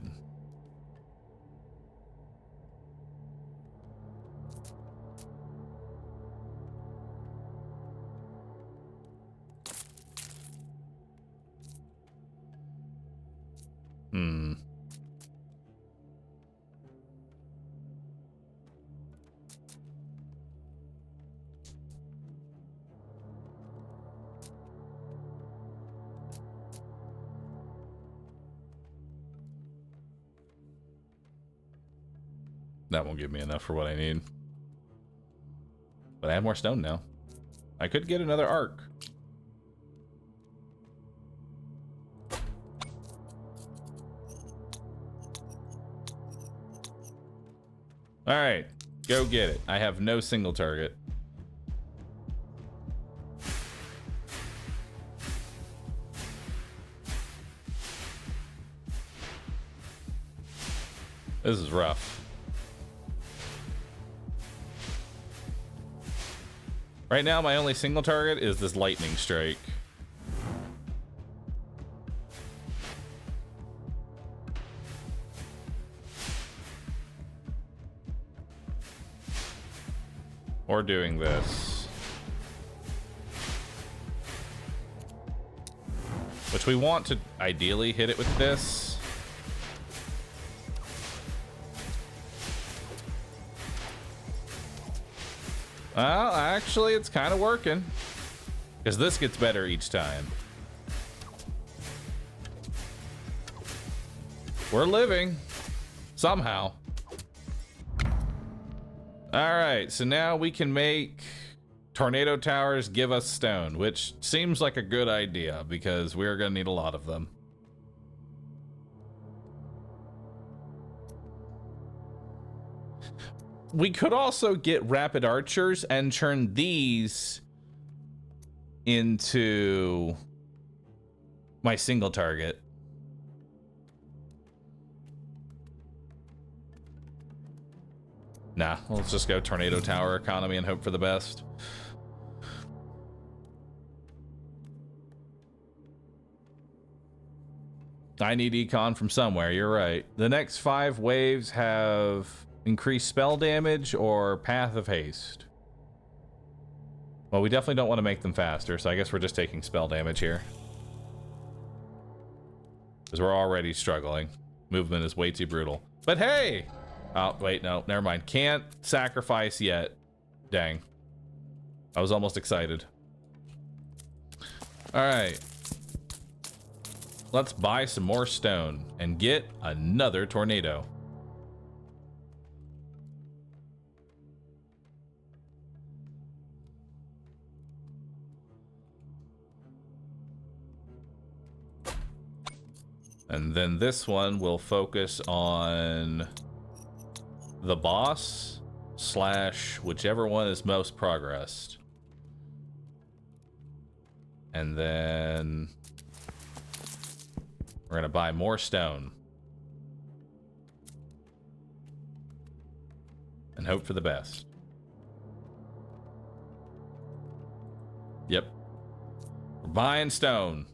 That won't give me enough for what I need. But I have more stone now. I could get another arc. All right, go get it. I have no single target. This is rough. Right now, my only single target is this lightning strike. Or doing this. Which we want to ideally hit it with this. Well, actually, it's kind of working. Because this gets better each time. We're living. Somehow. Alright, so now we can make tornado towers give us stone, which seems like a good idea because we're going to need a lot of them. We could also get rapid archers and turn these into my single target. Nah, let's just go tornado tower economy and hope for the best. I need econ from somewhere, you're right. The next 5 waves have increased spell damage or path of haste. Well, we definitely don't want to make them faster, so I guess we're just taking spell damage here. Because we're already struggling. Movement is way too brutal. But hey! Oh, wait, no, never mind. Can't sacrifice yet. Dang. I was almost excited. Alright. Let's buy some more stone and get another tornado. And then this one will focus on the boss / whichever one is most progressed. And then we're gonna buy more stone and hope for the best. Yep, we're buying stone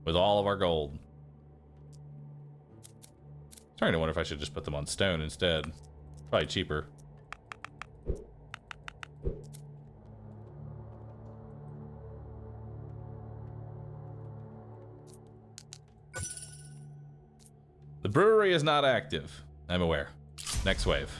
with all of our gold. Starting to wonder if I should just put them on stone instead. Probably cheaper. The brewery is not active. I'm aware. Next wave.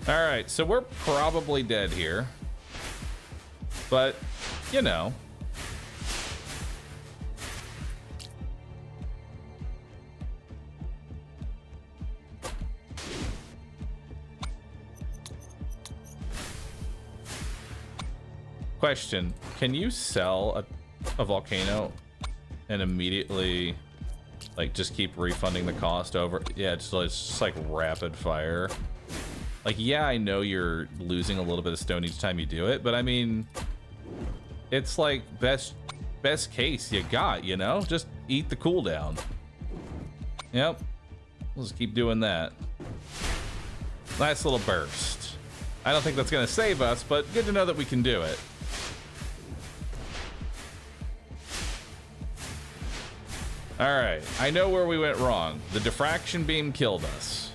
All right, so we're probably dead here. But, you know. Question, can you sell a volcano and immediately like just keep refunding the cost over? Yeah, it's just like rapid fire. Like, yeah, I know you're losing a little bit of stone each time you do it, but I mean, it's like best case you got, you know? Just eat the cooldown. Yep. We'll just keep doing that. Nice little burst. I don't think that's gonna save us, but good to know that we can do it. Alright, I know where we went wrong. The diffraction beam killed us.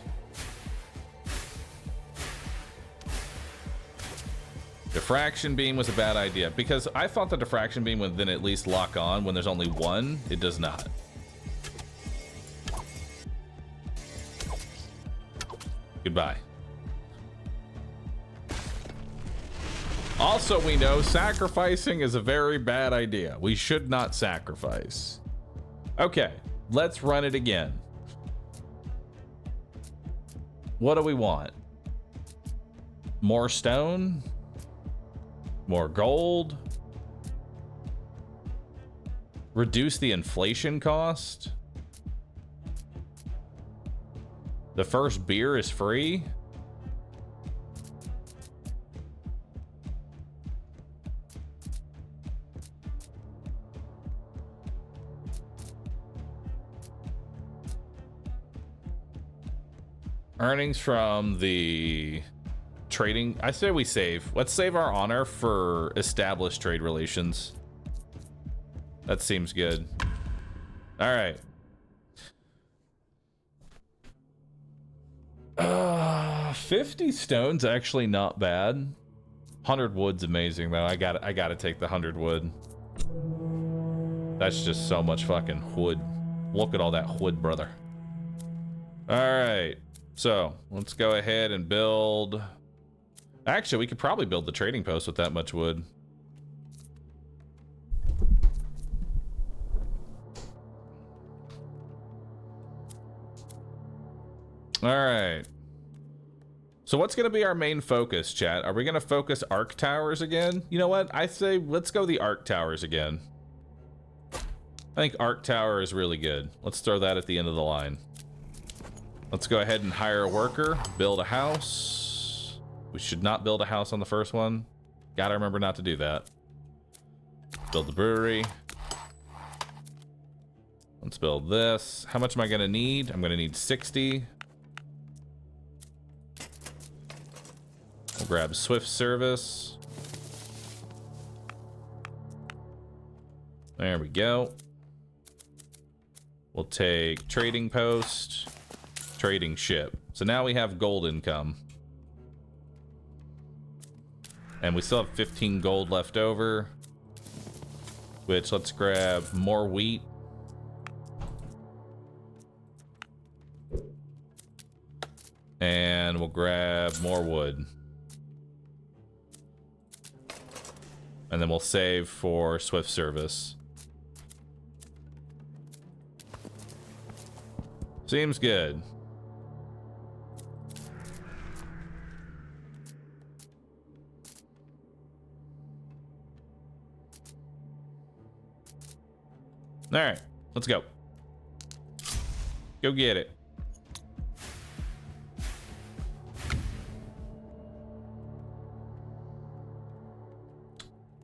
Diffraction beam was a bad idea because I thought the diffraction beam would then at least lock on when there's only one. It does not. Goodbye. Also, we know sacrificing is a very bad idea. We should not sacrifice. Okay, let's run it again. What do we want? More stone? More gold? Reduce the inflation cost? The first beer is free? Earnings from the trading. I say we save. Let's save our honor for established trade relations. That seems good. All right. 50 stone's actually not bad. 100 wood's amazing though. I gotta take the 100 wood. That's just so much fucking wood. Look at all that wood, brother. All right. So let's go ahead and build. Actually, we could probably build the trading post with that much wood. All right. So what's going to be our main focus, chat? Are we going to focus arc towers again? You know what? I say let's go the arc towers again. I think arc tower is really good. Let's throw that at the end of the line. Let's go ahead and hire a worker, build a house. We should not build a house on the first one. Gotta remember not to do that. Build the brewery. Let's build this. How much am I gonna need? I'm gonna need 60. We'll grab Swift Service. There we go. We'll take Trading Post. Trading ship. So now we have gold income. And we still have 15 gold left over. Which, let's grab more wheat. And we'll grab more wood. And then we'll save for Swift Service. Seems good. All right, let's go. Go get it.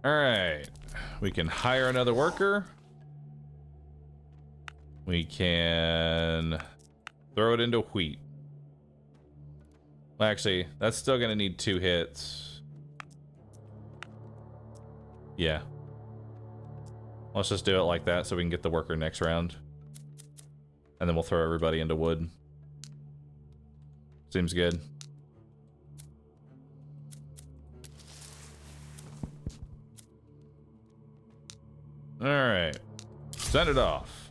All right, we can hire another worker. We can throw it into wheat. Well, actually, that's still gonna need 2 hits. Yeah. Let's just do it like that so we can get the worker next round. And then we'll throw everybody into wood. Seems good. All right. Send it off.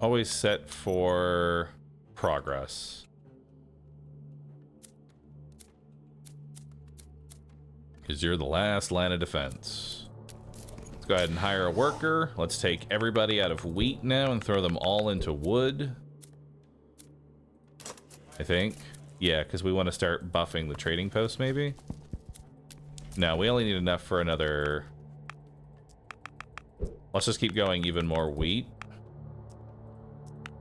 Always set for progress. Because you're the last line of defense. Let's go ahead and hire a worker. Let's take everybody out of wheat now and throw them all into wood. I think. Yeah, because we want to start buffing the trading post, maybe? No, we only need enough for another... Let's just keep going even more wheat.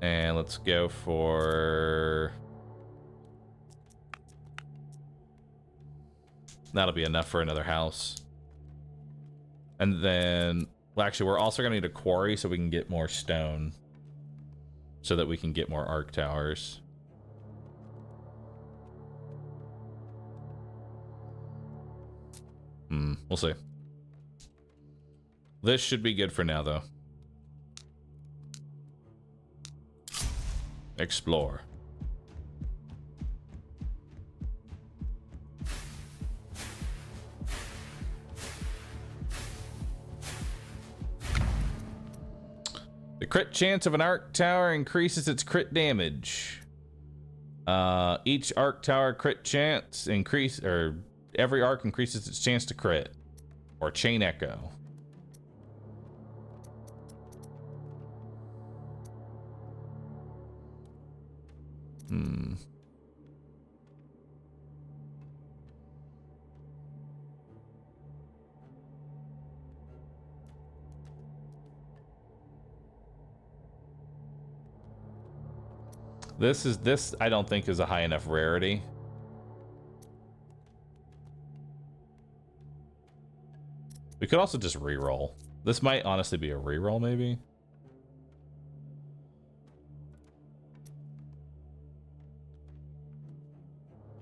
And let's go for... That'll be enough for another house. And then... Well, actually, we're also going to need a quarry so we can get more stone. So that we can get more arc towers. We'll see. This should be good for now, though. Explore. The crit chance of an arc tower increases its crit damage. Each arc tower crit chance every arc increases its chance to crit. Or chain echo. This I don't think is a high enough rarity. We could also just reroll. This might honestly be a reroll, maybe.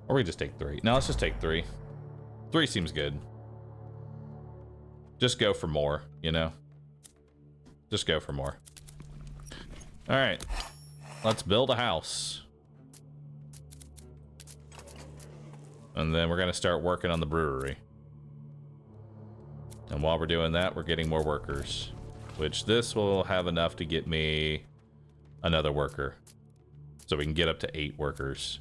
Or we just take 3. No, let's just take 3. 3 seems good. Just go for more, you know? Just go for more. All right. Let's build a house. And then we're going to start working on the brewery. And while we're doing that, we're getting more workers. Which this will have enough to get me another worker. So we can get up to 8 workers.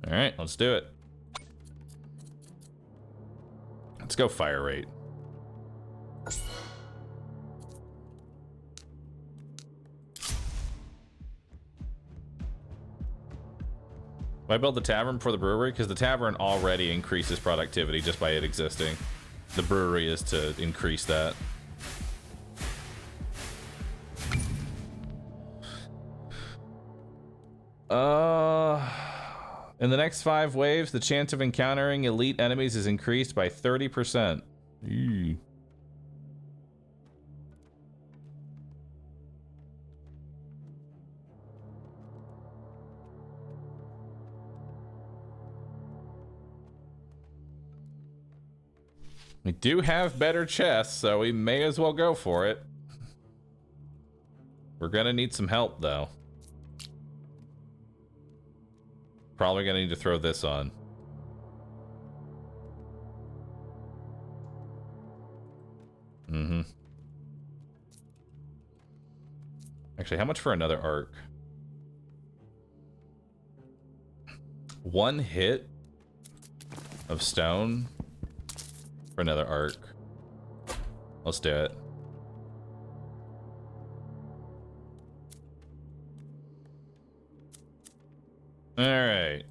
All right, let's do it. Let's go fire rate. Why build the tavern before the brewery? Because the tavern already increases productivity just by it existing. The brewery is to increase that. In the next 5 waves, the chance of encountering elite enemies is increased by 30%. Eee. We do have better chests, so we may as well go for it. We're gonna need some help, though. Probably gonna need to throw this on. Actually, how much for another arc? 1 hit of stone for another arc. Let's do it. All right.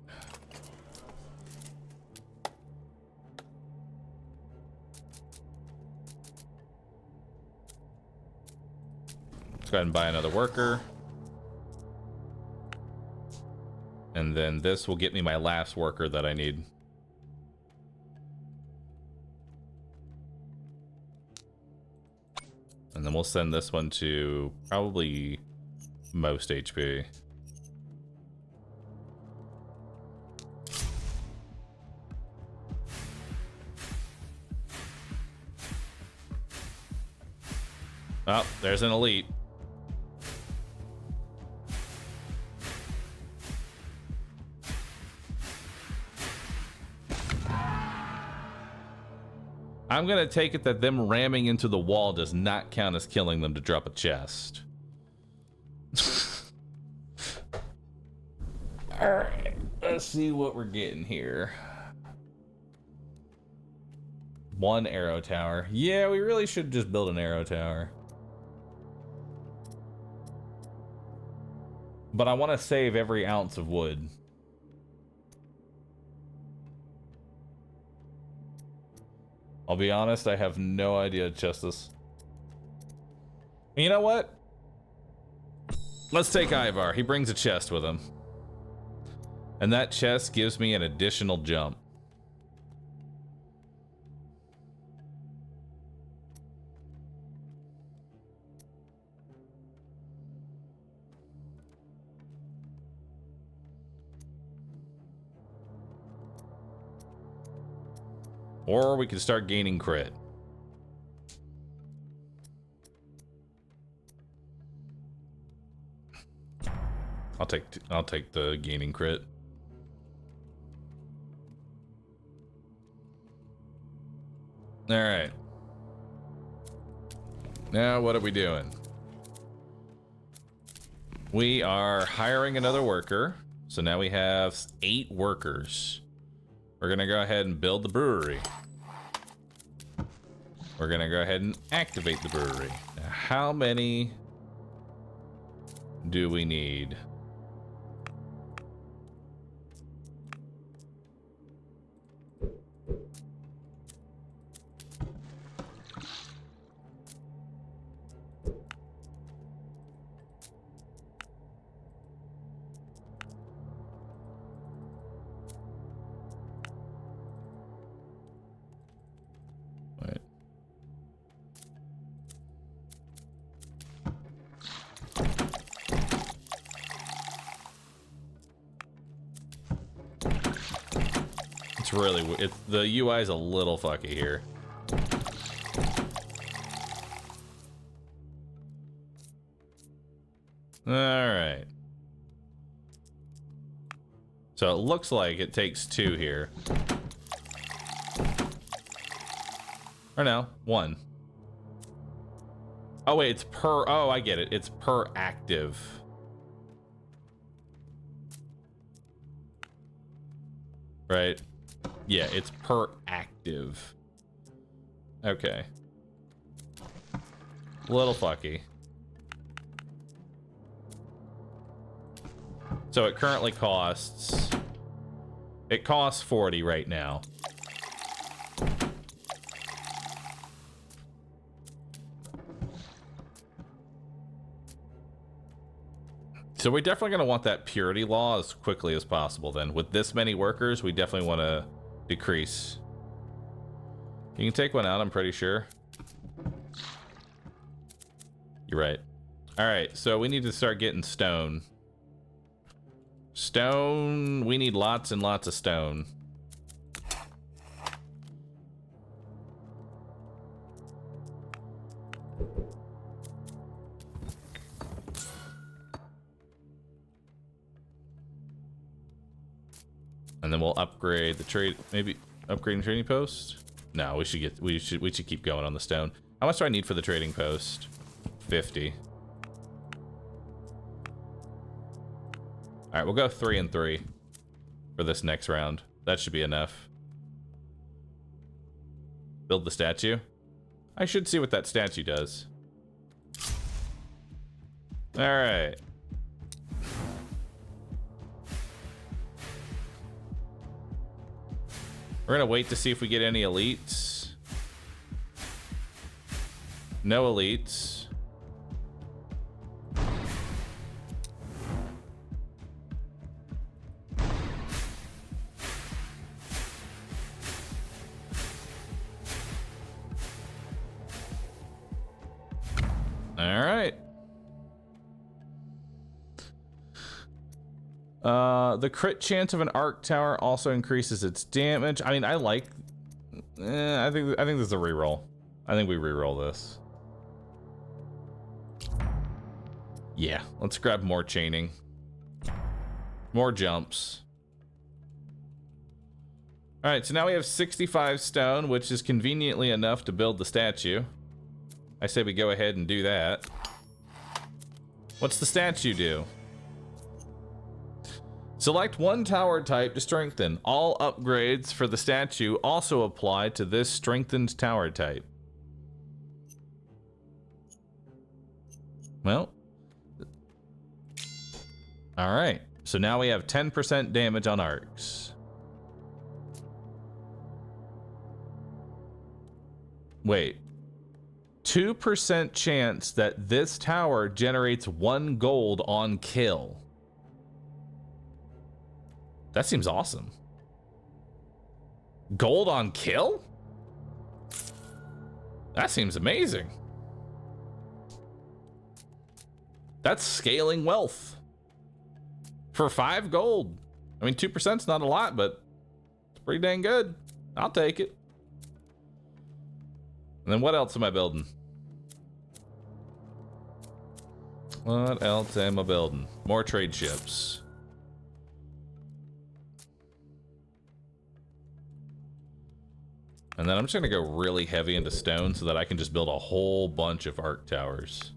Let's go ahead and buy another worker. And then this will get me my last worker that I need. And then we'll send this one to probably most HP. Oh, there's an elite. I'm gonna take it that them ramming into the wall does not count as killing them to drop a chest. Alright, let's see what we're getting here. 1 arrow tower. Yeah, we really should just build an arrow tower. But I want to save every ounce of wood. I'll be honest, I have no idea, Justice. You know what? Let's take Ivar. He brings a chest with him. And that chest gives me an additional jump. Or we can start gaining crit. I'll take the gaining crit. All right. Now what are we doing? We are hiring another worker. So now we have 8 workers. We're gonna go ahead and build the brewery. We're gonna go ahead and activate the brewery. Now, how many do we need? The UI is a little fucky here. All right. So it looks like it takes 2 here. Or no, 1. Oh wait, it's per, oh, I get it. It's per active. Right? Yeah, it's per active. Okay. A little fucky. So it currently costs... It costs 40 right now. So we're definitely going to want that purity law as quickly as possible then. With this many workers, we definitely want to decrease. You can take one out, I'm pretty sure. You're right. Alright, so we need to start getting stone. Stone, we need lots and lots of stone. And then we'll upgrade the trade, maybe upgrading trading post? No, we should keep going on the stone. How much do I need for the trading post? 50. All right, we'll go 3 and 3 for this next round. That should be enough. Build the statue. I should see what that statue does. All right. We're gonna wait to see if we get any elites. No elites. All right. The crit chance of an arc tower also increases its damage. I mean, I like. I think this is a reroll. I think we reroll this. Yeah, let's grab more chaining, more jumps. All right, so now we have 65 stone, which is conveniently enough to build the statue. I say we go ahead and do that. What's the statue do? Select one tower type to strengthen. All upgrades for the statue also apply to this strengthened tower type. Well, All right. So now we have 10% damage on arcs. Wait. 2% chance that this tower generates 1 gold on kill. That seems awesome. Gold on kill? That seems amazing. That's scaling wealth. For 5 gold. I mean, 2%'s not a lot, but it's pretty dang good. I'll take it. And then what else am I building? What else am I building? More trade ships. And then I'm just gonna go really heavy into stone so that I can just build a whole bunch of arc towers.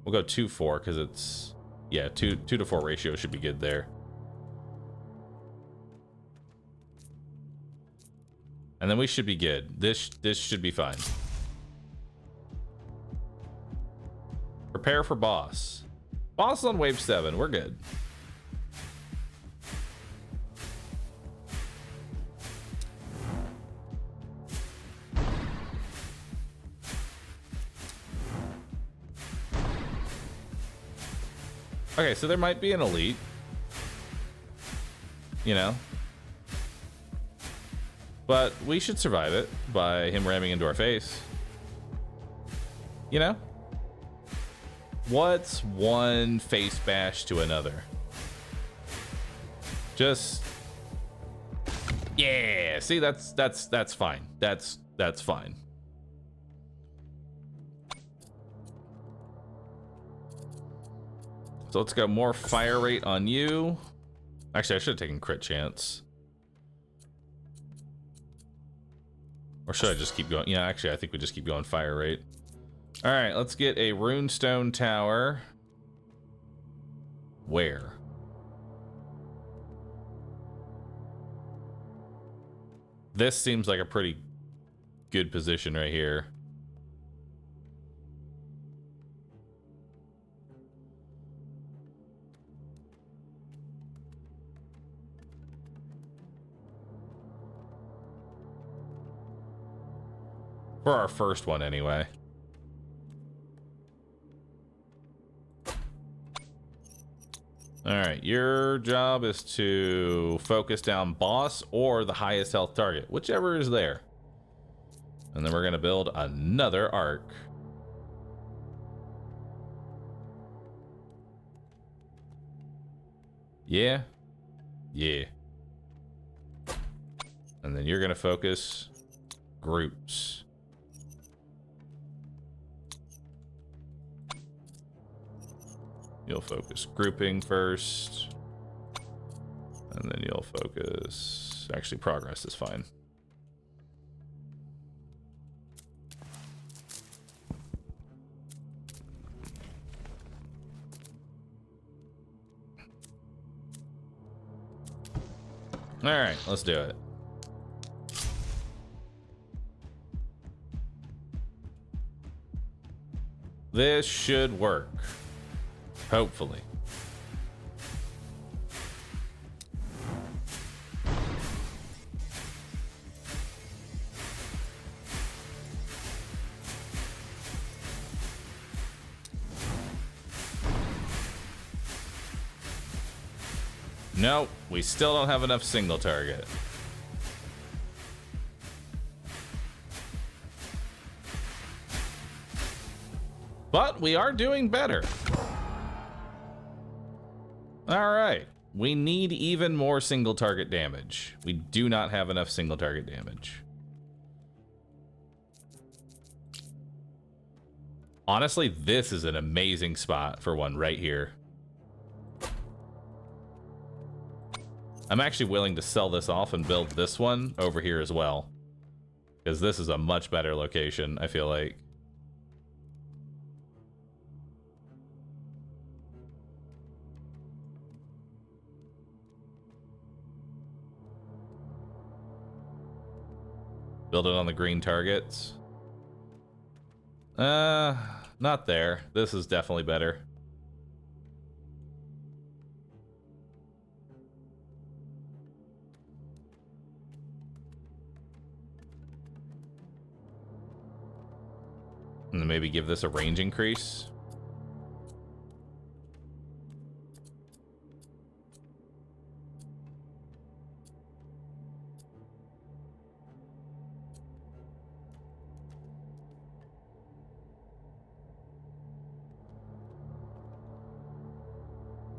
We'll go 2-4 because it's, yeah, 2 to 4 ratio should be good there. And then we should be good. This should be fine. Prepare for boss. Boss is on wave 7. We're good. Okay, so there might be an elite. You know? But we should survive it by him ramming into our face. You know? What's one face bash to another? Just... yeah, see, that's fine. That's fine. So let's go more fire rate on you. Actually, I should have taken crit chance. Or should I just keep going? Yeah, actually, I think we just keep going fire rate. All right, let's get a runestone tower. Where? This seems like a pretty good position right here. For our first one, anyway. Alright, your job is to focus down boss or the highest health target, whichever is there. And then we're going to build another arc. Yeah. Yeah. And then you're going to focus groups. You'll focus grouping first, and then you'll focus, actually progress is fine. All right, let's do it. This should work. Hopefully. Nope, we still don't have enough single target. But we are doing better. All right, we need even more single target damage. We do not have enough single target damage. Honestly, this is an amazing spot for one right here. I'm actually willing to sell this off and build this one over here as well, because this is a much better location, I feel like. Build it on the green targets. Not there. This is definitely better. And then maybe give this a range increase.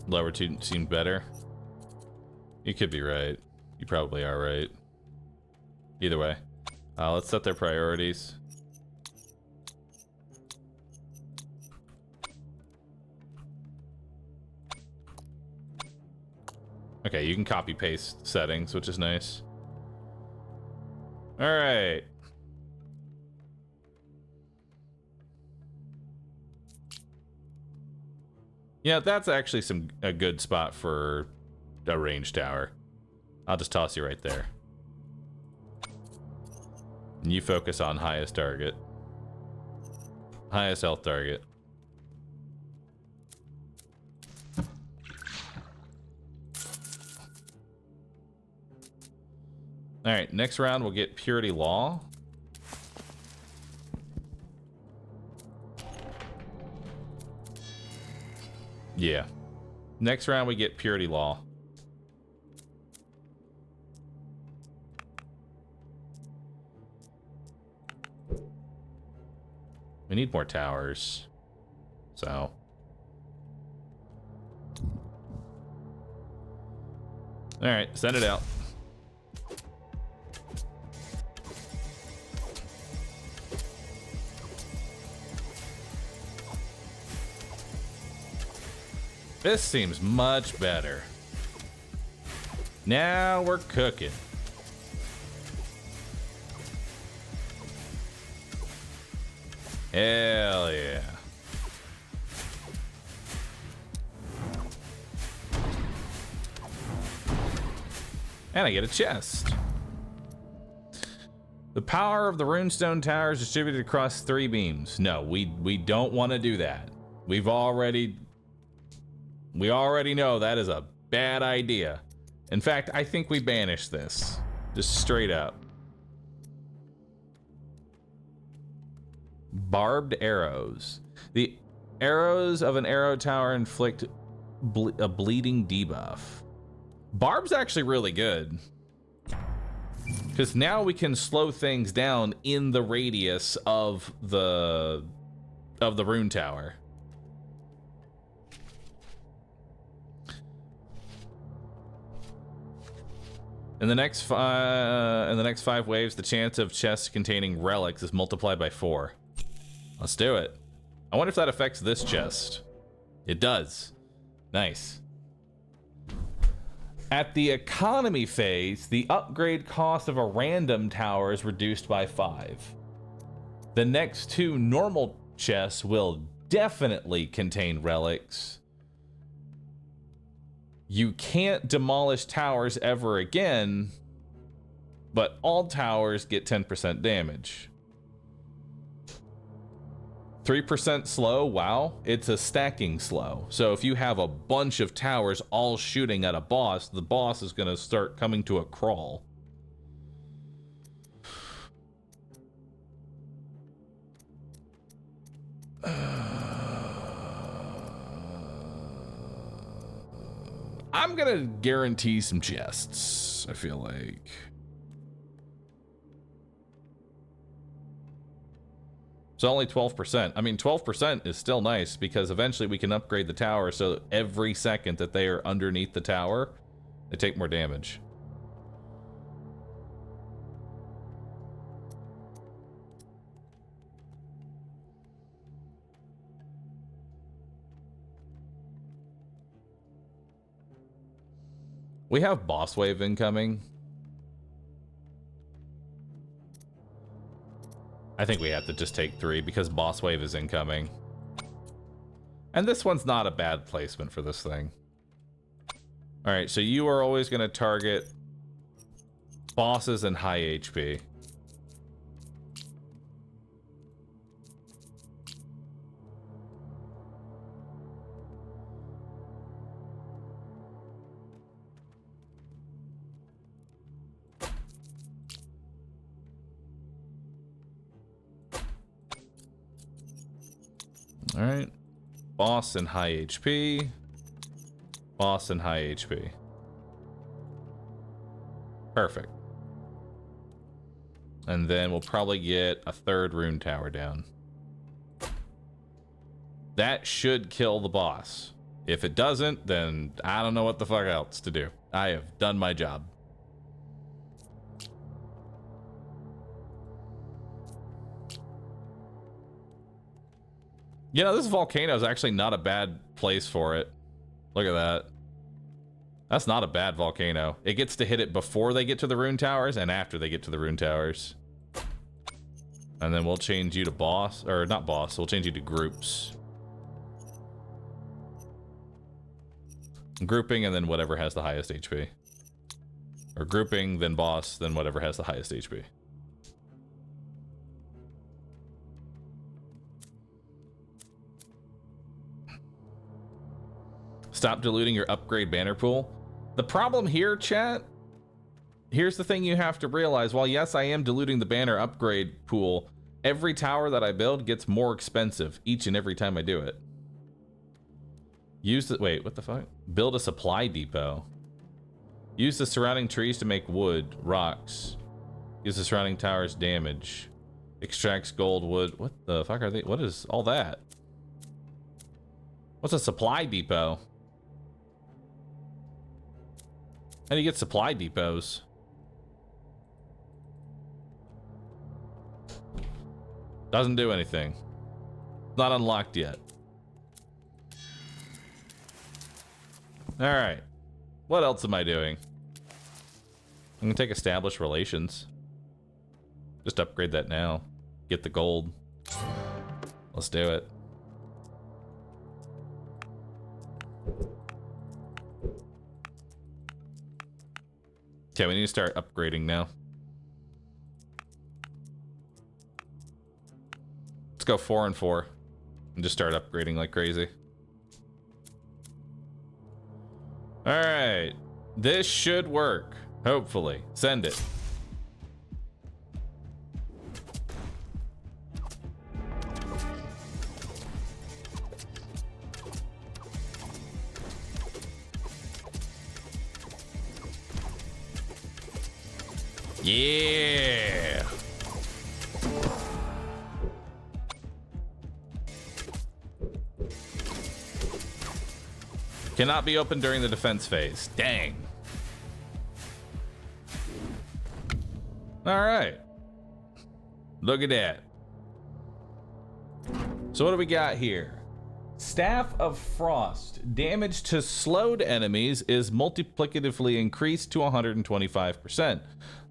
Lower two seemed better. You could be right. You probably are right. Either way. Let's set their priorities. Okay, you can copy paste settings, which is nice. All right. Yeah, that's actually a good spot for a range tower. I'll just toss you right there. And you focus on highest target. Highest health target. Alright, next round we'll get Purity Law. Yeah. Next round we get Purity Law. We need more towers. So. Alright, send it out. This seems much better. Now we're cooking. Hell yeah. And I get a chest. The power of the runestone tower is distributed across 3 beams. No, we don't want to do that. We already know that is a bad idea. In fact, I think we banish this. Just straight up. Barbed arrows. The arrows of an arrow tower inflict a bleeding debuff. Barb's actually really good. Because now we can slow things down in the radius of the rune tower. In the next 5 waves, the chance of chests containing relics is multiplied by 4. Let's do it. I wonder if that affects this chest. It does. Nice. At the economy phase, the upgrade cost of a random tower is reduced by 5. The next 2 normal chests will definitely contain relics. You can't demolish towers ever again, but all towers get 10% damage. 3% slow, wow, it's a stacking slow. So if you have a bunch of towers all shooting at a boss, the boss is going to start coming to a crawl. I'm going to guarantee some chests, I feel like. So only 12%. I mean, 12% is still nice because eventually we can upgrade the tower so every second that they are underneath the tower, they take more damage. We have boss wave incoming. I think we have to just take 3 because boss wave is incoming. And this one's not a bad placement for this thing. Alright, so you are always going to target bosses and high HP. All right. Boss and high HP. Boss and high HP. Perfect. And then we'll probably get a third rune tower down. That should kill the boss. If it doesn't, then I don't know what the fuck else to do. I have done my job. You know, this volcano is actually not a bad place for it. Look at that. That's not a bad volcano. It gets to hit it before they get to the rune towers and after they get to the rune towers. And then we'll change you to boss, or not boss, we'll change you to groups. Grouping and then whatever has the highest HP. Or grouping, then boss, then whatever has the highest HP. Stop diluting your upgrade banner pool. The problem here, chat, here's the thing you have to realize. While yes, I am diluting the banner upgrade pool, every tower that I build gets more expensive each and every time I do it. Use the, wait, what the fuck? Build a supply depot. Use the surrounding trees to make wood, rocks. Use the surrounding towers damage. Extracts gold, wood. What the fuck are they? What is all that? What's a supply depot? How do you get supply depots? Doesn't do anything. Not unlocked yet. All right. What else am I doing? I'm gonna take established relations. Just upgrade that now. Get the gold. Let's do it. Okay, we need to start upgrading now. Let's go 4 and 4 and just start upgrading like crazy. All right, this should work. Hopefully, send it. Yeah. Cannot be opened during the defense phase. Dang. All right. Look at that. So what do we got here? Staff of Frost. Damage to slowed enemies is multiplicatively increased to 125%.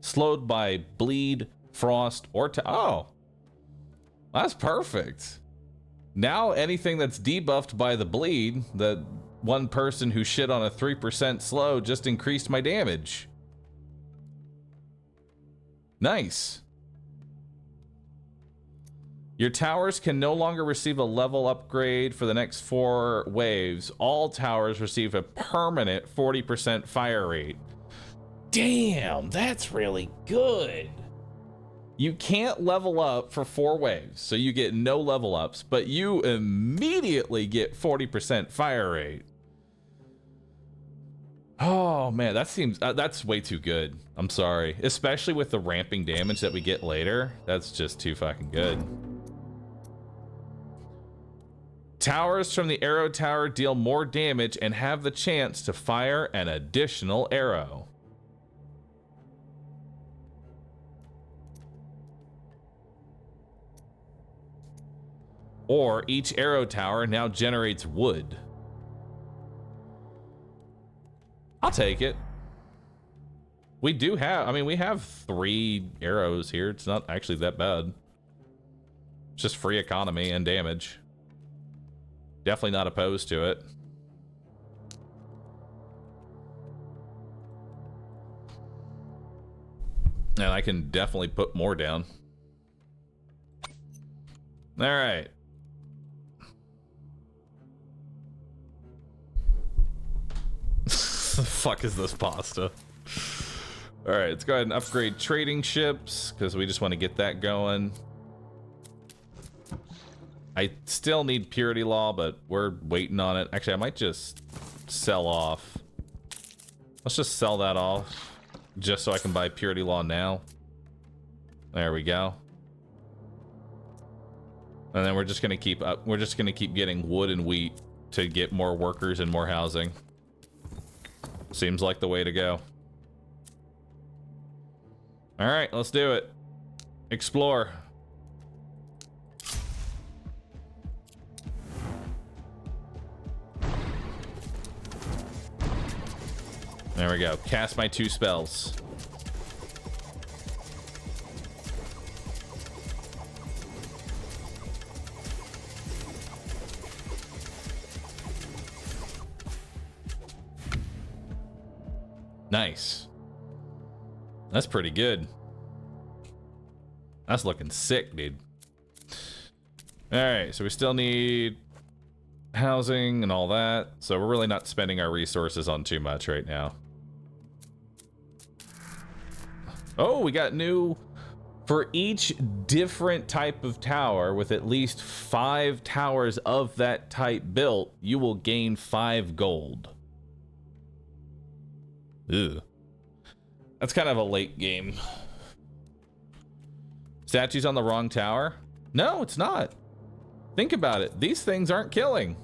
Slowed by bleed, frost, or oh, that's perfect. Now anything that's debuffed by the bleed, the one person who shit on a 3% slow just increased my damage. Nice. Your towers can no longer receive a level upgrade for the next 4 waves. All towers receive a permanent 40% fire rate. Damn, that's really good. You can't level up for 4 waves, so you get no level ups, but you immediately get 40% fire rate. Oh man, that seems, that's way too good. I'm sorry. Especially with the ramping damage that we get later. That's just too fucking good. Towers from the arrow tower deal more damage and have the chance to fire an additional arrow. Or each arrow tower now generates wood. I'll take it. We do have, I mean, we have 3 arrows here. It's not actually that bad. It's just free economy and damage. Definitely not opposed to it. And I can definitely put more down. All right. The fuck is this pasta? All right, let's go ahead and upgrade trading ships because we just want to get that going. I still need purity law, but we're waiting on it. Actually, I might just sell off. Let's just sell that off just so I can buy purity law now. There we go. And then we're just gonna keep up. We're just gonna keep getting wood and wheat to get more workers and more housing. Seems like the way to go. All right, let's do it. Explore. There we go. Cast my 2 spells. Nice. That's pretty good. That's looking sick, dude. All right, so we still need housing and all that. So we're really not spending our resources on too much right now. Oh, we got new... For each different type of tower with at least 5 towers of that type built, you will gain 5 gold. Ew. That's kind of a late game. Statues on the wrong tower? No, it's not. Think about it. These things aren't killing.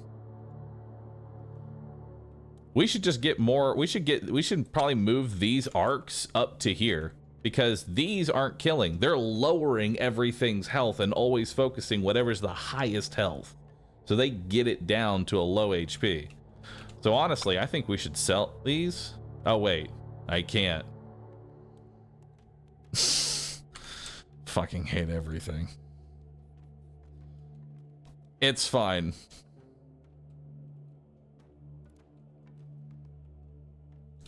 We should just get more. We should probably move these arcs up to here because these aren't killing. They're lowering everything's health and always focusing whatever's the highest health. So they get it down to a low HP. So honestly, I think we should sell these. Oh, wait, I can't. Fucking hate everything. It's fine.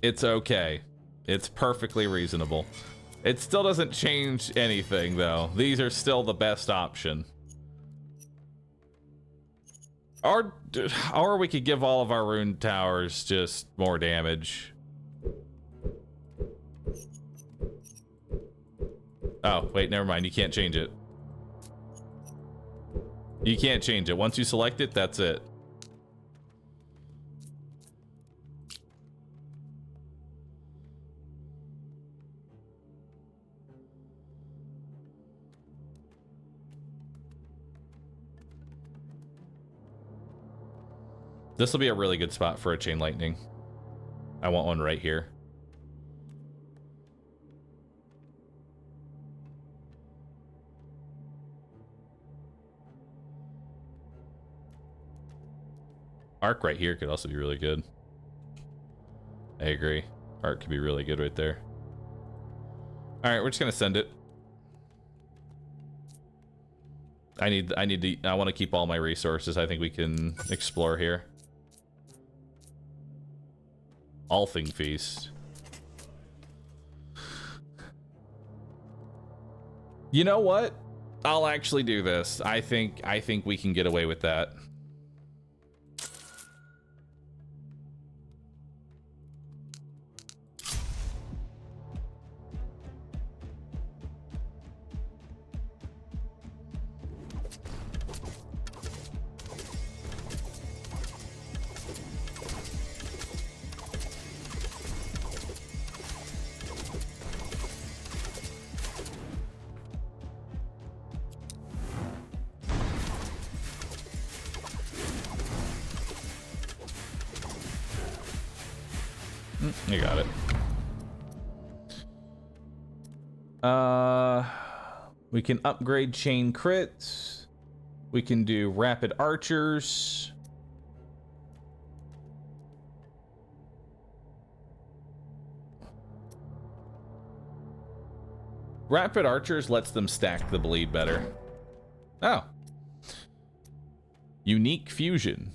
It's okay. It's perfectly reasonable. It still doesn't change anything, though. These are still the best option. Or we could give all of our rune towers just more damage. Oh, wait, never mind. You can't change it. You can't change it. Once you select it, that's it. This will be a really good spot for a chain lightning. I want one right here. Arc right here could also be really good. I agree. Arc could be really good right there. All right, we're just gonna send it. I want to keep all my resources. I think we can explore here. Althing Feast. You know what? I'll actually do this. I think we can get away with that. You got it. We can upgrade chain crits. We can do rapid archers. Rapid archers lets them stack the bleed better. Oh. Unique fusion.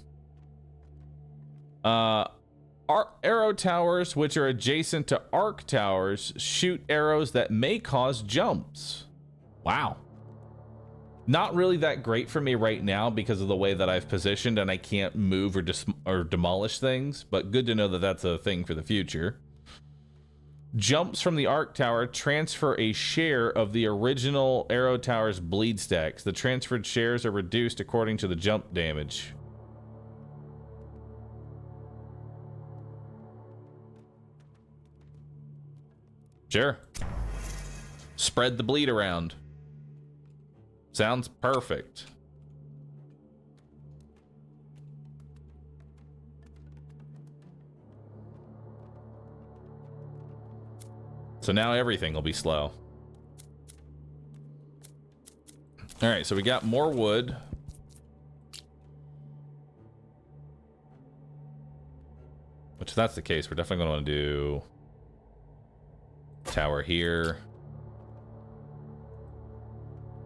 Arrow towers, which are adjacent to arc towers, shoot arrows that may cause jumps. Wow. Not really that great for me right now because of the way that I've positioned and I can't move or demolish things, but good to know that that's a thing for the future. Jumps from the arc tower transfer a share of the original arrow tower's bleed stacks. The transferred shares are reduced according to the jump damage. Sure. Spread the bleed around. Sounds perfect. So now everything will be slow. All right, so we got more wood. Which, if that's the case, we're definitely going to want to do tower here.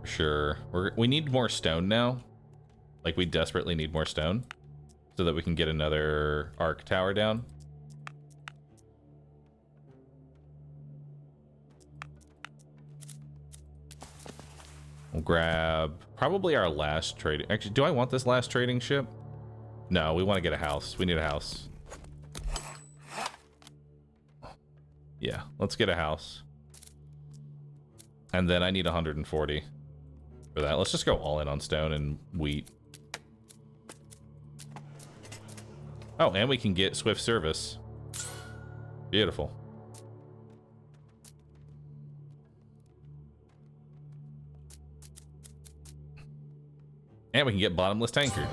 For sure. We need more stone now. Like, we desperately need more stone so that we can get another arc tower down. We'll grab probably our last trading. Actually, do I want this last trading ship? No, we want to get a house. We need a house. Yeah, let's get a house. And then I need 140 for that. Let's just go all in on stone and wheat. Oh, and we can get swift service. Beautiful. And we can get bottomless tankard.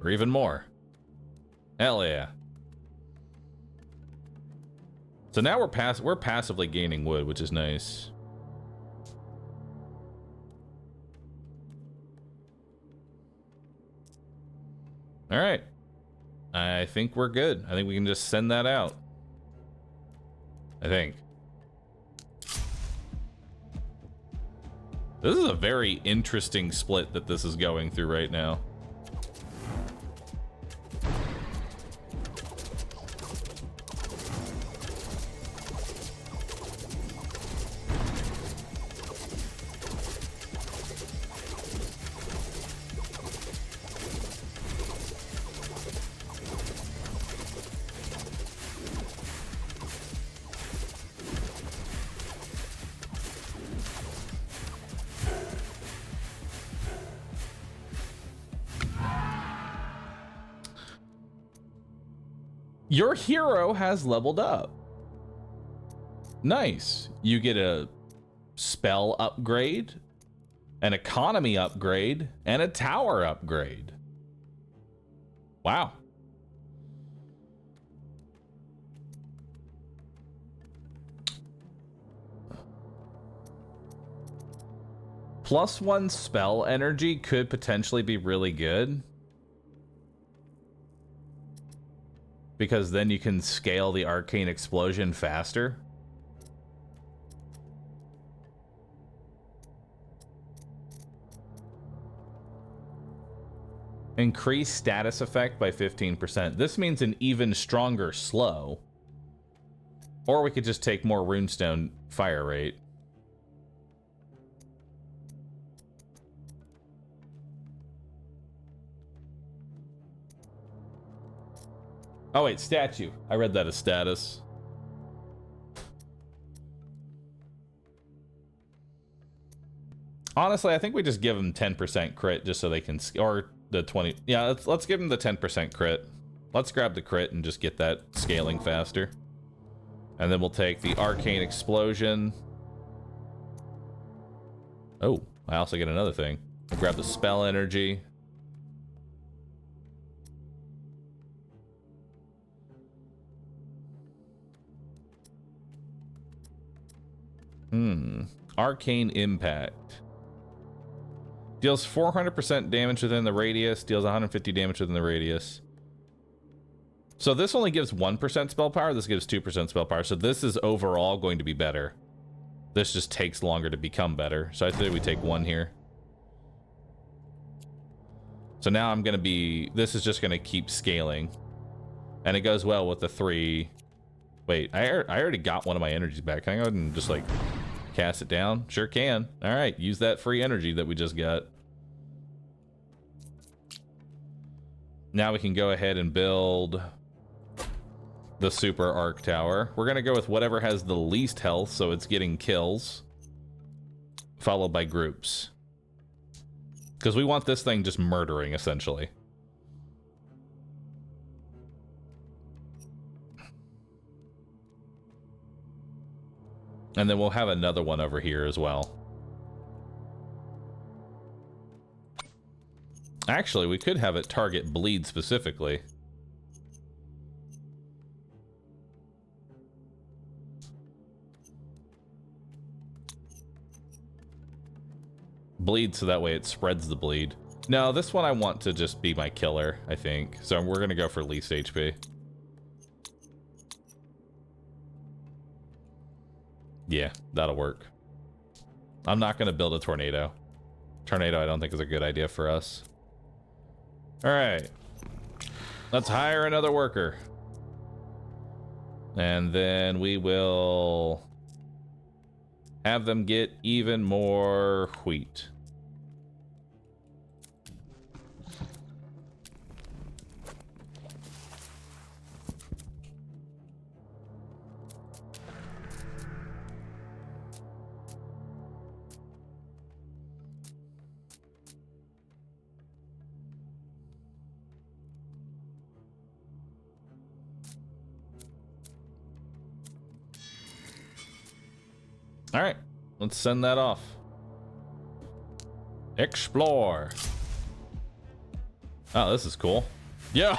Or even more. Hell yeah. So now we're passively gaining wood, which is nice. All right. I think we're good. I think we can just send that out. I think. This is a very interesting split that this is going through right now. Your hero has leveled up. Nice. You get a spell upgrade, an economy upgrade, and a tower upgrade. Wow. +1 spell energy could potentially be really good. Because then you can scale the arcane explosion faster. Increase status effect by 15%. This means an even stronger slow. Or we could just take more runestone fire rate. Oh wait, statue. I read that as status. Honestly, I think we just give them 10% crit just so they can, or the 20. Yeah, let's give them the 10% crit. Let's grab the crit and just get that scaling faster. And then we'll take the arcane explosion. Oh, I also get another thing. We'll grab the spell energy. Arcane impact. Deals 400% damage within the radius. Deals 150 damage within the radius. So this only gives 1% spell power. This gives 2% spell power. So this is overall going to be better. This just takes longer to become better. So I say we take 1 here. So now I'm going to be... This is just going to keep scaling. And it goes well with the 3... Wait, I already got one of my energies back. Can I go ahead and just like... Cast it down? Sure can. All right, use that free energy that we just got. Now we can go ahead and build the super arc tower. We're gonna go with whatever has the least health, so it's getting kills, followed by groups. Because we want this thing just murdering, essentially. And then we'll have another one over here as well. Actually, we could have it target bleed specifically. Bleed so that way it spreads the bleed. No, this one I want to just be my killer, I think. So we're gonna go for least HP. Yeah, that'll work. I'm not gonna build a tornado. Tornado I don't think is a good idea for us. Alright. Let's hire another worker. And then we will have them get even more wheat. All right, let's send that off. Explore. Oh, this is cool. Yo,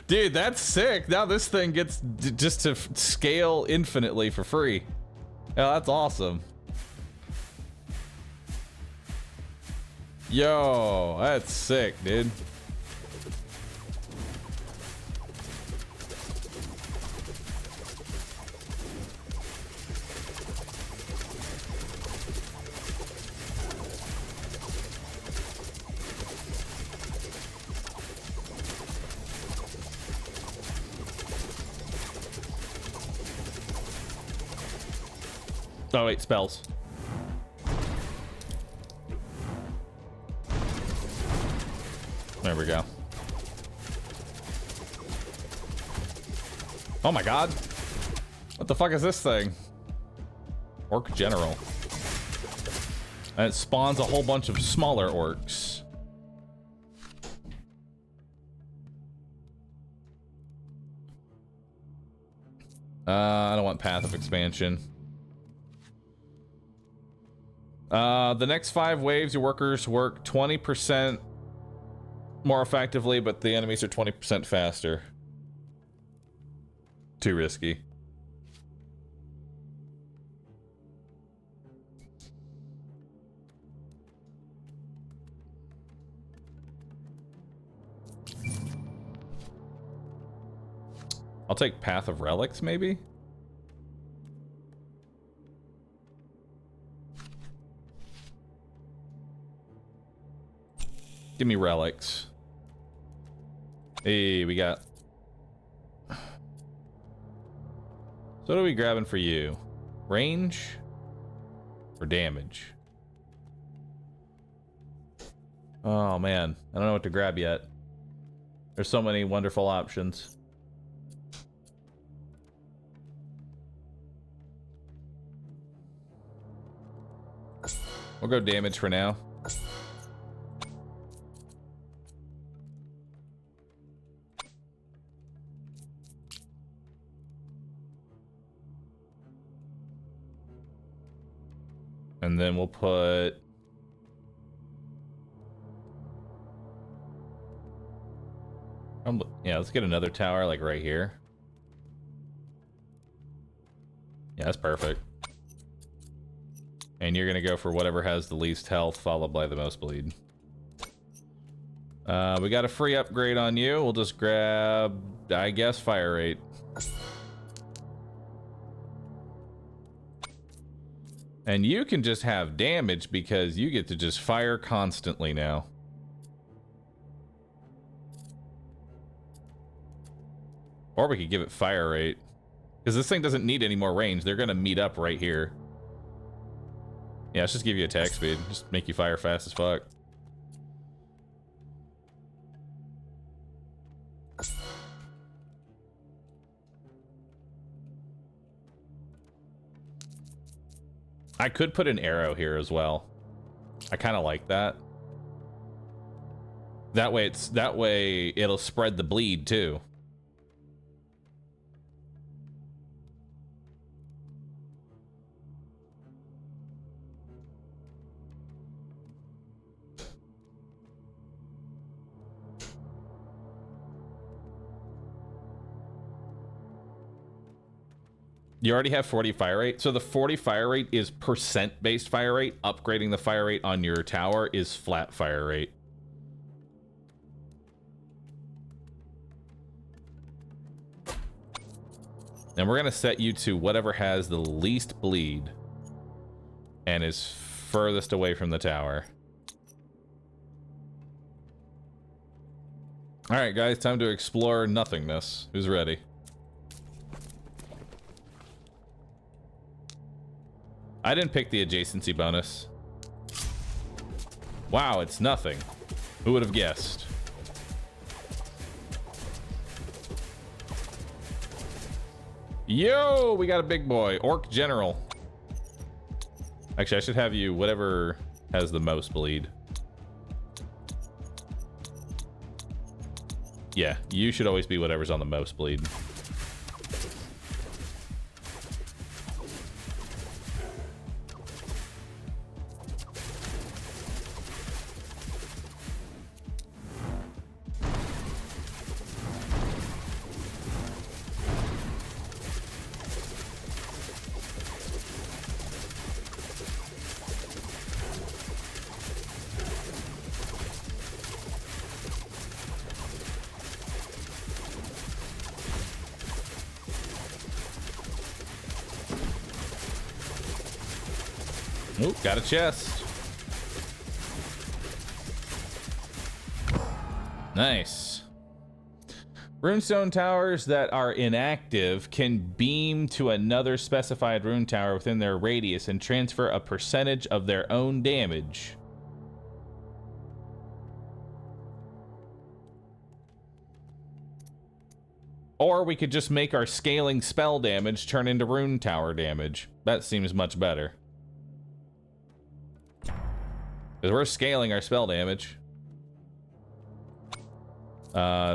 dude, that's sick. Now this thing gets just to scale infinitely for free. Yeah, that's awesome. Yo, that's sick, dude. Oh wait, spells. There we go. Oh my god. What the fuck is this thing? Orc General. And it spawns a whole bunch of smaller orcs. I don't want Path of Expansion. The next 5 waves, your workers work 20% more effectively, but the enemies are 20% faster. Too risky. I'll take Path of Relics, maybe? Give me relics. Hey, we got... So what are we grabbing for you? Range? Or damage? Oh man, I don't know what to grab yet. There's so many wonderful options. We'll go damage for now. And then we'll put... yeah, let's get another tower like right here. Yeah, that's perfect. And you're gonna go for whatever has the least health, followed by the most bleed. We got a free upgrade on you. We'll just grab, I guess, fire rate. And you can just have damage because you get to just fire constantly now. Or we could give it fire rate. Because this thing doesn't need any more range. They're going to meet up right here. Yeah, let's just give you attack speed. Just make you fire fast as fuck. I could put an arrow here as well. I kind of like that. That way it'll spread the bleed too. You already have 40 fire rate. So the 40 fire rate is percent based fire rate. Upgrading the fire rate on your tower is flat fire rate. And we're going to set you to whatever has the least bleed and is furthest away from the tower. All right, guys, time to explore nothingness. Who's ready? I didn't pick the adjacency bonus. Wow, it's nothing. Who would have guessed? Yo, we got a big boy. Orc General. Actually, I should have you whatever has the most bleed. Yeah, you should always be whatever's on the most bleed. Oop, got a chest. Nice. Runestone towers that are inactive can beam to another specified rune tower within their radius and transfer a percentage of their own damage. Or we could just make our scaling spell damage turn into rune tower damage. That seems much better. Because we're scaling our spell damage.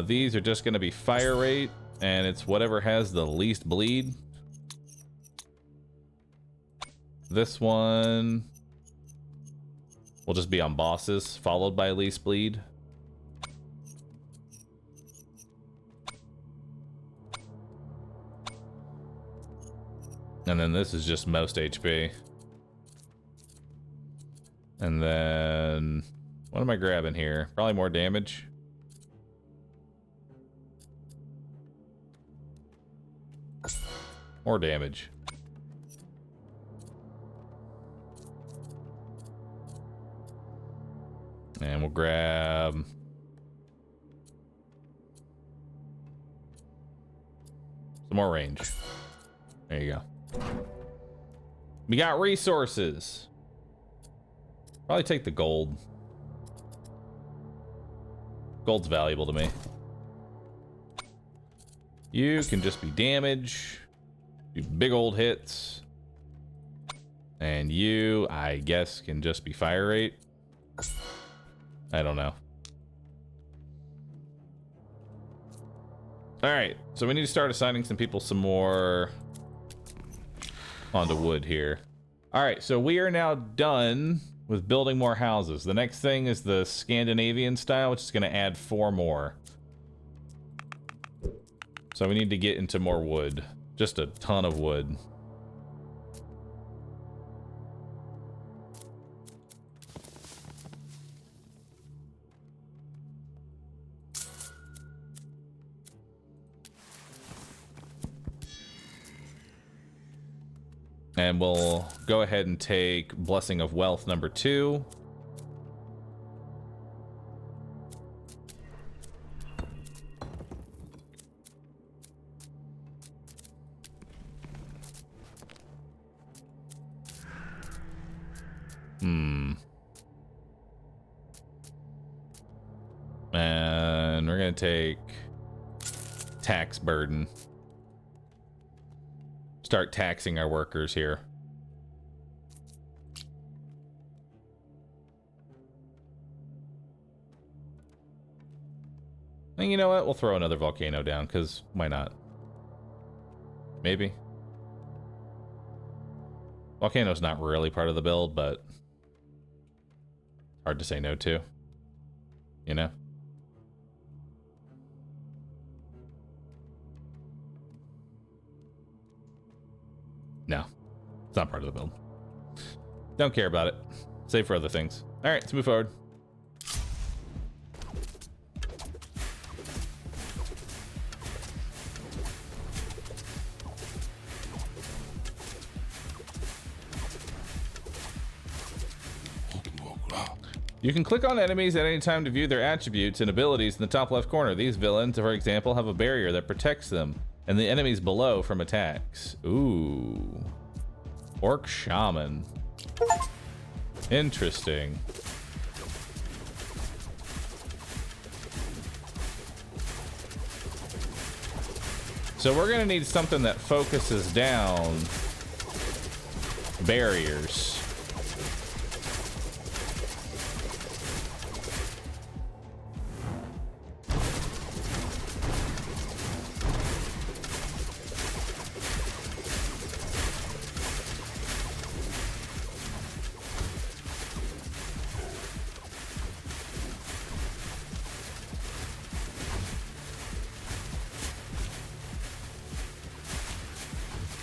These are just going to be fire rate, and it's whatever has the least bleed. This one will just be on bosses, followed by least bleed. And then this is just most HP. And then, what am I grabbing here? Probably more damage. More damage. And we'll grab some more range. There you go. We got resources. Probably take the gold. Gold's valuable to me. You can just be damage. Do big old hits. And you, I guess, can just be fire rate. I don't know. Alright, so we need to start assigning some people some more onto wood here. Alright, so we are now done with building more houses. The next thing is the Scandinavian style, which is going to add 4 more. So we need to get into more wood. Just a ton of wood. And we'll go ahead and take Blessing of Wealth number 2. And we're going to take tax burden. Start taxing our workers here. And you know what? We'll throw another volcano down, because why not? Maybe. Volcano's not really part of the build, but hard to say no to. You know? No. It's not part of the build. Don't care about it. Save for other things. Alright, let's move forward. You can click on enemies at any time to view their attributes and abilities in the top left corner. These villains, for example, have a barrier that protects them and the enemies below from attacks. Ooh. Orc Shaman. Interesting. So we're gonna need something that focuses down barriers.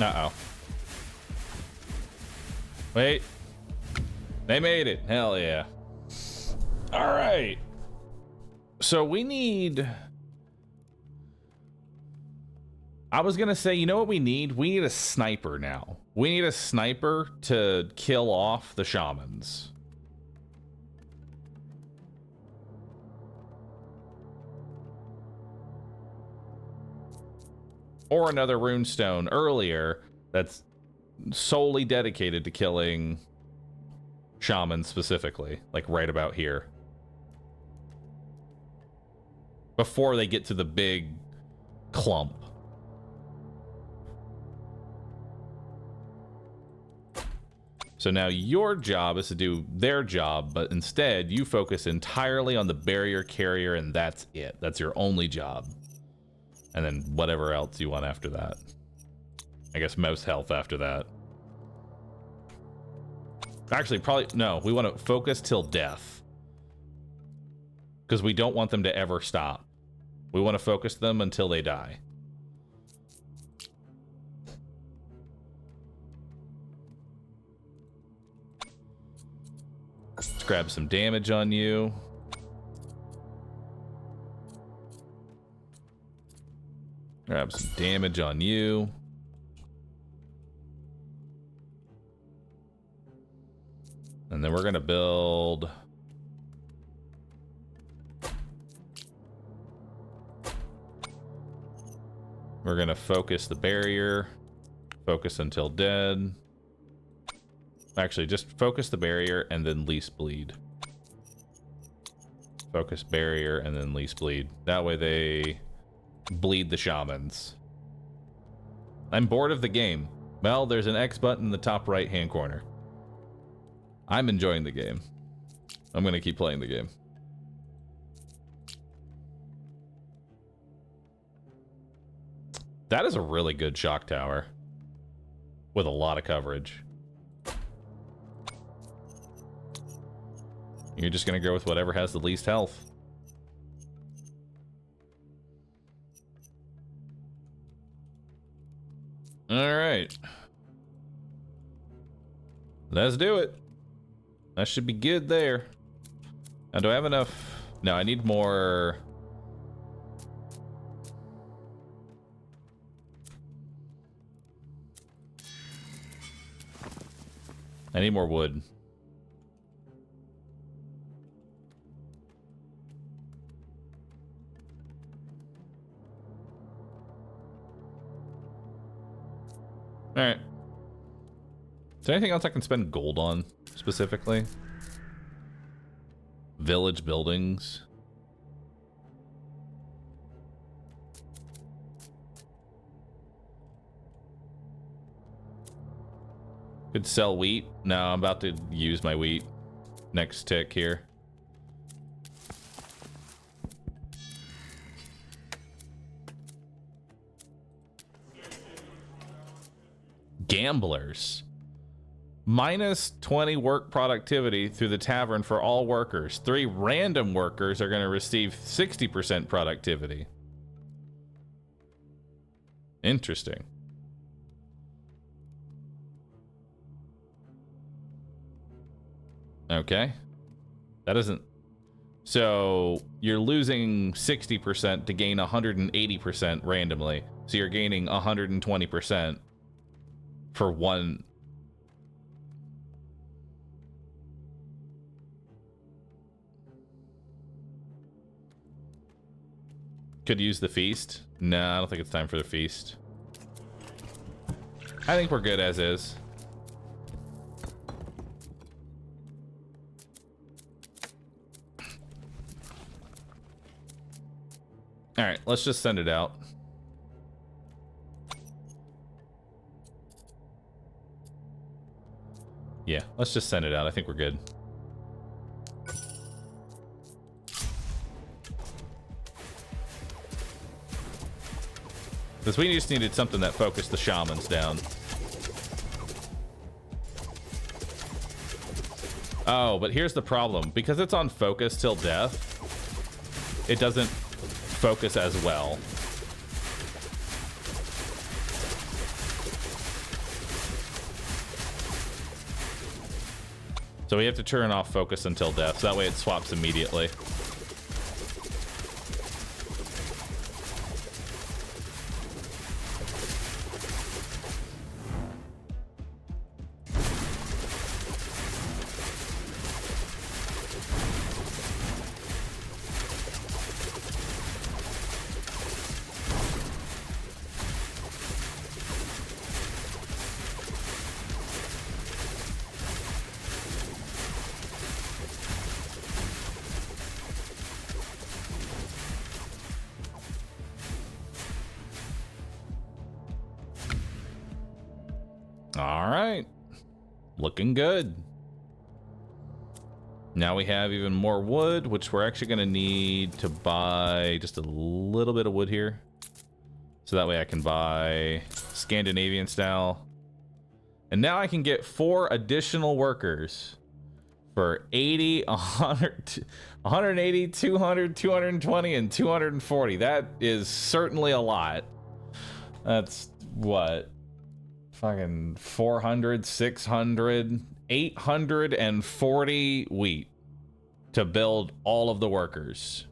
Uh-oh. Wait. They made it. Hell yeah. All right. So we need... I was going to say, you know what we need? We need a sniper now. We need a sniper to kill off the shamans. Or another runestone earlier that's solely dedicated to killing shamans specifically, like right about here. Before they get to the big clump. So now your job is to do their job, but instead you focus entirely on the barrier carrier and that's it. That's your only job. And then whatever else you want after that. I guess most health after that. Actually, probably, no, we want to focus till death. Because we don't want them to ever stop. We want to focus them until they die. Let's grab some damage on you. Grab some damage on you. And then we're gonna build... We're gonna focus the barrier. Focus until dead. Actually, just focus the barrier and then least bleed. Focus barrier and then least bleed. That way they... bleed the shamans. I'm bored of the game. Well, there's an X button in the top right hand corner. I'm enjoying the game. I'm gonna keep playing the game. That is a really good shock tower. With a lot of coverage. You're just gonna go with whatever has the least health. All right. Let's do it. That should be good there. Now, do I have enough? No, I need more. I need more wood. All right. Is there anything else I can spend gold on specifically? Village buildings. Could sell wheat. No, I'm about to use my wheat. Next tick here. Gamblers. Minus 20 work productivity through the tavern for all workers. 3 random workers are going to receive 60% productivity. Interesting. Okay. That isn't... So you're losing 60% to gain 180% randomly. So you're gaining 120% for one... Could use the feast. No, I don't think it's time for the feast. I think we're good as is. All right, let's just send it out. Yeah, let's just send it out. I think we're good. Because we just needed something that focused the shamans down. Oh, but here's the problem. Because it's on focus till death, it doesn't focus as well. So we have to turn off focus until death, so that way it swaps immediately. Looking good. Now we have even more wood, which we're actually going to need to buy just a little bit of wood here. So that way I can buy Scandinavian style. And now I can get 4 additional workers for 80, 100, 180, 200, 220, and 240. That is certainly a lot. That's what? Fucking 400, 600, 840 wheat to build all of the workers.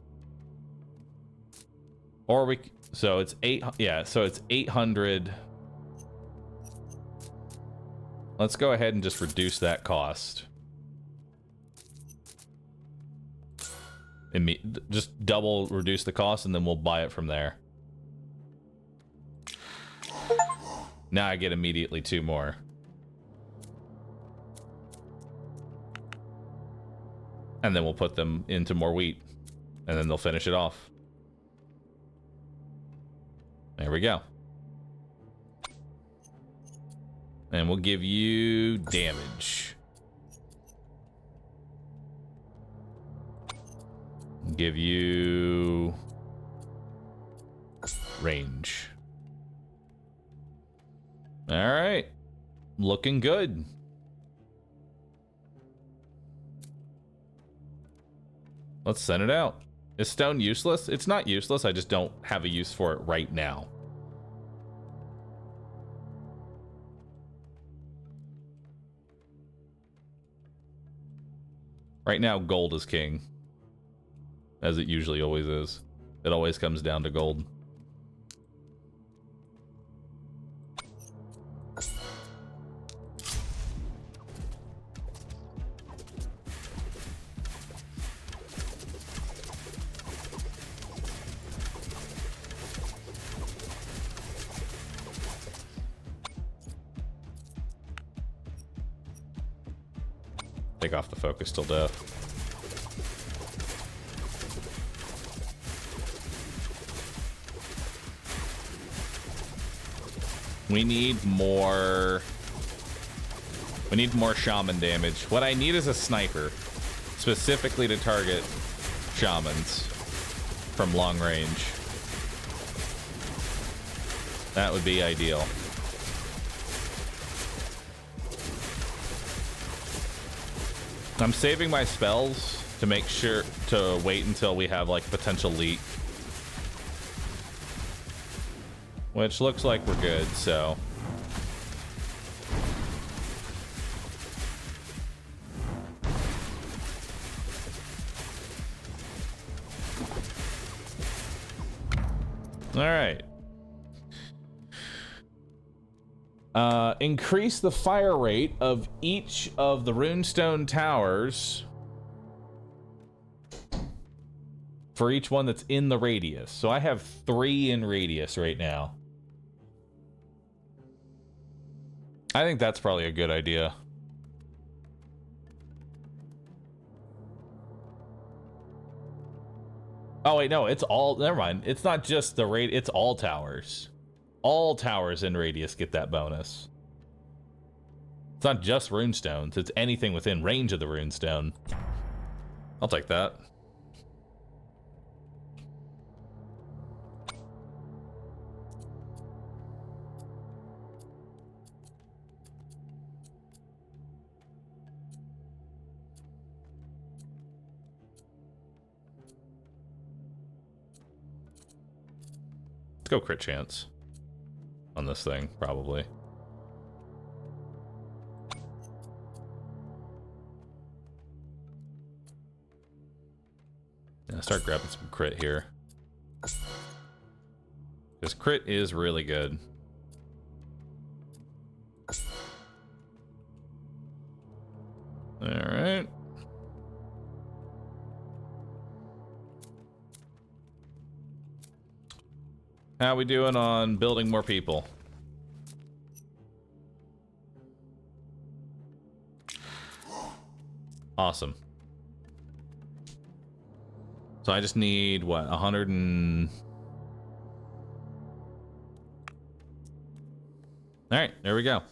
Or we, so it's 8, yeah, so it's 800. Let's go ahead and just reduce that cost. Just double reduce the cost and then we'll buy it from there. Now I get immediately 2 more. And then we'll put them into more wheat. And then they'll finish it off. There we go. And we'll give you damage. Give you range. All right, looking good. Let's send it out. Is stone useless? It's not useless. I just don't have a use for it right now. Right now, gold is king. As it usually always is. It always comes down to gold. Take off the focus till death. We need more shaman damage. What I need is a sniper, specifically to target shamans from long range. That would be ideal. I'm saving my spells to make sure to wait until we have like potential leak. Which looks like we're good, so. All right. Increase the fire rate of each of the runestone towers for each one that's in the radius. So I have 3 in radius right now. I think that's probably a good idea. Oh wait, no, it's all, never mind. It's not just the it's all towers. All towers in radius get that bonus. It's not just runestones, it's anything within range of the runestone. I'll take that. Let's go crit chance on this thing, probably. Yeah, start grabbing some crit here. Because crit is really good. Alright. How we doing on building more people? Awesome. So I just need, what, 100 and... Alright, there we go.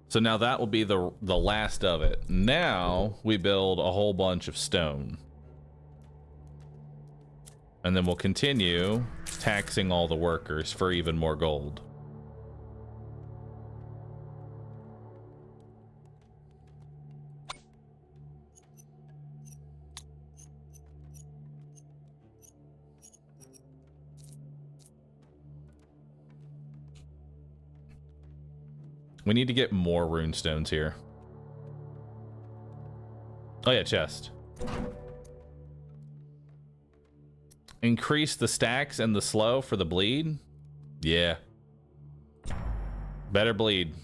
So now that will be the last of it. Now we build a whole bunch of stone. And then we'll continue taxing all the workers for even more gold. We need to get more runestones here. Oh yeah, chest. Increase the stacks and the slow for the bleed? Yeah. Better bleed.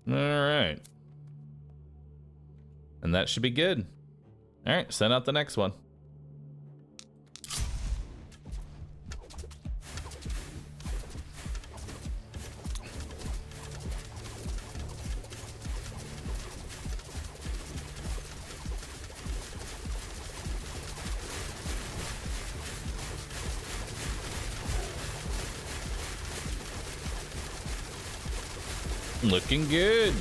Alright. And that should be good. Alright, send out the next one. Looking good.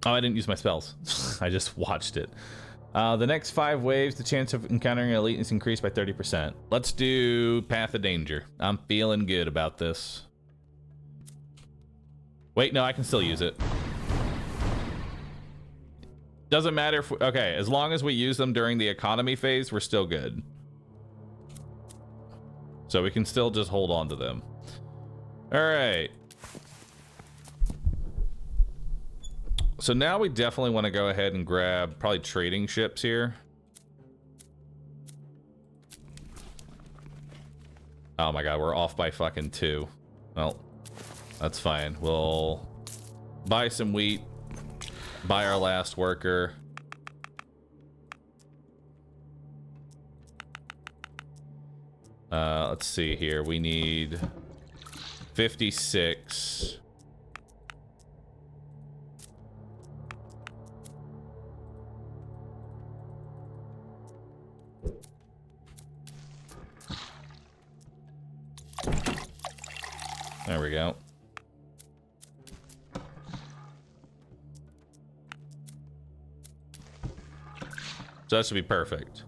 Oh, I didn't use my spells. I just watched it. The next 5 waves, the chance of encountering an elite is increased by 30%. Let's do Path of Danger. I'm feeling good about this. Wait, no, I can still use it. Doesn't matter if okay, as long as we use them during the economy phase, we're still good. So we can still just hold on to them. All right. So now we definitely want to go ahead and grab probably trading ships here. Oh my god, we're off by fucking 2. Well, that's fine. We'll buy some wheat, buy our last worker. Let's see here. We need 56. There we go. So that should be perfect.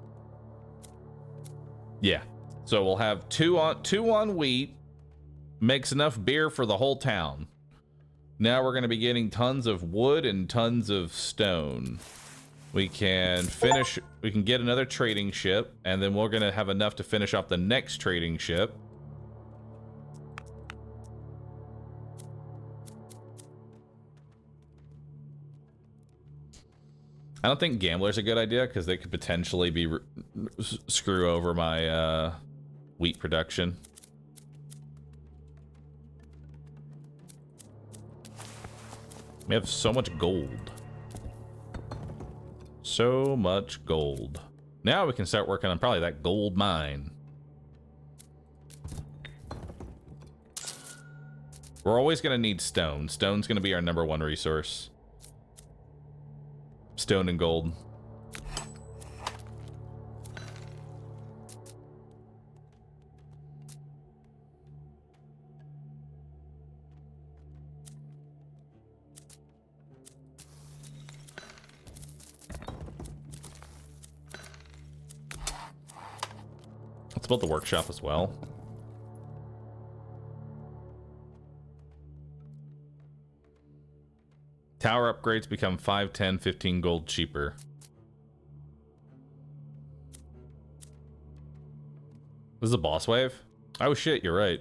Yeah. So we'll have two on wheat. Makes enough beer for the whole town. Now we're going to be getting tons of wood and tons of stone. We can get another trading ship, and then we're going to have enough to finish off the next trading ship. I don't think Gambler's a good idea because they could potentially be screw over my wheat production. We have so much gold. So much gold. Now we can start working on probably that gold mine. We're always going to need stone. Stone's going to be our #1 resource. Stone and gold. Let's build the workshop as well. Tower upgrades become 5, 10, 15 gold cheaper. This is a boss wave? Oh shit, you're right.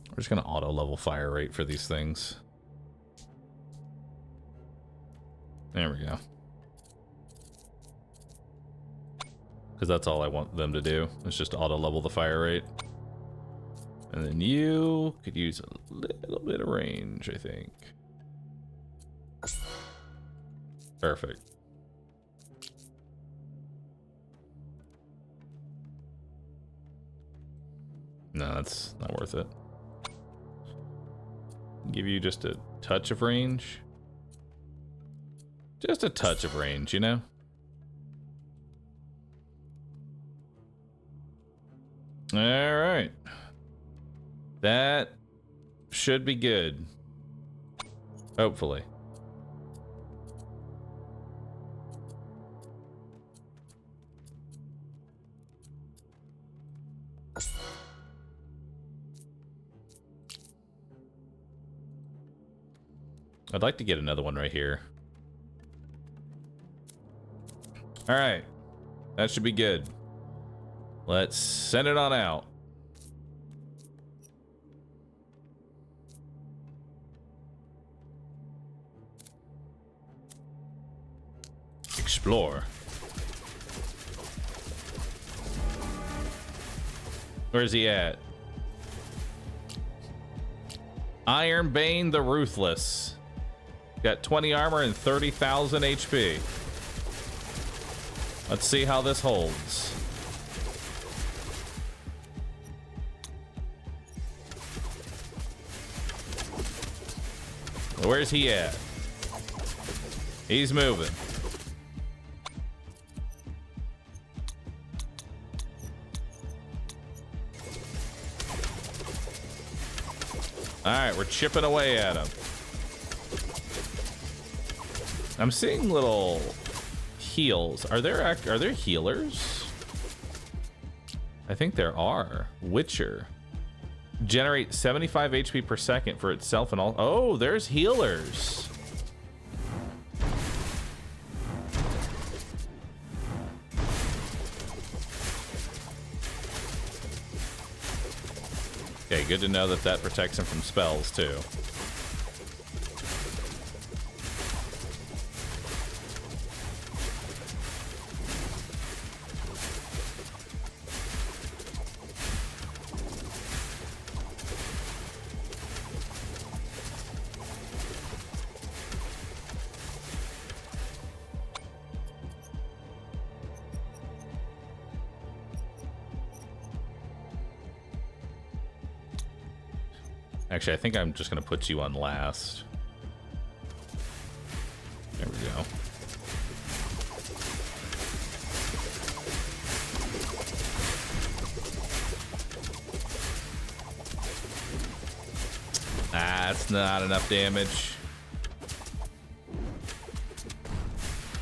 We're just gonna auto level fire rate for these things. There we go. Because that's all I want them to do, is just auto level the fire rate. And then you could use a little bit of range, I think. Perfect. No, that's not worth it. Give you just a touch of range. Just a touch of range, you know? All right. That should be good. Hopefully. I'd like to get another one right here. All right. That should be good. Let's send it on out. Explore. Where's he at? Iron Bane the Ruthless. Got 20 armor and 30,000 HP. Let's see how this holds. Where's he at? He's moving. All right, we're chipping away at him. I'm seeing little heals. Are there healers? I think there are. Witcher. Generate 75 HP per second for itself and all. Oh, there's healers. Okay, good to know that that protects him from spells too. Actually, I think I'm just gonna put you on last. There we go. That's not enough damage.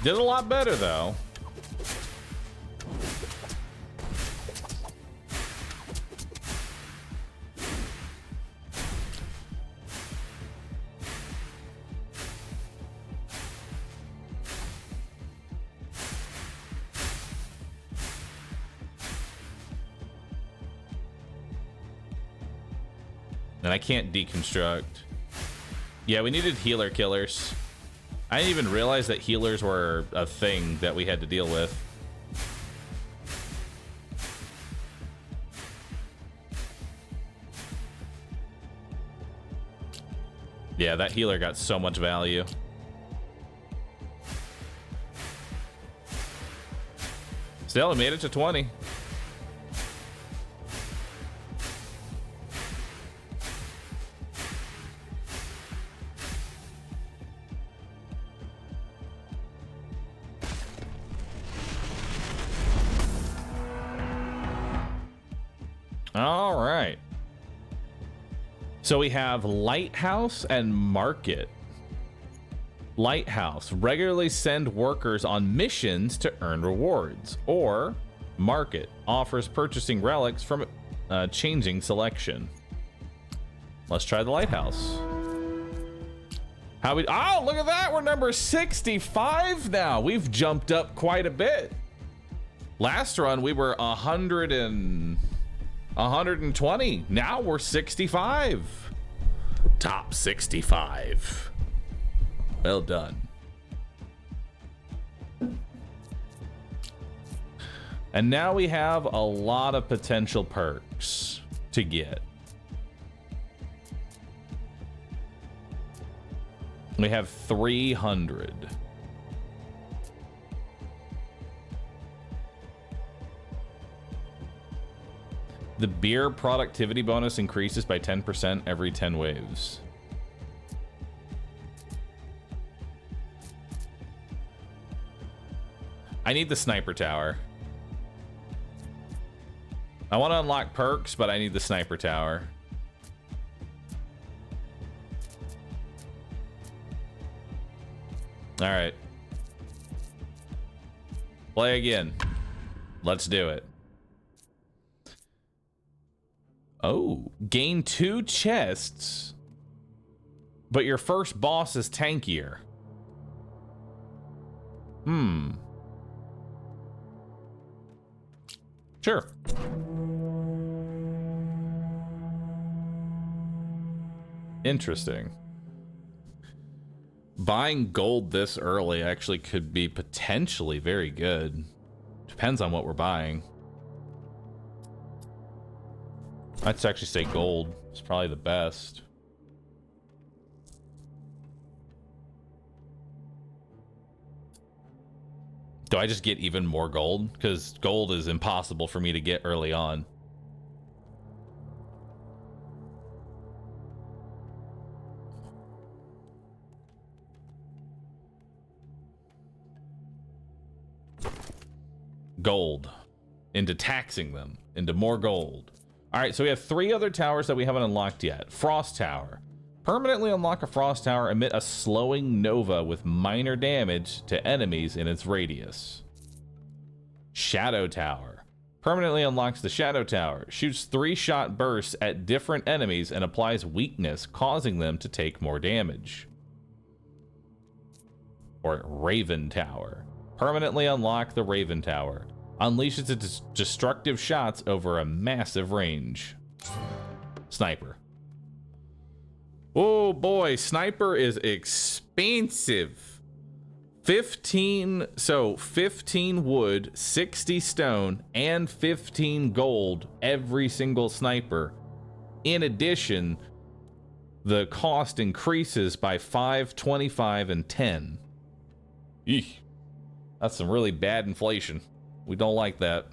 Did a lot better though. And I can't deconstruct. Yeah, we needed healer killers. I didn't even realize that healers were a thing that we had to deal with. Yeah, that healer got so much value. Still, it made it to 20. All right. So we have Lighthouse and Market. Lighthouse, regularly send workers on missions to earn rewards. Or Market, offers purchasing relics from changing selection. Let's try the Lighthouse. Oh, look at that. We're number 65 now. We've jumped up quite a bit. Last run, we were 120. Now we're 65. Top 65. Well done. And now we have a lot of potential perks to get. We have 300. The beer productivity bonus increases by 10% every 10 waves. I need the sniper tower. I want to unlock perks, but I need the sniper tower. All right. Play again. Let's do it. Oh, gain 2 chests, but your first boss is tankier. Sure. Interesting. Buying gold this early actually could be potentially very good. Depends on what we're buying. I'd actually say gold is probably the best. Do I just get even more gold? Because gold is impossible for me to get early on. Gold. Into taxing them. Into more gold. Alright, so we have 3 other towers that we haven't unlocked yet. Frost Tower. Permanently unlock a Frost Tower, emit a slowing nova with minor damage to enemies in its radius. Shadow Tower. Permanently unlocks the Shadow Tower. Shoots 3-shot bursts at different enemies and applies weakness, causing them to take more damage. Or Raven Tower. Permanently unlock the Raven Tower. Unleashes its destructive shots over a massive range. Sniper. Oh boy, sniper is expensive. 15 wood, 60 stone, and 15 gold every single sniper. In addition, the cost increases by 5, 25, and 10. Eek. That's some really bad inflation. We don't like that.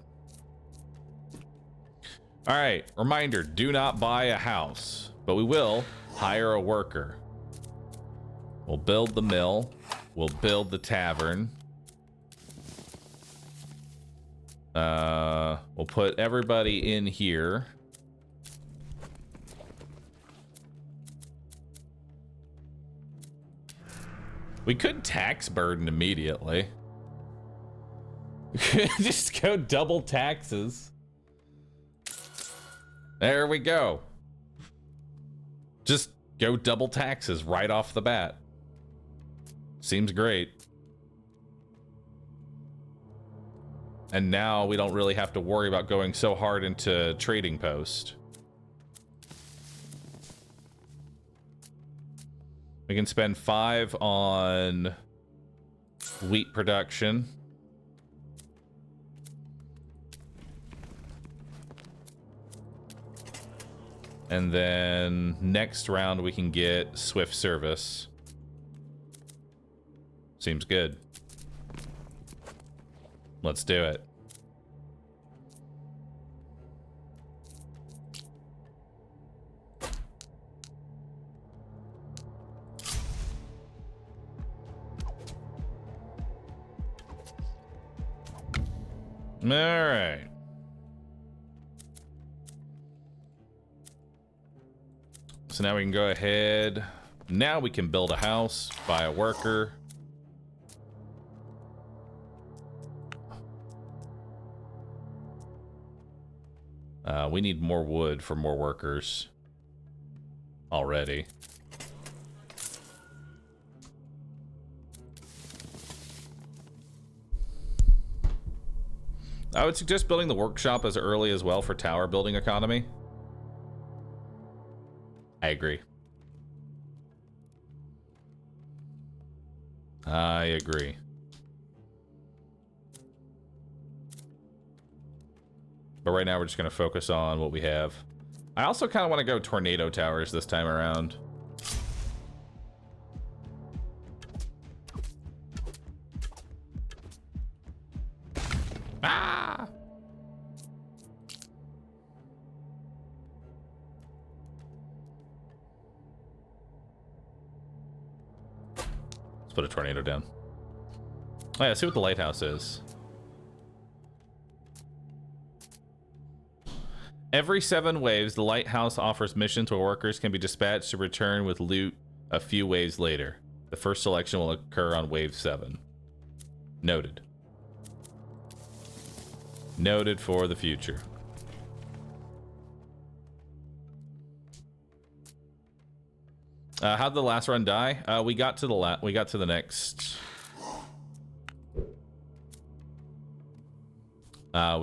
All right, reminder, do not buy a house. but we will hire a worker. We'll build the mill. We'll build the tavern. We'll put everybody in here. We could tax burden immediately. Just go double taxes. There we go. Just go double taxes right off the bat. Seems great. And now we don't really have to worry about going so hard into trading post. We can spend 5 on wheat production. And then next round we can get swift service. Seems good. Let's do it. All right. So now we can go ahead. Now we can build a house, buy a worker. We need more wood for more workers already. I would suggest building the workshop as early as well for tower building economy. I agree. I agree. But right now we're just going to focus on what we have. I also kind of want to go tornado towers this time around. Ah! Let's put a tornado down. Oh yeah, see what the lighthouse is. Every 7 waves, the lighthouse offers missions where workers can be dispatched to return with loot a few waves later. The first selection will occur on wave 7. Noted. Noted for the future. How'd the last run die? We got to the next. We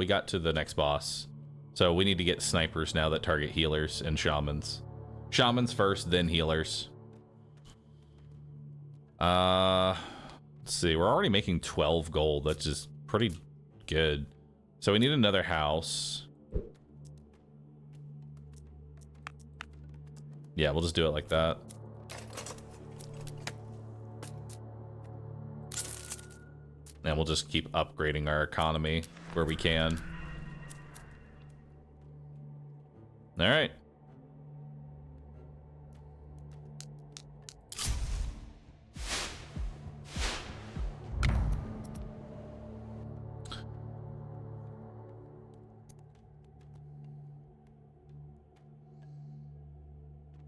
got to the next boss. So we need to get snipers now that target healers and shamans. Shamans first, then healers. Let's see. We're already making 12 gold. That's just pretty good. So we need another house. Yeah, we'll just do it like that. And we'll just keep upgrading our economy where we can. All right.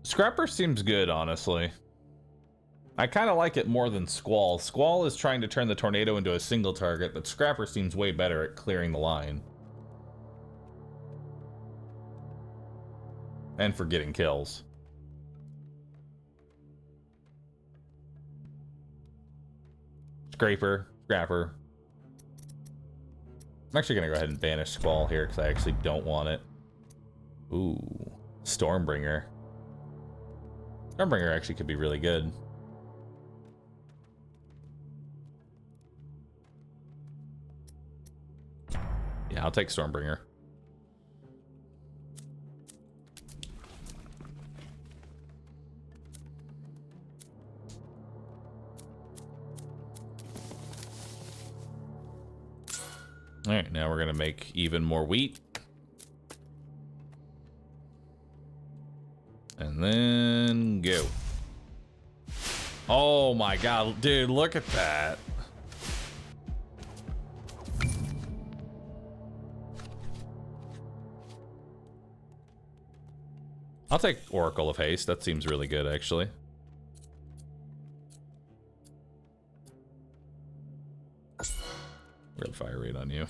Scrapper seems good, honestly. I kind of like it more than Squall. Squall is trying to turn the tornado into a single target, but Scrapper seems way better at clearing the line. And for getting kills. Scraper, Scrapper. I'm actually going to go ahead and banish Squall here because I actually don't want it. Ooh, Stormbringer. Stormbringer actually could be really good. Yeah, I'll take Stormbringer. All right, now we're going to make even more wheat. And then go. Oh my god, dude, look at that. I'll take Oracle of Haste. That seems really good, actually. Red fire rate on you.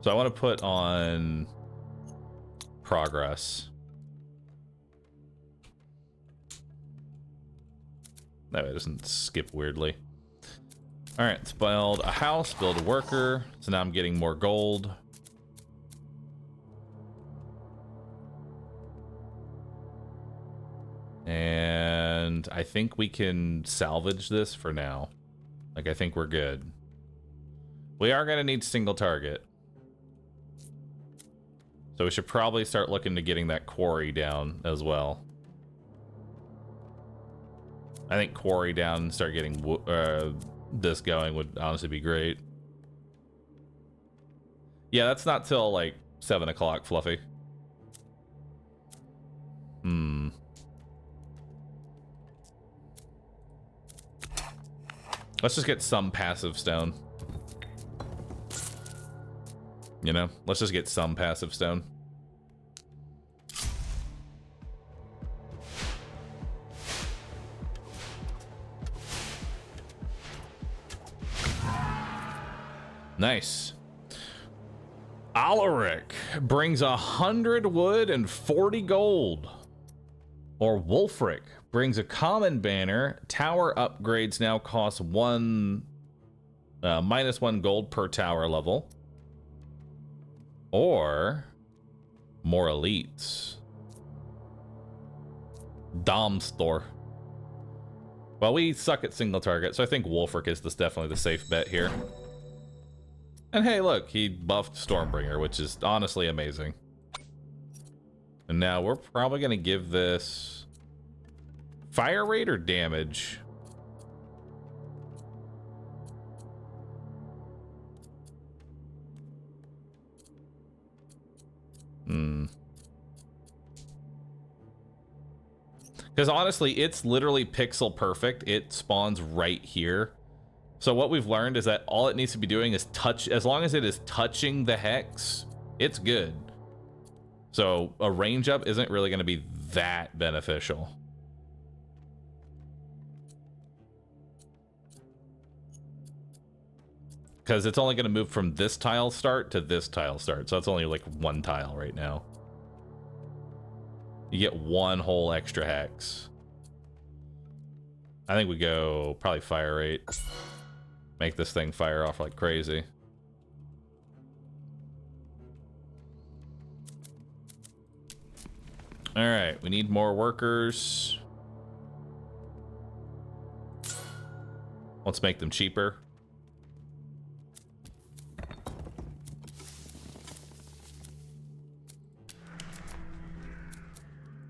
So I want to put on progress. That way it doesn't skip weirdly. All right, let's build a house, build a worker. So now I'm getting more gold. And I think we can salvage this for now. Like, I think we're good. We are going to need single target. So we should probably start looking to getting that quarry down as well. I think quarry down and start getting this going would honestly be great. Yeah, that's not till like 7 o'clock, Fluffy. Let's just get some passive stone. You know, let's just get some passive stone. Nice. Alaric brings 100 wood and 40 gold. Or Wolfric brings a common banner. Tower upgrades now cost -1 gold per tower level. Or more elites. Dom store. Well, we suck at single target, so I think Wolfric is definitely the safe bet here. And hey, look, he buffed Stormbringer, which is honestly amazing. And now we're probably going to give this fire rate or damage. Because honestly, it's literally pixel perfect. It spawns right here. So what we've learned is that all it needs to be doing is touch. As long as it is touching the hex, it's good. So a range up isn't really going to be that beneficial. Because it's only going to move from this tile start to this tile start. So it's only like one tile right now. You get one whole extra hex. I think we go probably fire rate. Make this thing fire off like crazy. All right, we need more workers. Let's make them cheaper.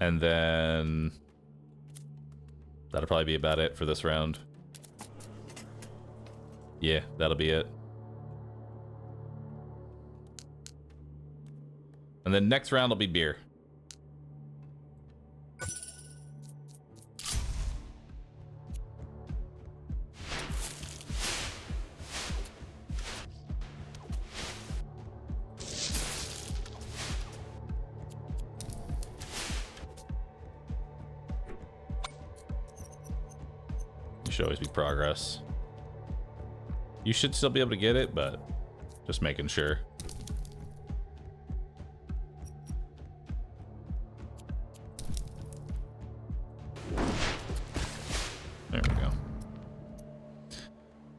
And then that'll probably be about it for this round. Yeah, that'll be it. And then next round will be beer. Should always be progress. You should still be able to get it, but just making sure. There we go.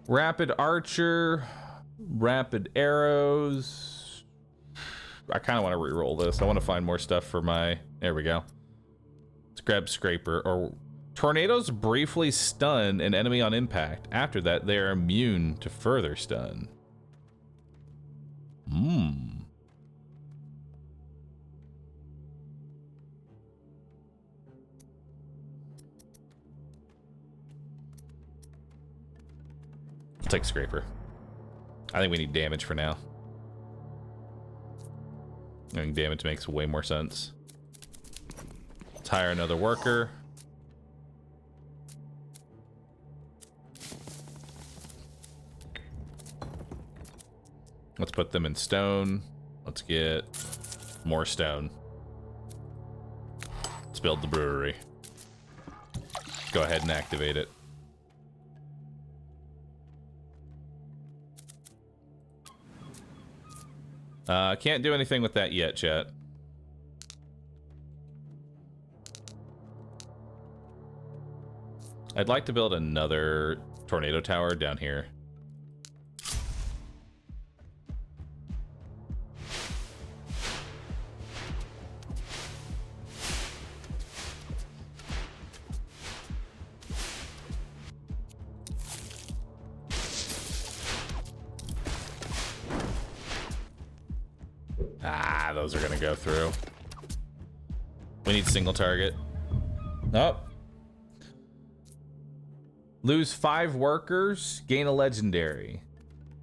Rapid archer, rapid arrows. I kind of want to re-roll this. I want to find more stuff for my... There we go. Let's grab scraper or... Tornadoes briefly stun an enemy on impact. After that, they are immune to further stun. I'll take scraper. I think we need damage for now. I think damage makes way more sense. Let's hire another worker. Let's put them in stone. Let's get more stone. Let's build the brewery. Go ahead and activate it. Can't do anything with that yet, chat. I'd like to build another tornado tower down here. Ah, those are gonna go through. We need single target. Oh. Lose 5 workers, gain a legendary.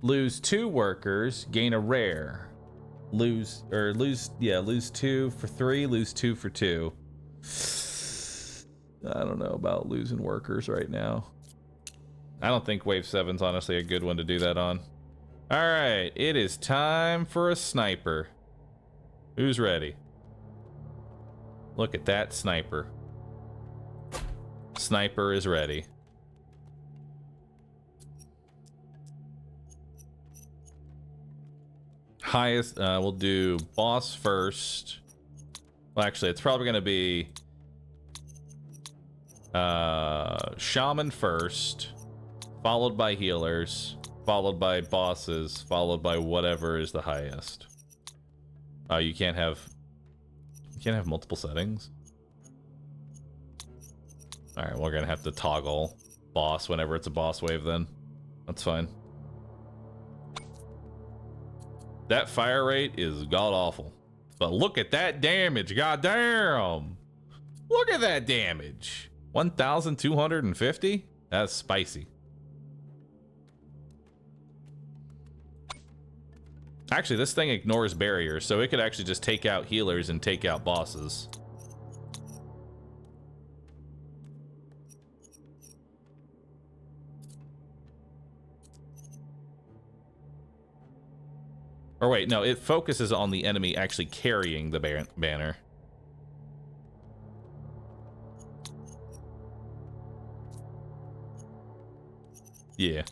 Lose 2 workers, gain a rare. Lose 2 for 3, lose 2 for 2. I don't know about losing workers right now. I don't think wave 7's honestly a good one to do that on. All right, it is time for a sniper. Who's ready? Look at that sniper. Sniper is ready. Highest, we'll do boss first. Well, actually, it's probably gonna be shaman first, followed by healers, followed by bosses, followed by whatever is the highest. You can't have multiple settings. All right, we're gonna have to toggle boss whenever it's a boss wave then. That's fine. That fire rate is god awful. But look at that damage, goddamn! Look at that damage. 1,250? That's spicy. Actually, this thing ignores barriers, so it could actually just take out healers and take out bosses. Or wait, no, it focuses on the enemy actually carrying the banner. Yeah.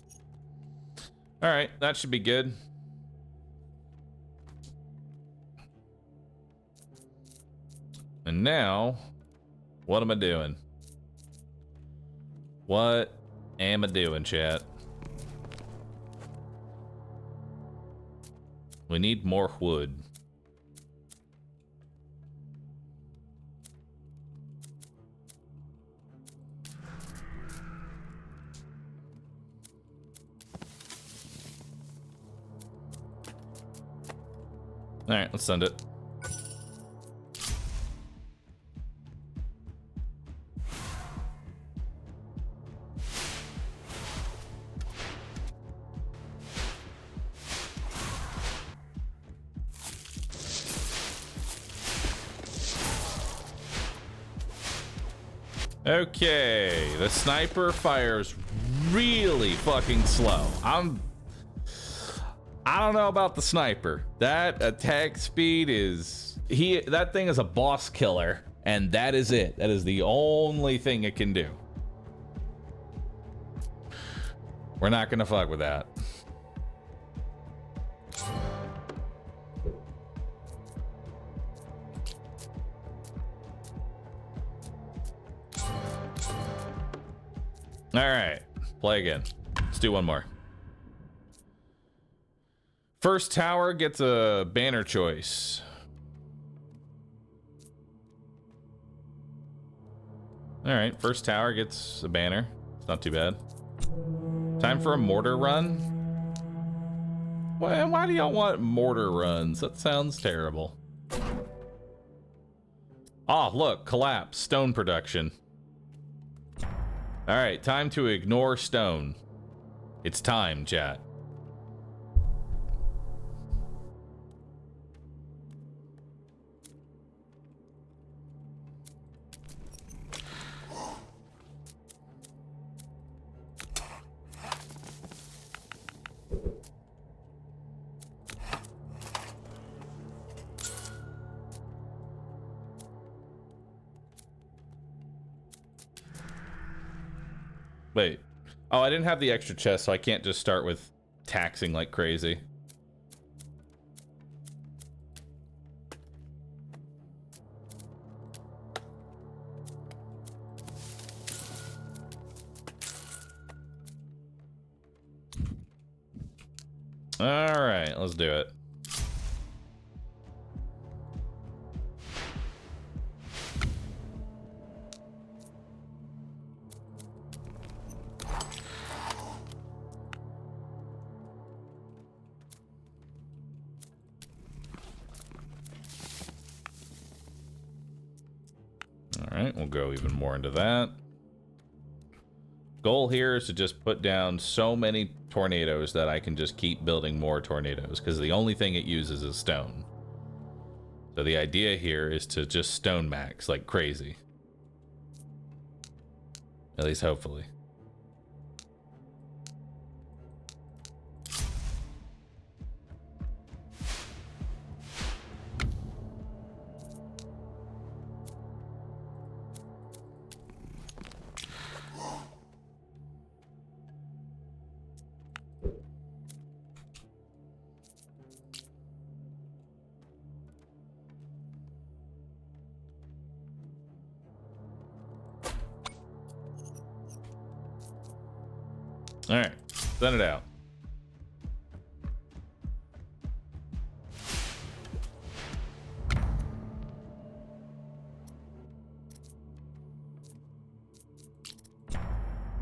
All right, that should be good. And now, what am I doing? What am I doing, chat? We need more wood. All right, let's send it. Okay, the sniper fires really fucking slow. I don't know about the sniper. That attack speed is that thing is a boss killer, and that is it. That is the only thing it can do. We're not gonna fuck with that. All right, play again. Let's do one more. First tower gets a banner choice. All right, first tower gets a banner. It's not too bad. Time for a mortar run. Why do y'all want mortar runs? That sounds terrible. Oh, look, collapse, stone production. All right, time to ignore stone. It's time, chat. Wait. Oh, I didn't have the extra chest, so I can't just start with taxing like crazy. All right, let's do it. All right, we'll go even more into that. Goal here is to just put down so many tornadoes that I can just keep building more tornadoes, because the only thing it uses is stone. So the idea here is to just stone max like crazy. At least hopefully. All right, send it out.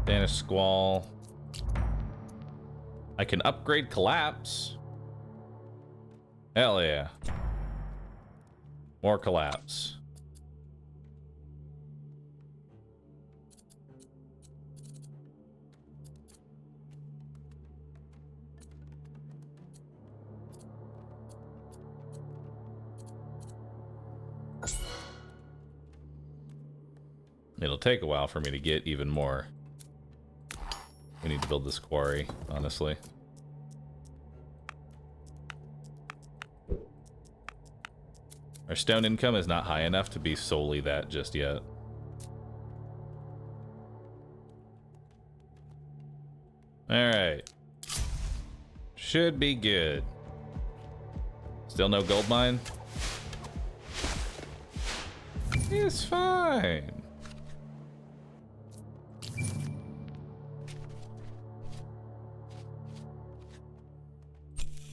Danish Squall. I can upgrade Collapse. Hell yeah. More Collapse. It'll take a while for me to get even more. We need to build this quarry, honestly. Our stone income is not high enough to be solely that just yet. Alright. Should be good. Still no gold mine? It's fine.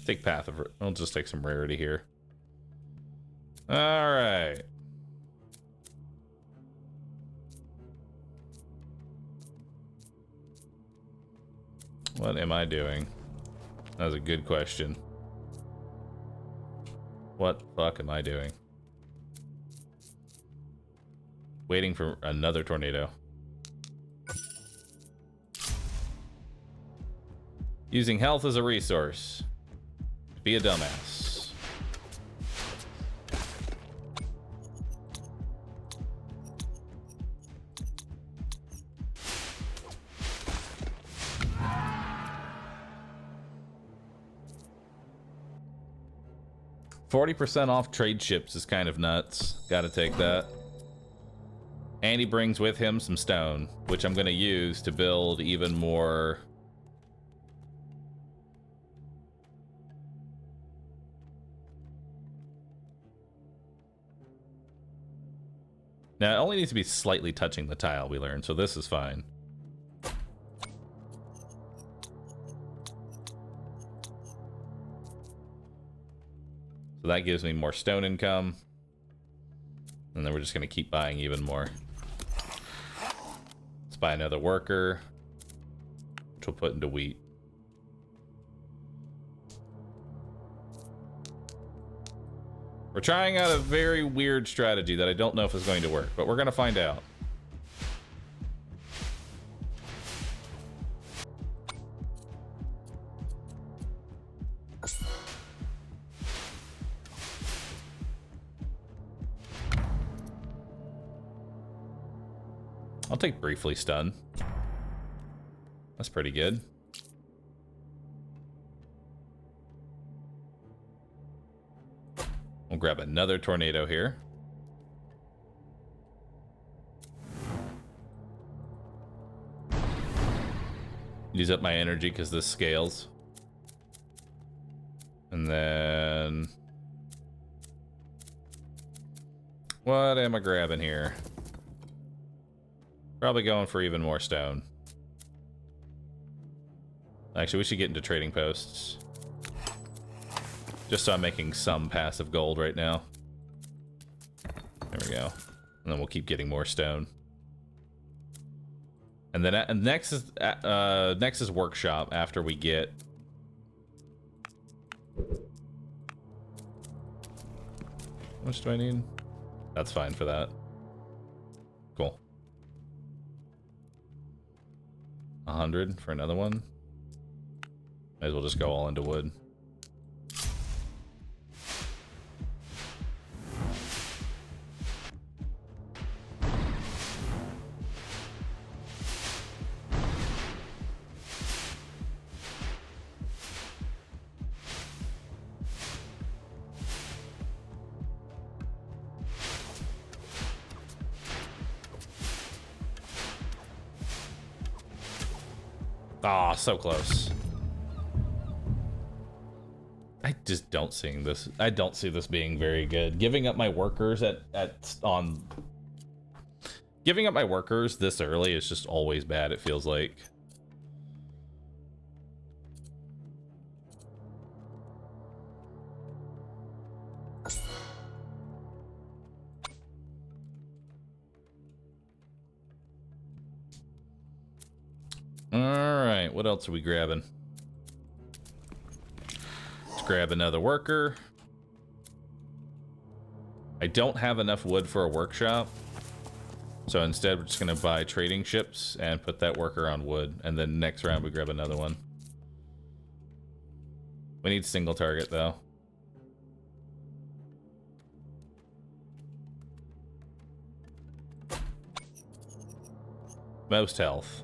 Take path of... I'll just take some rarity here. Alright. What am I doing? That was a good question. What the fuck am I doing? Waiting for another tornado. Using health as a resource. Be a dumbass. %40 off trade ships is kind of nuts. Gotta take that. And he brings with him some stone, which I'm gonna use to build even more. Now, it only needs to be slightly touching the tile, we learned, so this is fine. So that gives me more stone income. And then we're just going to keep buying even more. Let's buy another worker, which we'll put into wheat. We're trying out a very weird strategy that I don't know if is going to work, but we're going to find out. I'll take briefly stun. That's pretty good. We'll grab another tornado here. Use up my energy because this scales. And then... what am I grabbing here? Probably going for even more stone. Actually, we should get into trading posts. Just so I'm making some passive gold right now. There we go. And then we'll keep getting more stone. And then next is workshop after we get... how much do I need? That's fine for that. Cool. 100 for another one. Might as well just go all into wood. Ah, so close. I just don't see this. I don't see this being very good. Giving up my workers giving up my workers this early is just always bad, it feels like. Alright, what else are we grabbing? Let's grab another worker. I don't have enough wood for a workshop. So instead we're just going to buy trading ships and put that worker on wood. And then next round we grab another one. We need single target though. Most health.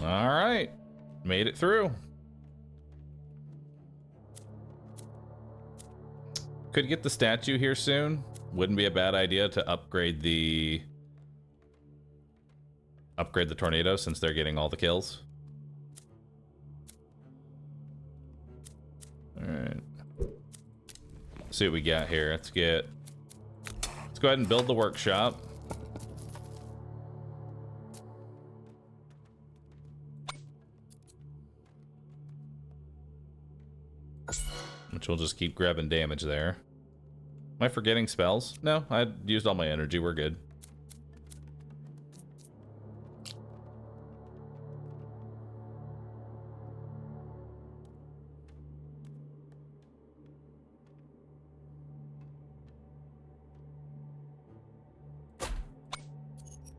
Alright, made it through. Could get the statue here soon. Wouldn't be a bad idea to upgrade the tornado since they're getting all the kills. Alright. See what we got here. Let's go ahead and build the workshop. Which will just keep grabbing damage there. Am I forgetting spells? No, I used all my energy. We're good.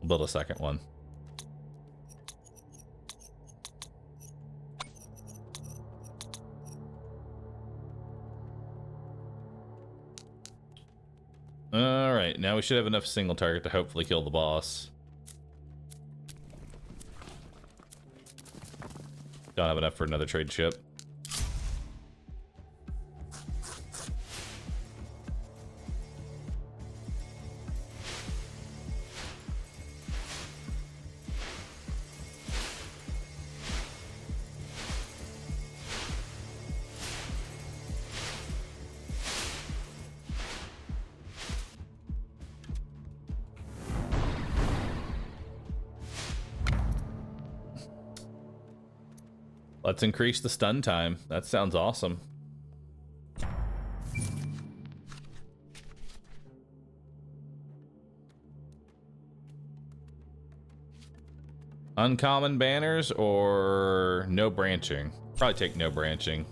We'll build a second one. Alright, now we should have enough single target to hopefully kill the boss. Don't have enough for another trade ship. Let's increase the stun time. That sounds awesome. Uncommon banners or no branching? Probably take no branching.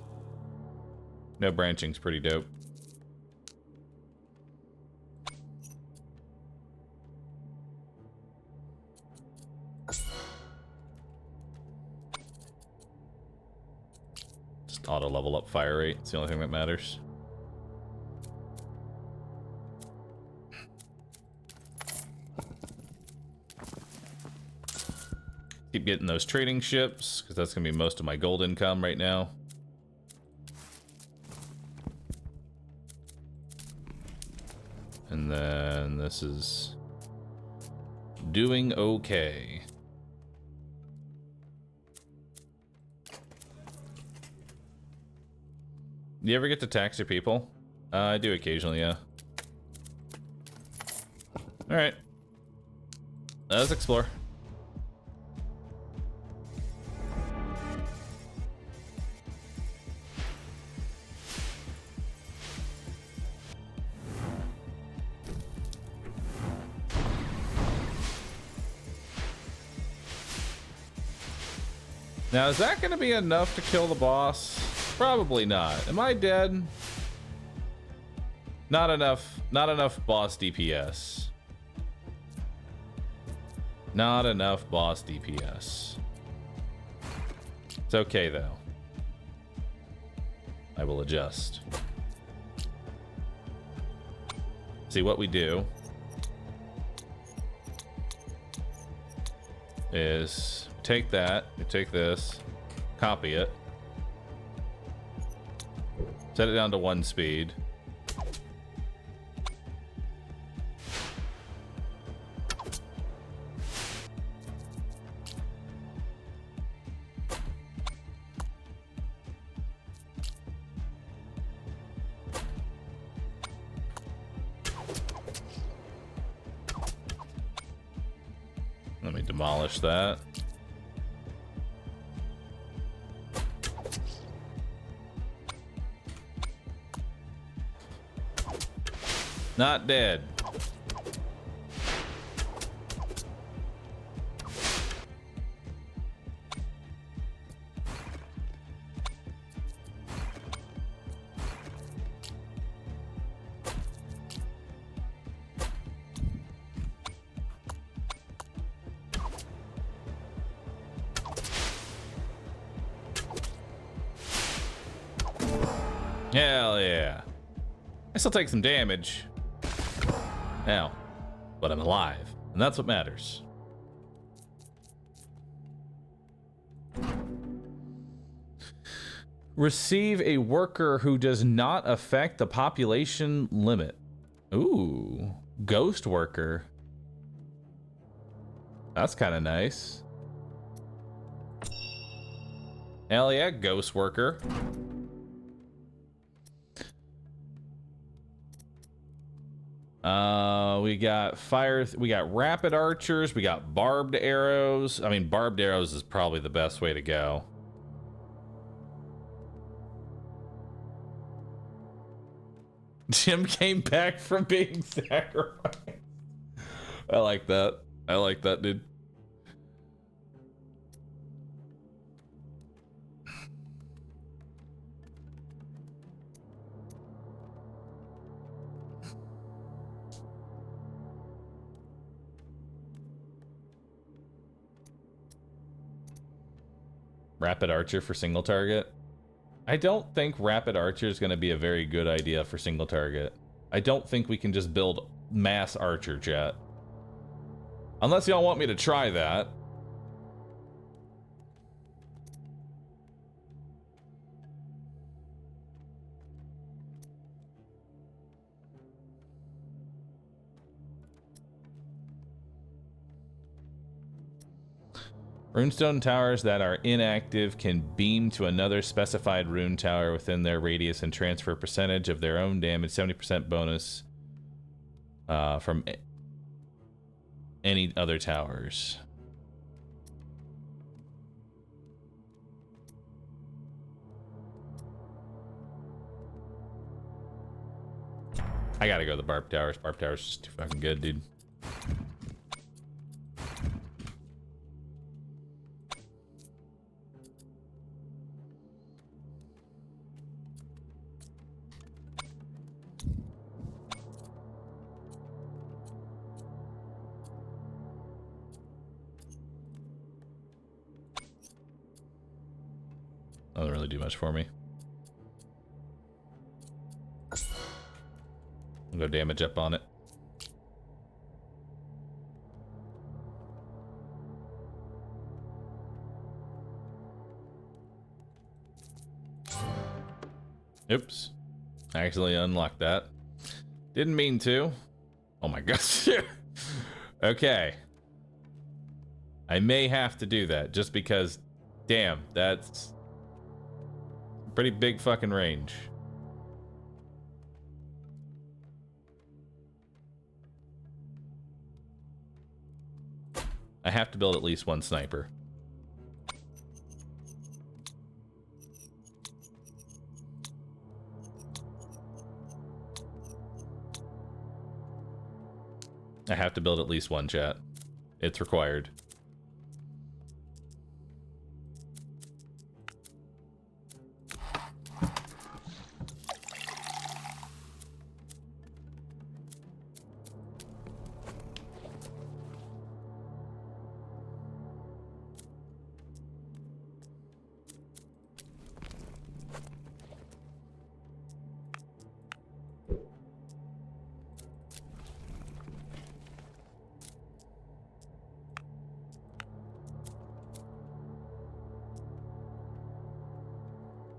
No branching's pretty dope. Just auto level up fire rate. It's the only thing that matters. Keep getting those trading ships, because that's going to be most of my gold income right now. And then this is doing okay. You ever get to tax your people? I do occasionally, yeah. Alright. Let's explore. Now, is that going to be enough to kill the boss? Probably not. Am I dead? Not enough. Not enough boss DPS. Not enough boss DPS. It's okay, though. I will adjust. See, what we do is take that, we take this, copy it, set it down to 1 speed. Let me demolish that. Not dead. Hell yeah. I still take some damage. Now, but I'm alive, and that's what matters. Receive a worker who does not affect the population limit. Ooh, ghost worker. That's kind of nice. Hell yeah, ghost worker. We got fire, we got rapid archers, we got barbed arrows. I mean, barbed arrows is probably the best way to go. Jim came back from being sacrificed. I like that. I like that, dude. Rapid Archer for single target. I don't think Rapid Archer is going to be a very good idea for single target. I don't think we can just build mass Archer, chat. Unless y'all want me to try that. Runestone towers that are inactive can beam to another specified rune tower within their radius and transfer percentage of their own damage, 70% bonus from any other towers. I gotta go to the Barb Towers. Barb Towers is just too fucking good, dude. Doesn't really do much for me. I'll go damage up on it. Oops. I accidentally unlocked that. Didn't mean to. Oh my gosh. Okay. I may have to do that just because, damn, that's pretty big fucking range. I have to build at least one sniper. I have to build at least one, chat. It's required.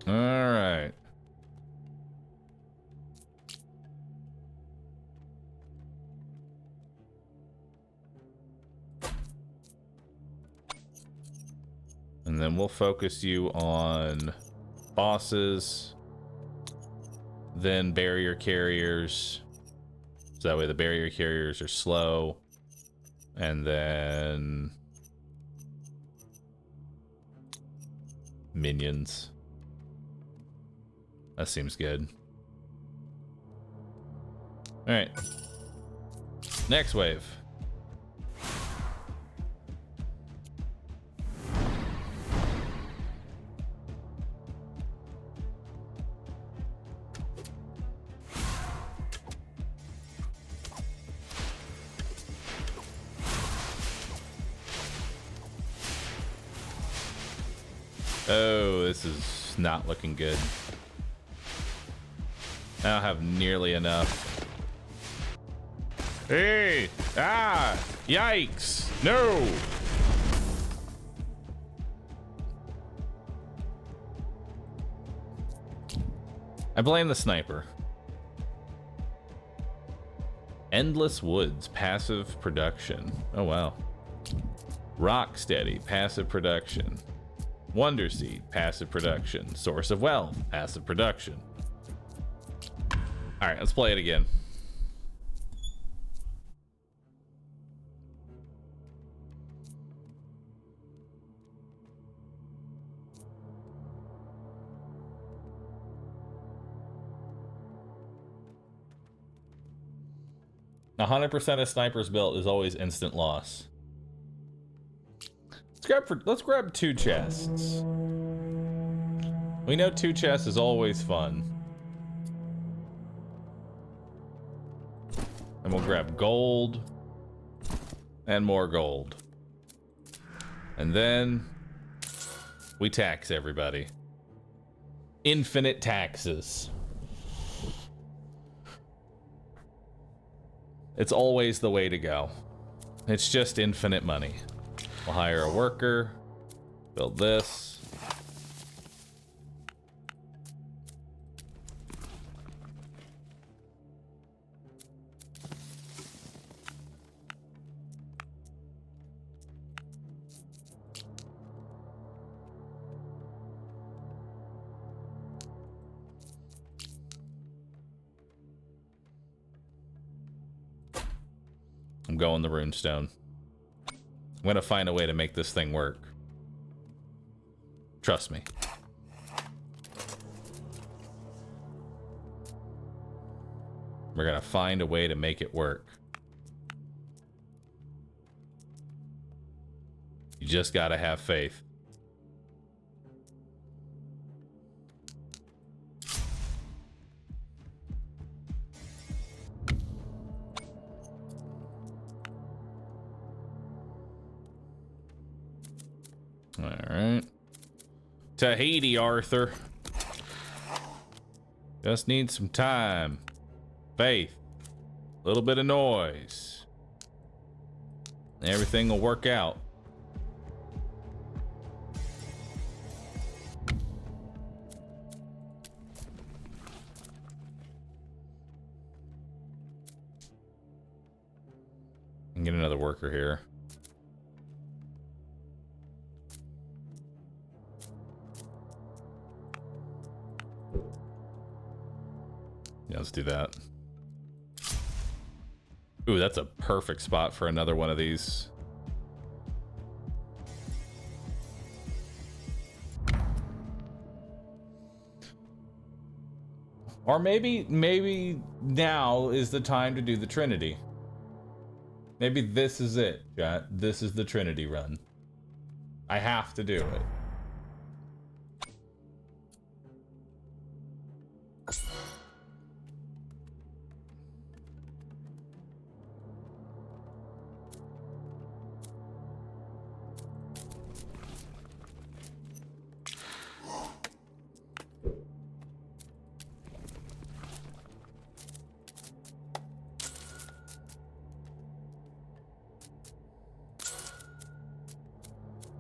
All right. And then we'll focus you on bosses, then barrier carriers. So that way the barrier carriers are slow. And then minions. That seems good. All right. Next wave. Oh, this is not looking good. I don't have nearly enough. Hey! Ah! Yikes! No! I blame the sniper. Endless Woods, passive production. Oh, wow. Rocksteady, passive production. Wonder Seed, passive production. Source of Wealth, passive production. All right, let's play it again. A 100% of sniper's built is always instant loss. Let's grab 2 chests. We know 2 chests is always fun. And we'll grab gold and more gold. And then we tax everybody. Infinite taxes. It's always the way to go. It's just infinite money. We'll hire a worker, build this. I'm going the runestone. I'm gonna find a way to make this thing work. Trust me. We're gonna find a way to make it work. You just gotta have faith. All right. Tahiti, Arthur. Just need some time. Faith. A little bit of noise. Everything will work out. And get another worker here. Yeah, let's do that. Ooh, that's a perfect spot for another one of these. Or maybe now is the time to do the Trinity. Maybe this is it, chat. This is the Trinity run. I have to do it.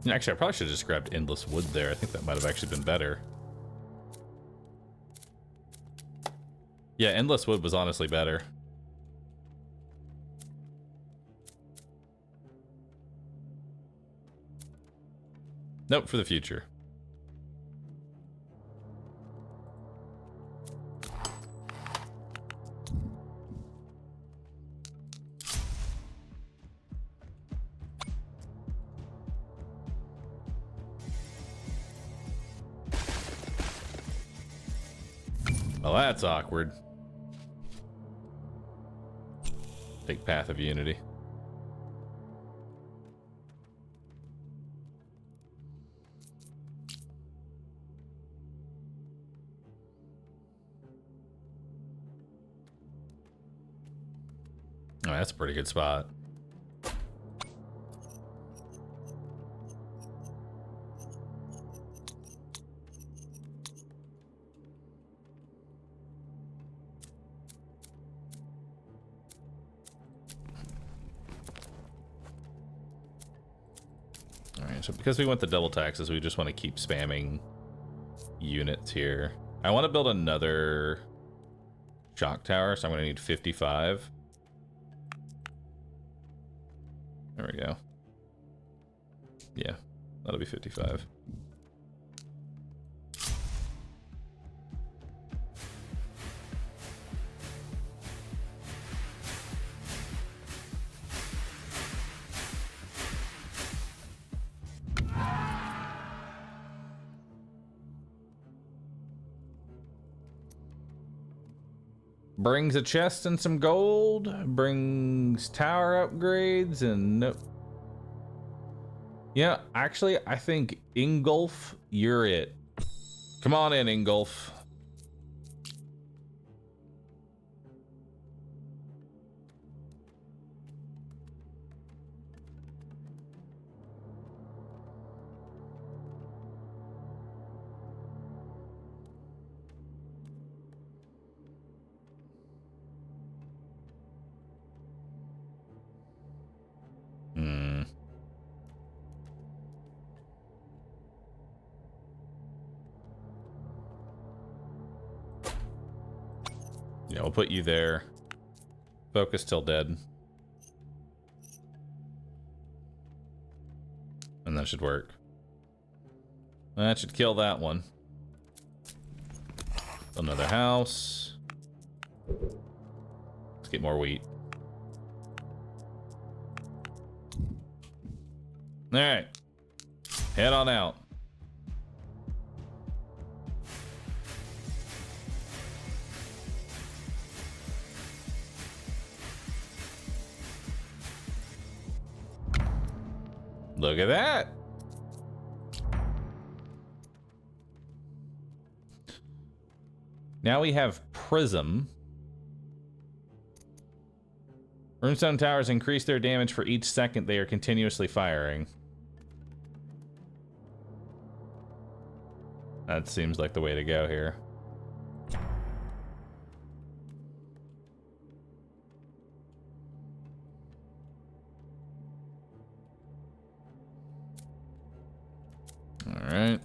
Actually, I probably should have just grabbed endless wood there. I think that might have actually been better. Yeah, endless wood was honestly better. Nope, for the future. Well, that's awkward. Take Path of Unity. Oh, that's a pretty good spot. So because we want the double taxes, we just want to keep spamming units here. I want to build another shock tower, so I'm going to need 55. There we go. Yeah, that'll be 55. Brings a chest and some gold. Brings tower upgrades and no. Yeah, actually, I think Ingolf, you're it. Come on in, Ingolf. Yeah, we'll put you there. Focus till dead. And that should work. That should kill that one. Another house. Let's get more wheat. Alright. Head on out. Look at that. Now we have Prism. Runestone towers increase their damage for each second they are continuously firing. That seems like the way to go here. All right.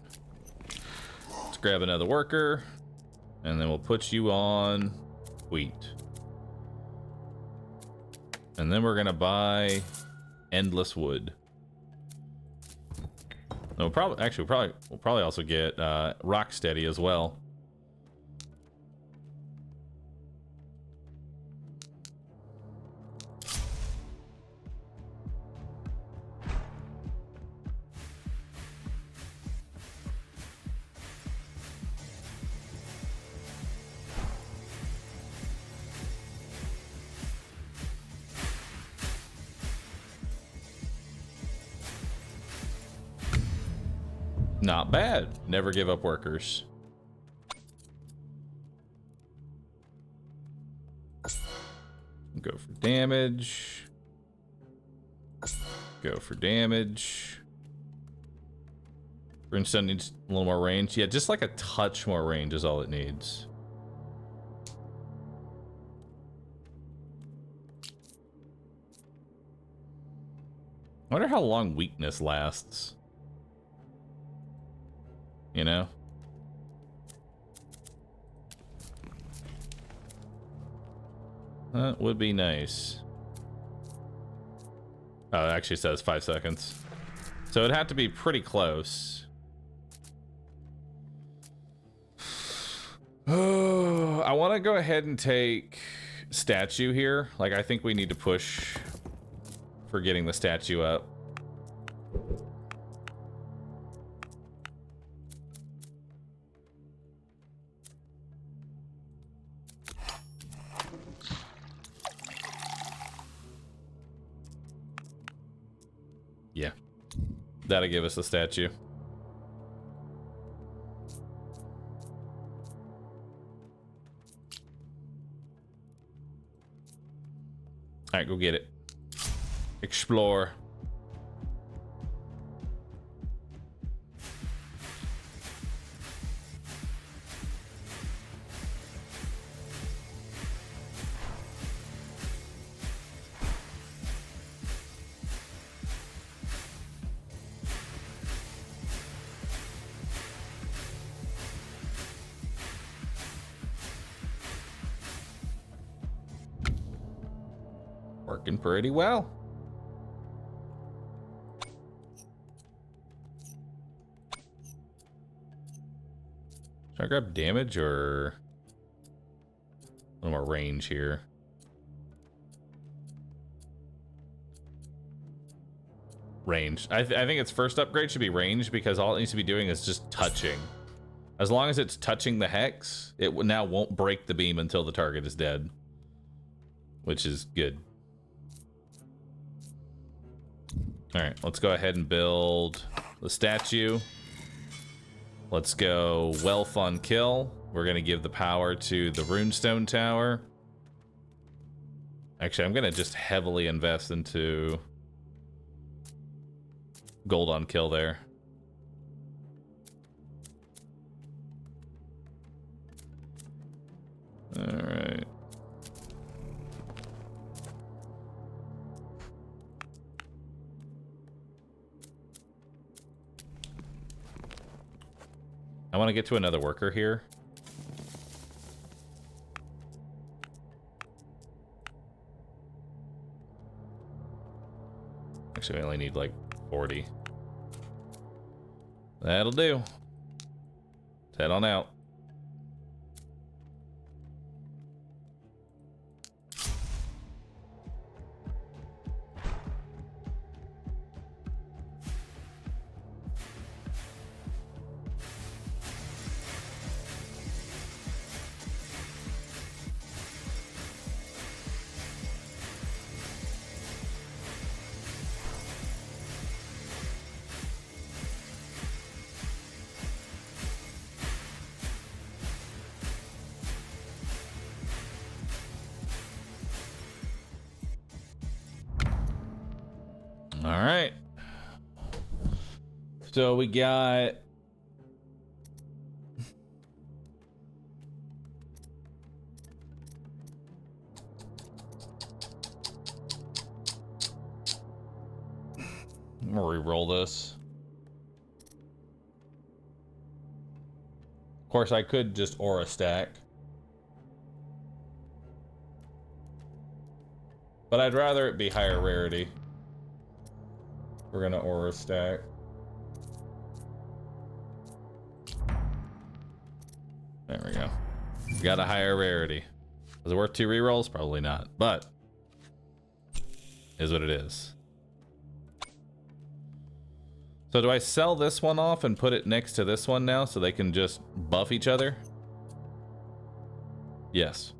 Let's grab another worker, and then we'll put you on wheat. And then we're gonna buy endless wood. No, we'll probably also get rock steady as well. Not bad. Never give up workers. Go for damage. Go for damage. Brimstone needs a little more range. Yeah, just like a touch more range is all it needs. I wonder how long weakness lasts. You know? That would be nice. Oh, it actually says 5 seconds. So it'd have to be pretty close. Oh, I want to go ahead and take statue here. Like, I think we need to push for getting the statue up. Yeah, that'll give us a statue. All right, go get it. Explore. Working pretty well. Should I grab damage or a little more range here? Range. I think its first upgrade should be range because all it needs to be doing is just touching. As long as it's touching the hex, it now won't break the beam until the target is dead, which is good. All right, let's go ahead and build the statue. Let's go wealth on kill. We're gonna give the power to the runestone tower. Actually, I'm gonna just heavily invest into gold on kill there. All right. I want to get to another worker here. Actually, we only need like 40. That'll do. Let's head on out. All right. So we got I'm gonna re-roll this. Of course, I could just aura stack. But I'd rather it be higher rarity. We're gonna aura stack. There we go. We got a higher rarity. Is it worth 2 rerolls? Probably not, but is what it is. So do I sell this one off and put it next to this one now so they can just buff each other? Yes.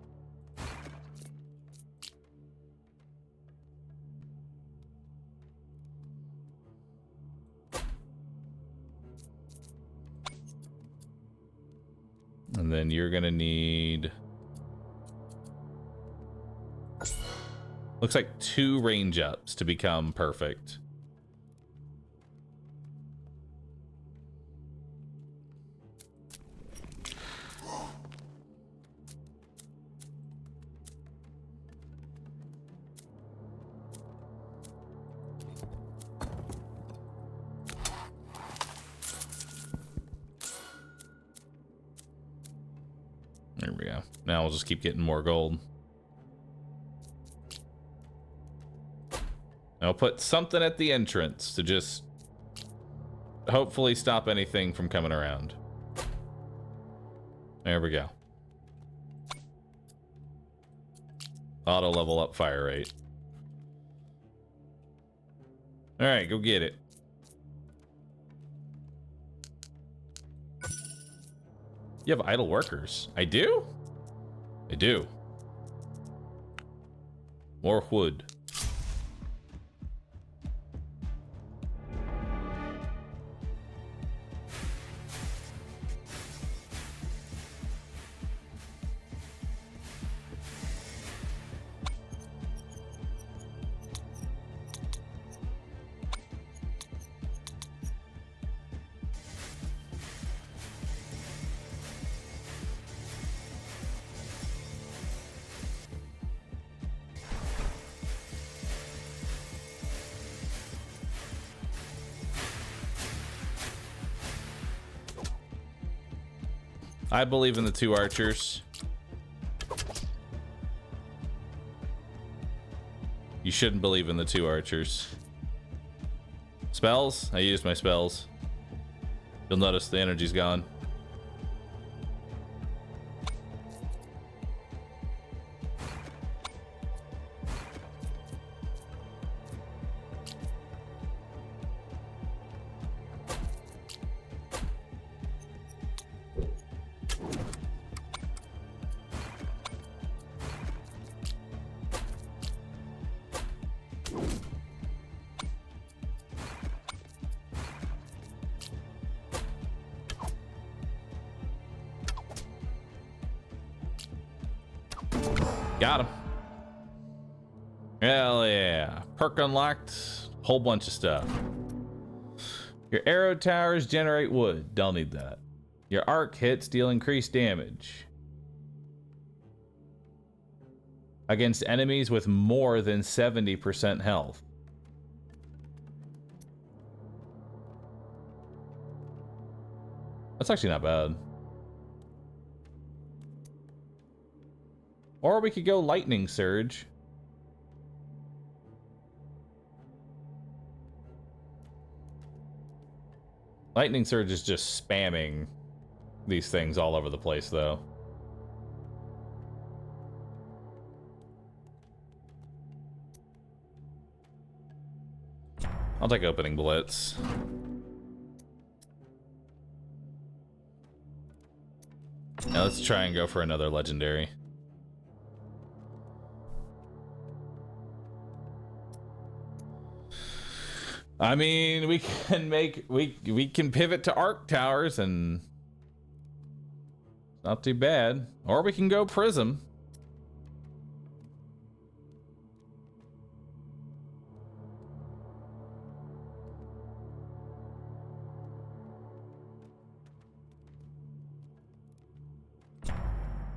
And then you're gonna need... looks like 2 range ups to become perfect. There we go. Now we'll just keep getting more gold. I'll put something at the entrance to just hopefully stop anything from coming around. There we go. Auto level up fire rate. All right, go get it. You have idle workers. I do? I do. More wood. I believe in the 2 archers. You shouldn't believe in the 2 archers. Spells? I used my spells. You'll notice the energy's gone. Got him. Hell yeah. Perk unlocked. Whole bunch of stuff. Your arrow towers generate wood. Don't need that. Your arc hits deal increased damage against enemies with more than 70% health. That's actually not bad. Or we could go lightning surge. Lightning surge is just spamming these things all over the place, though. I'll take opening blitz. Now let's try and go for another legendary. I mean, we can make we can pivot to arc towers and not too bad. Or we can go prism.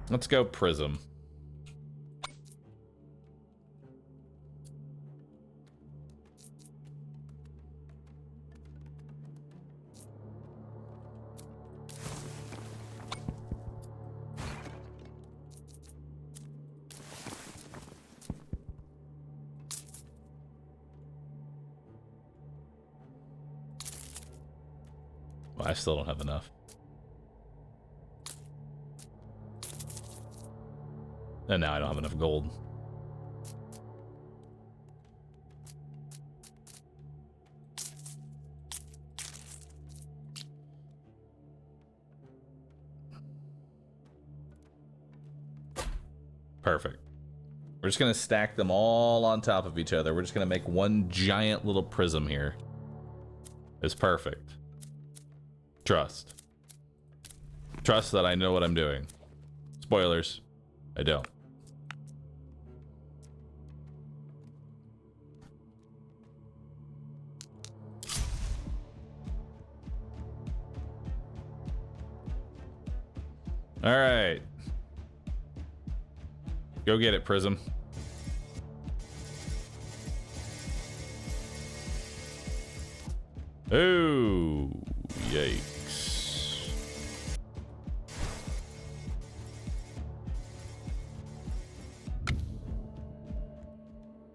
Let's go prism. I still don't have enough. And now I don't have enough gold. Perfect. We're just going to stack them all on top of each other. We're just going to make one giant little prism here. It's perfect. Trust. Trust that I know what I'm doing. Spoilers. I don't. All right. Go get it, Prism. Oh, yikes.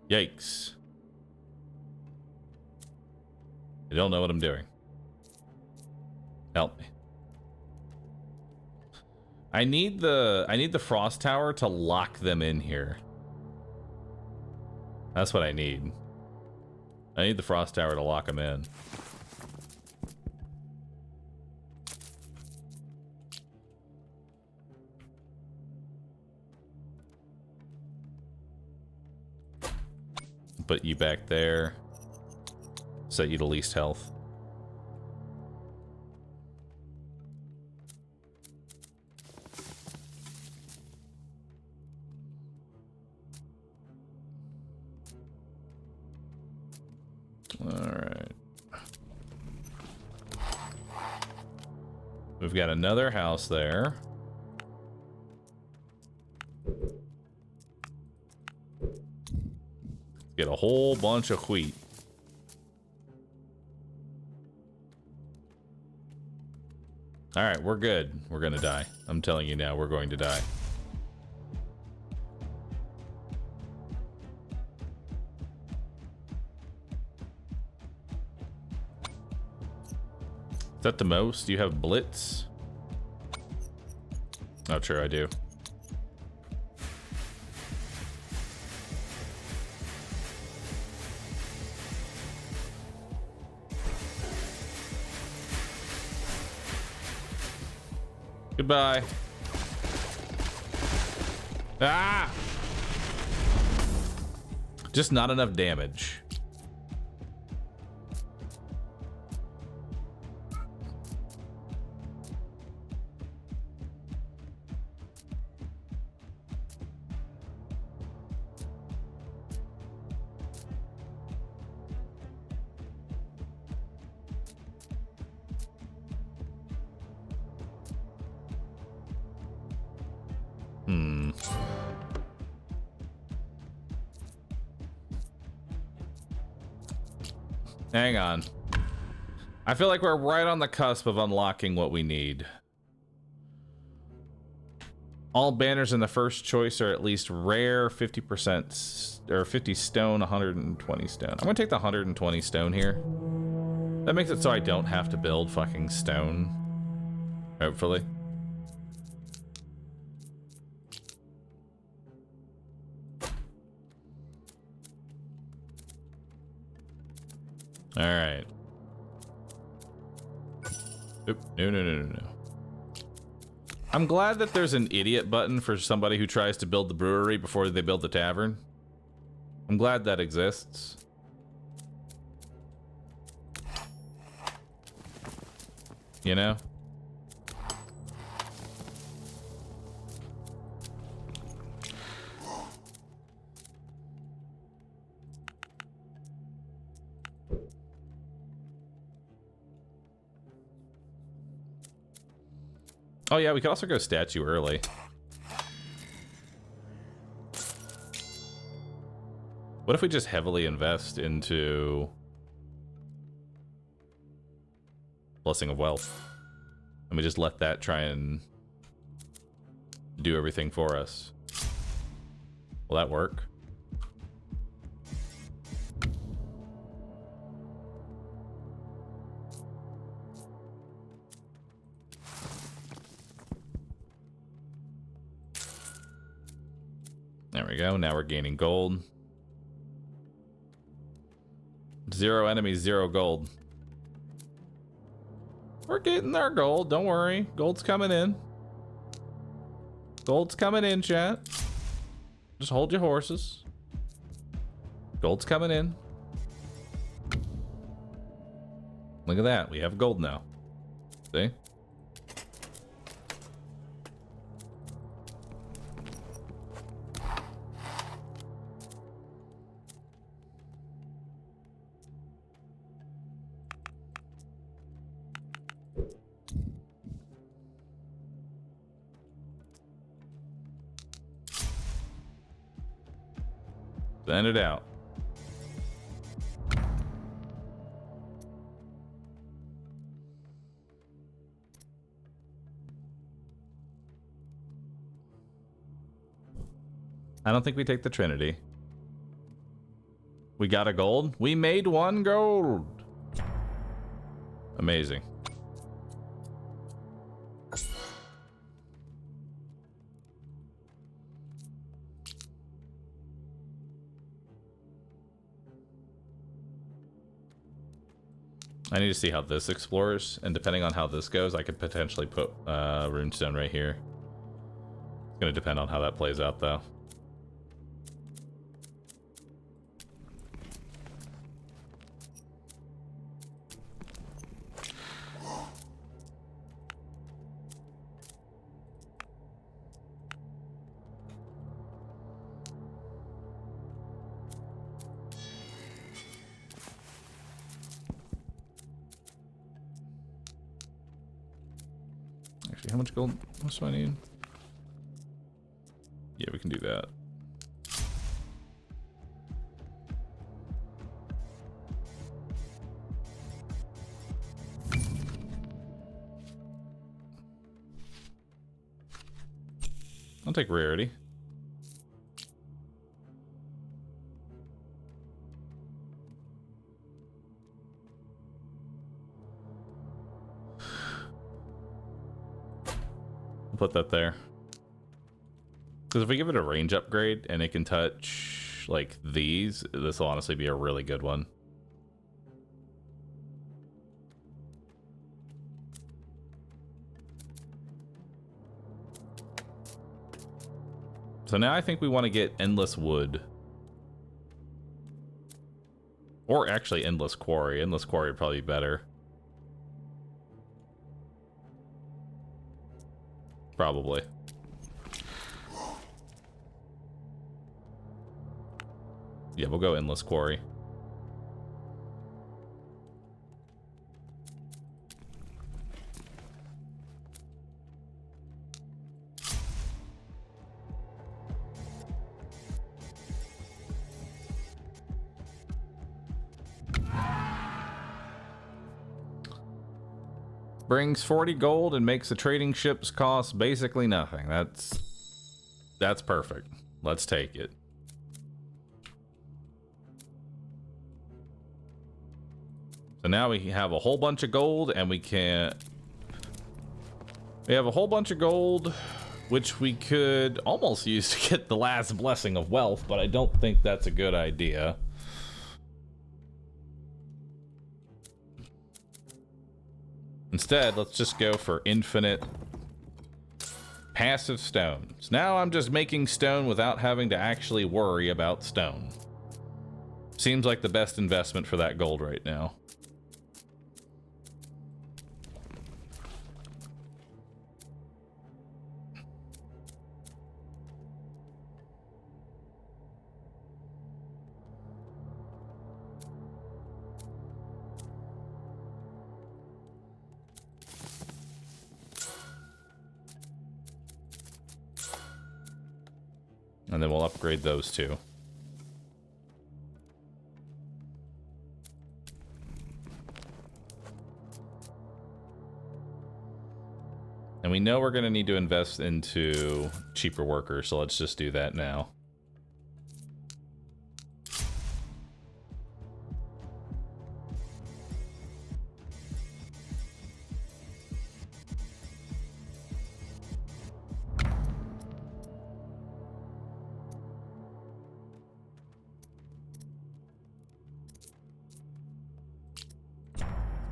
Yikes. I don't know what I'm doing. Help me. I need the frost tower to lock them in here. That's what I need. I need the frost tower to lock them in. Put you back there. Set you to least health. Alright. We've got another house there. Get a whole bunch of wheat. Alright, we're good. We're gonna die. I'm telling you now, we're going to die. Is that the most? Do you have blitz? Oh, sure, I do. Goodbye. Ah! Just not enough damage. Hang on. I feel like we're right on the cusp of unlocking what we need. All banners in the first choice are at least rare, 50% or 50 stone, 120 stone. I'm gonna take the 120 stone here. That makes it so I don't have to build fucking stone. Hopefully. All right. Oop, no. I'm glad that there's an idiot button for somebody who tries to build the brewery before they build the tavern. I'm glad that exists. You know? Oh yeah, we could also go statue early. What if we just heavily invest into Blessing of Wealth? And we just let that try and do everything for us. Will that work? There we go. Now we're gaining gold. 0 enemies, 0 gold. We're getting our gold. Don't worry. Gold's coming in. Gold's coming in, chat. Just hold your horses. Gold's coming in. Look at that. We have gold now. See? Send it out. I don't think we take the Trinity. We got a gold? We made 1 gold! Amazing. I need to see how this explores, and depending on how this goes, I could potentially put runestone right here. It's gonna depend on how that plays out, though. How much gold? What do I need? Yeah, we can do that. I'll take rarity. Put that there, because if we give it a range upgrade and it can touch like these, this will honestly be a really good one. So now I think we want to get endless wood, or actually endless quarry. Endless quarry would probably be better. Probably. Yeah, we'll go endless quarry. Brings 40 gold and makes the trading ships cost basically nothing. That's perfect. Let's take it. So now we have a whole bunch of gold, and we have a whole bunch of gold, which we could almost use to get the last blessing of wealth, but I don't think that's a good idea. Instead, let's just go for infinite passive stones. Now I'm just making stone without having to actually worry about stone. Seems like the best investment for that gold right now. And then we'll upgrade those two. And we know we're going to need to invest into cheaper workers, so let's just do that now.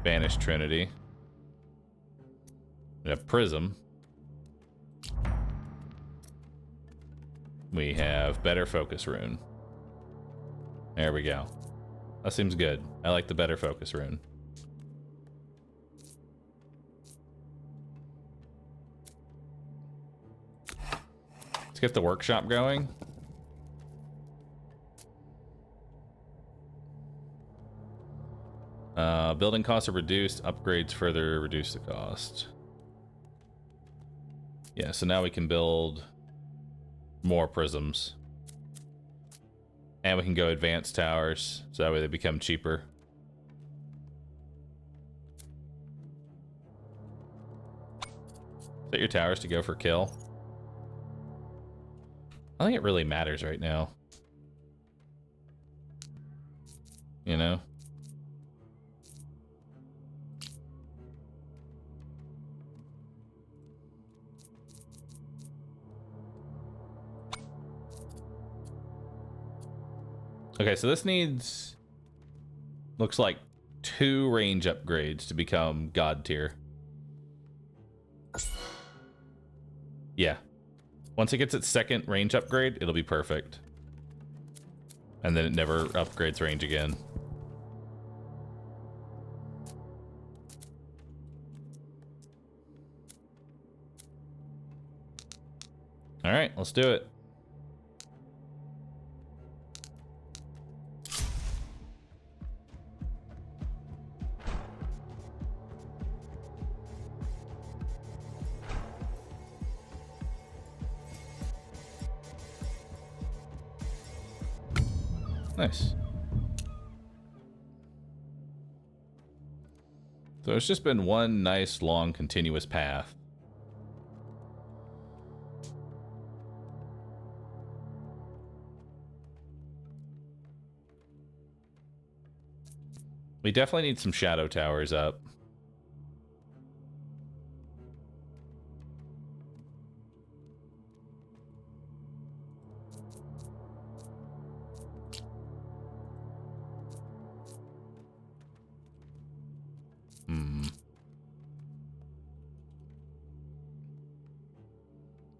Banished Trinity. We have Prism. We have Better Focus Rune. There we go. That seems good. I like the Better Focus Rune. Let's get the workshop going. Building costs are reduced. Upgrades further reduce the cost. Yeah, so now we can build more prisms. And we can go advanced towers, so that way they become cheaper. Set your towers to go for kill. I don't think it really matters right now. You know? Okay, so this needs, looks like 2 range upgrades to become God tier. Yeah. Once it gets its 2nd range upgrade, it'll be perfect. And then it never upgrades range again. All right, let's do it. Nice. So it's just been one nice, long, continuous path. We definitely need some shadow towers up.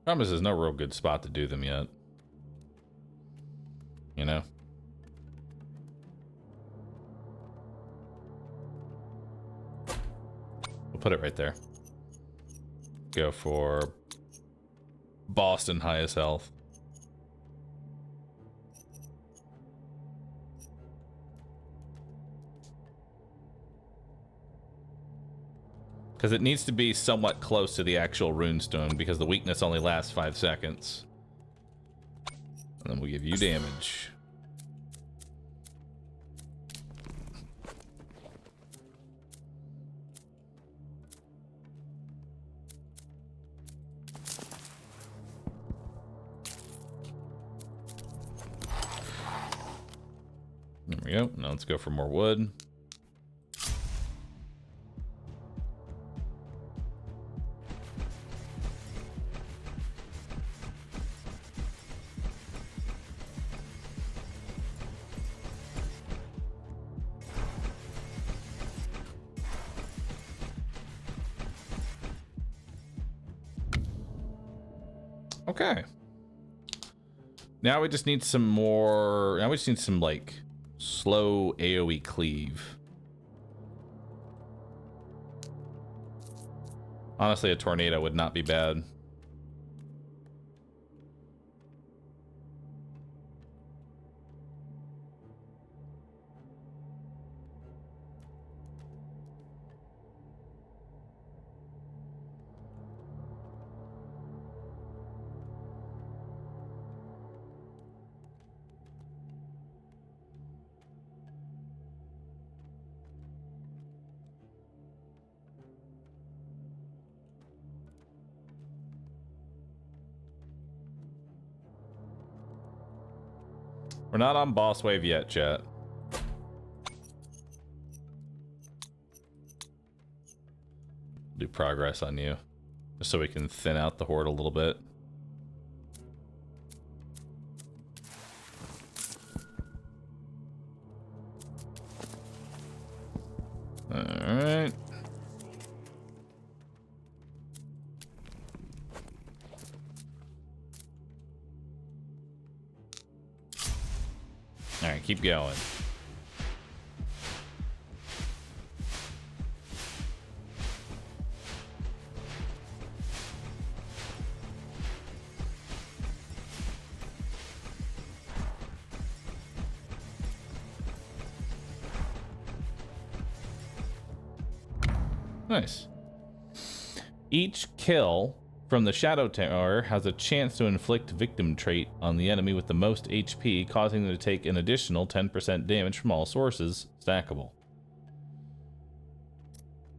Problem is, there's no real good spot to do them yet. You know? We'll put it right there. Go for Boston highest health. Because it needs to be somewhat close to the actual runestone, because the weakness only lasts 5 seconds. And then we'll give you damage. There we go. Now let's go for more wood. Okay. Now we just need some more. Now we just need some, like, slow AoE cleave. Honestly, a tornado would not be bad. We're not on boss wave yet, chat. Do progress on you, just so we can thin out the horde a little bit. All right. keep going. Nice. Each kill from the Shadow Tower has a chance to inflict victim trait on the enemy with the most HP, causing them to take an additional 10% damage from all sources, stackable.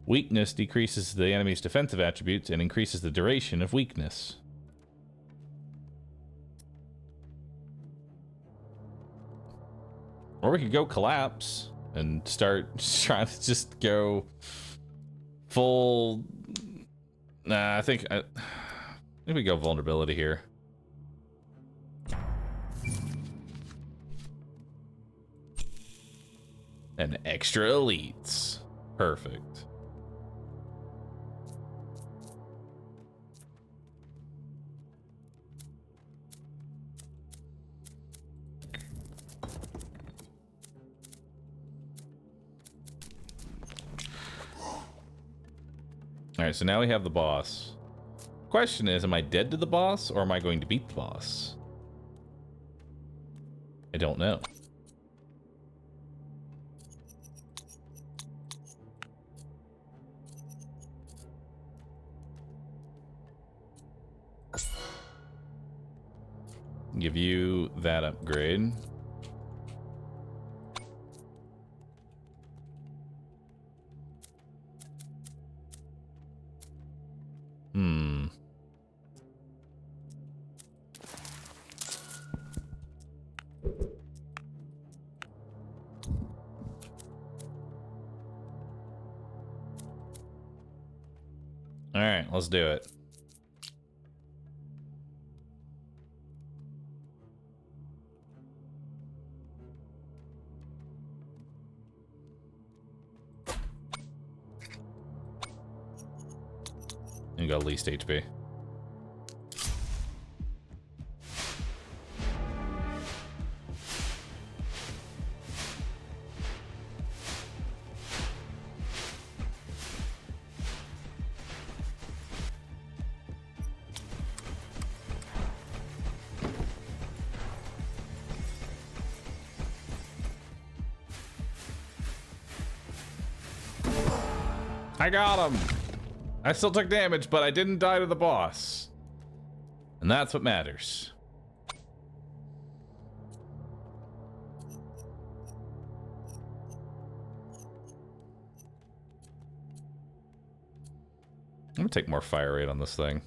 Weakness decreases the enemy's defensive attributes and increases the duration of weakness. Or we could go collapse and start trying to just go full. Nah, I think we go vulnerability here. And extra elites. Perfect. Alright, so now we have the boss. Question is, am I dead to the boss, or am I going to beat the boss? I don't know. Give you that upgrade. All right, let's do it. You got least HP. I got him. I still took damage, but I didn't die to the boss. And that's what matters. I'm gonna take more fire rate on this thing.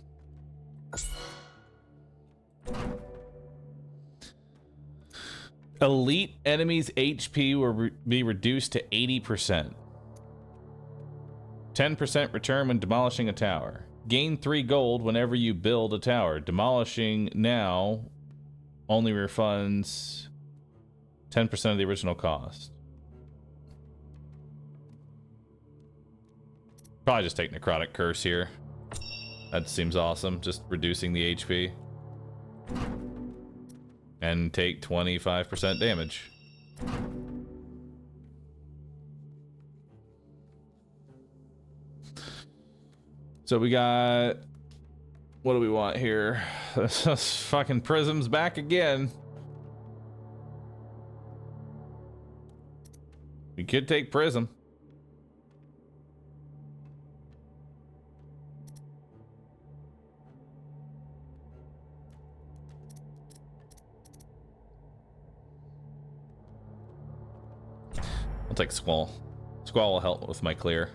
Elite enemies' HP will be reduced to 80%. 10% return when demolishing a tower. Gain 3 gold whenever you build a tower. Demolishing now only refunds 10% of the original cost. Probably just take Necrotic Curse here. That seems awesome. Just reducing the HP. And take 25% damage. So we got, what do we want here? This fucking Prism's back again. We could take Prism. I'll take Squall. Squall will help with my clear.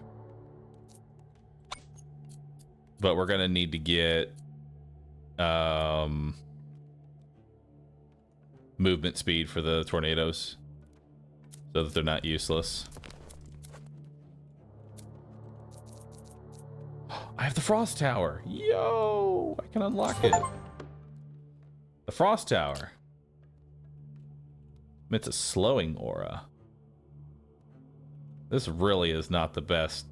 But we're gonna need to get movement speed for the tornadoes so that they're not useless. I have the Frost Tower. Yo, I can unlock it. The Frost Tower. It's a slowing aura. This really is not the best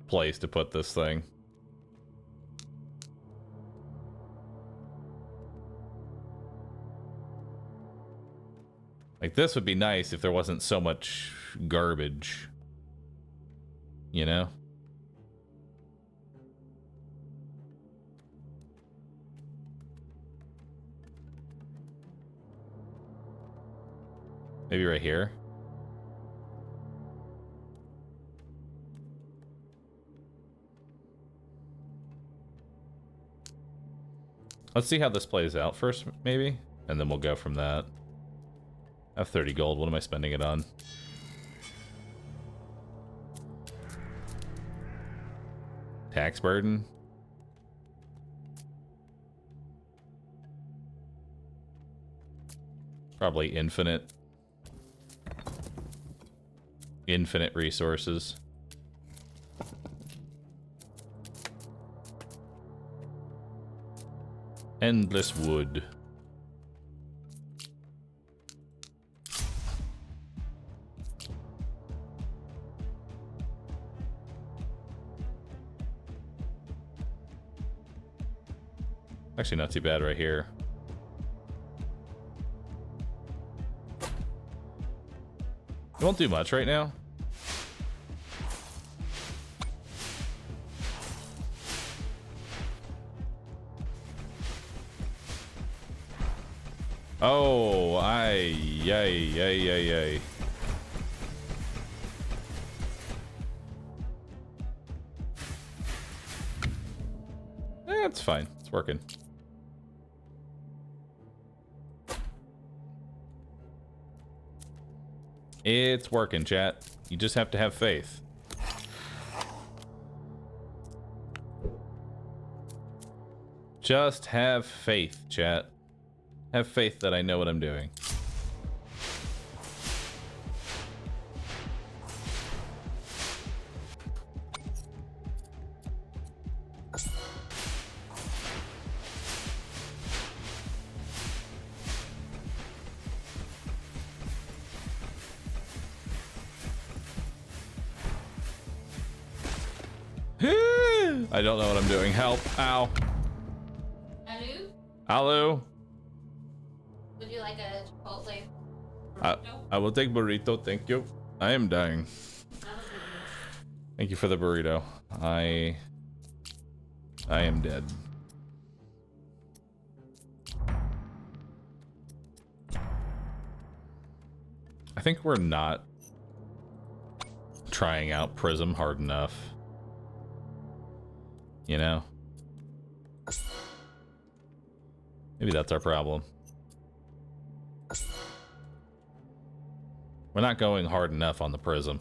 place to put this thing. Like, this would be nice if there wasn't so much garbage. You know? Maybe right here. Let's see how this plays out first, maybe, and then we'll go from that. I have 30 gold. What am I spending it on? Tax burden? Probably infinite. Infinite resources. Endless wood. Actually, not too bad right here. It won't do much right now. Oh, yay. It's fine. It's working. It's working, chat. You just have to have faith. Just have faith, chat. Have faith that I know what I'm doing. I don't know what I'm doing. Help. Ow. Hello? Hello. Would you like a Chipotle burrito? I will take burrito, thank you. I am dying. Thank you for the burrito. I am dead. I think we're not trying out Prism hard enough. You know? Maybe that's our problem. We're not going hard enough on the Prism.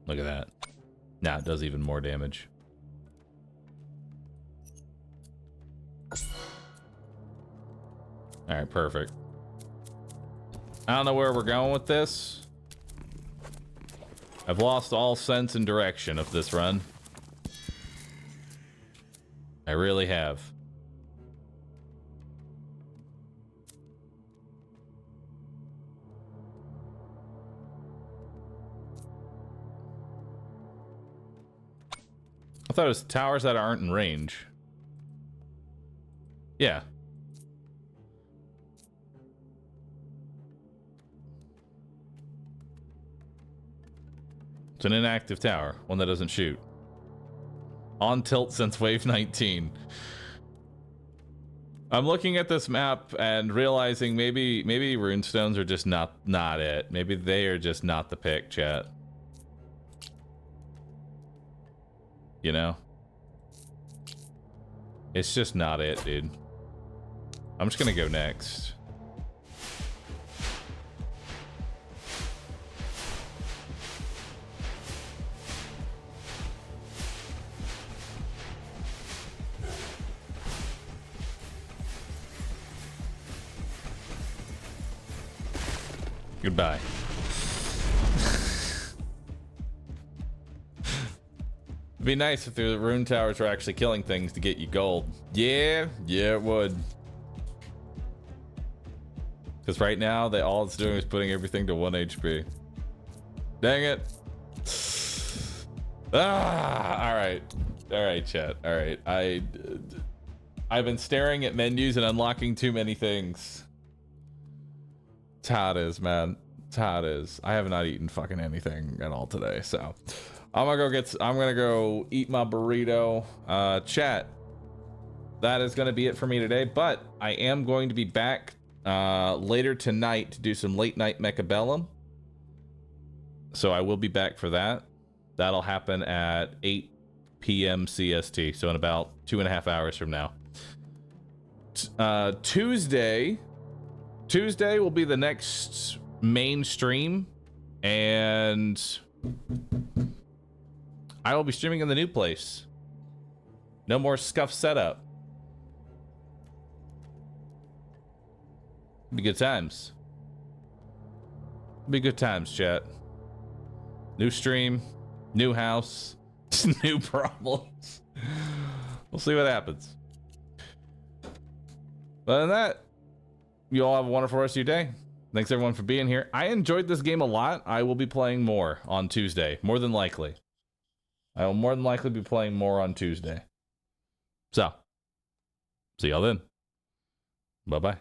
Look at that. Now it does even more damage. Alright, perfect. I don't know where we're going with this. I've lost all sense and direction of this run. I really have. I thought it was towers that aren't in range. Yeah. It's an inactive tower, one that doesn't shoot. On tilt since wave 19. I'm looking at this map and realizing maybe runestones are just not it. Maybe they are just not the pick, chat. You know? It's just not it, dude. I'm just gonna go next. Goodbye. It'd be nice if the rune towers were actually killing things to get you gold. Yeah, it would. Because right now, all it's doing is putting everything to 1 HP. Dang it. All right. All right, chat. All right. I've been staring at menus and unlocking too many things. It's how it is, man. It's how it is. I have not eaten fucking anything at all today, so I'm gonna go eat my burrito. Chat. That is gonna be it for me today, but I am going to be back later tonight to do some late night Mechabellum. So I will be back for that. That'll happen at 8 p.m. CST, so in about 2.5 hours from now. Tuesday will be the next main stream, and I will be streaming in the new place. No more scuff setup. Be good times. Be good times, chat. New stream, new house, new problems. We'll see what happens. Other than that, you all have a wonderful rest of your day. Thanks everyone for being here. I enjoyed this game a lot. I will be playing more on Tuesday, more than likely. I will more than likely be playing more on Tuesday. So, see y'all then. Bye-bye.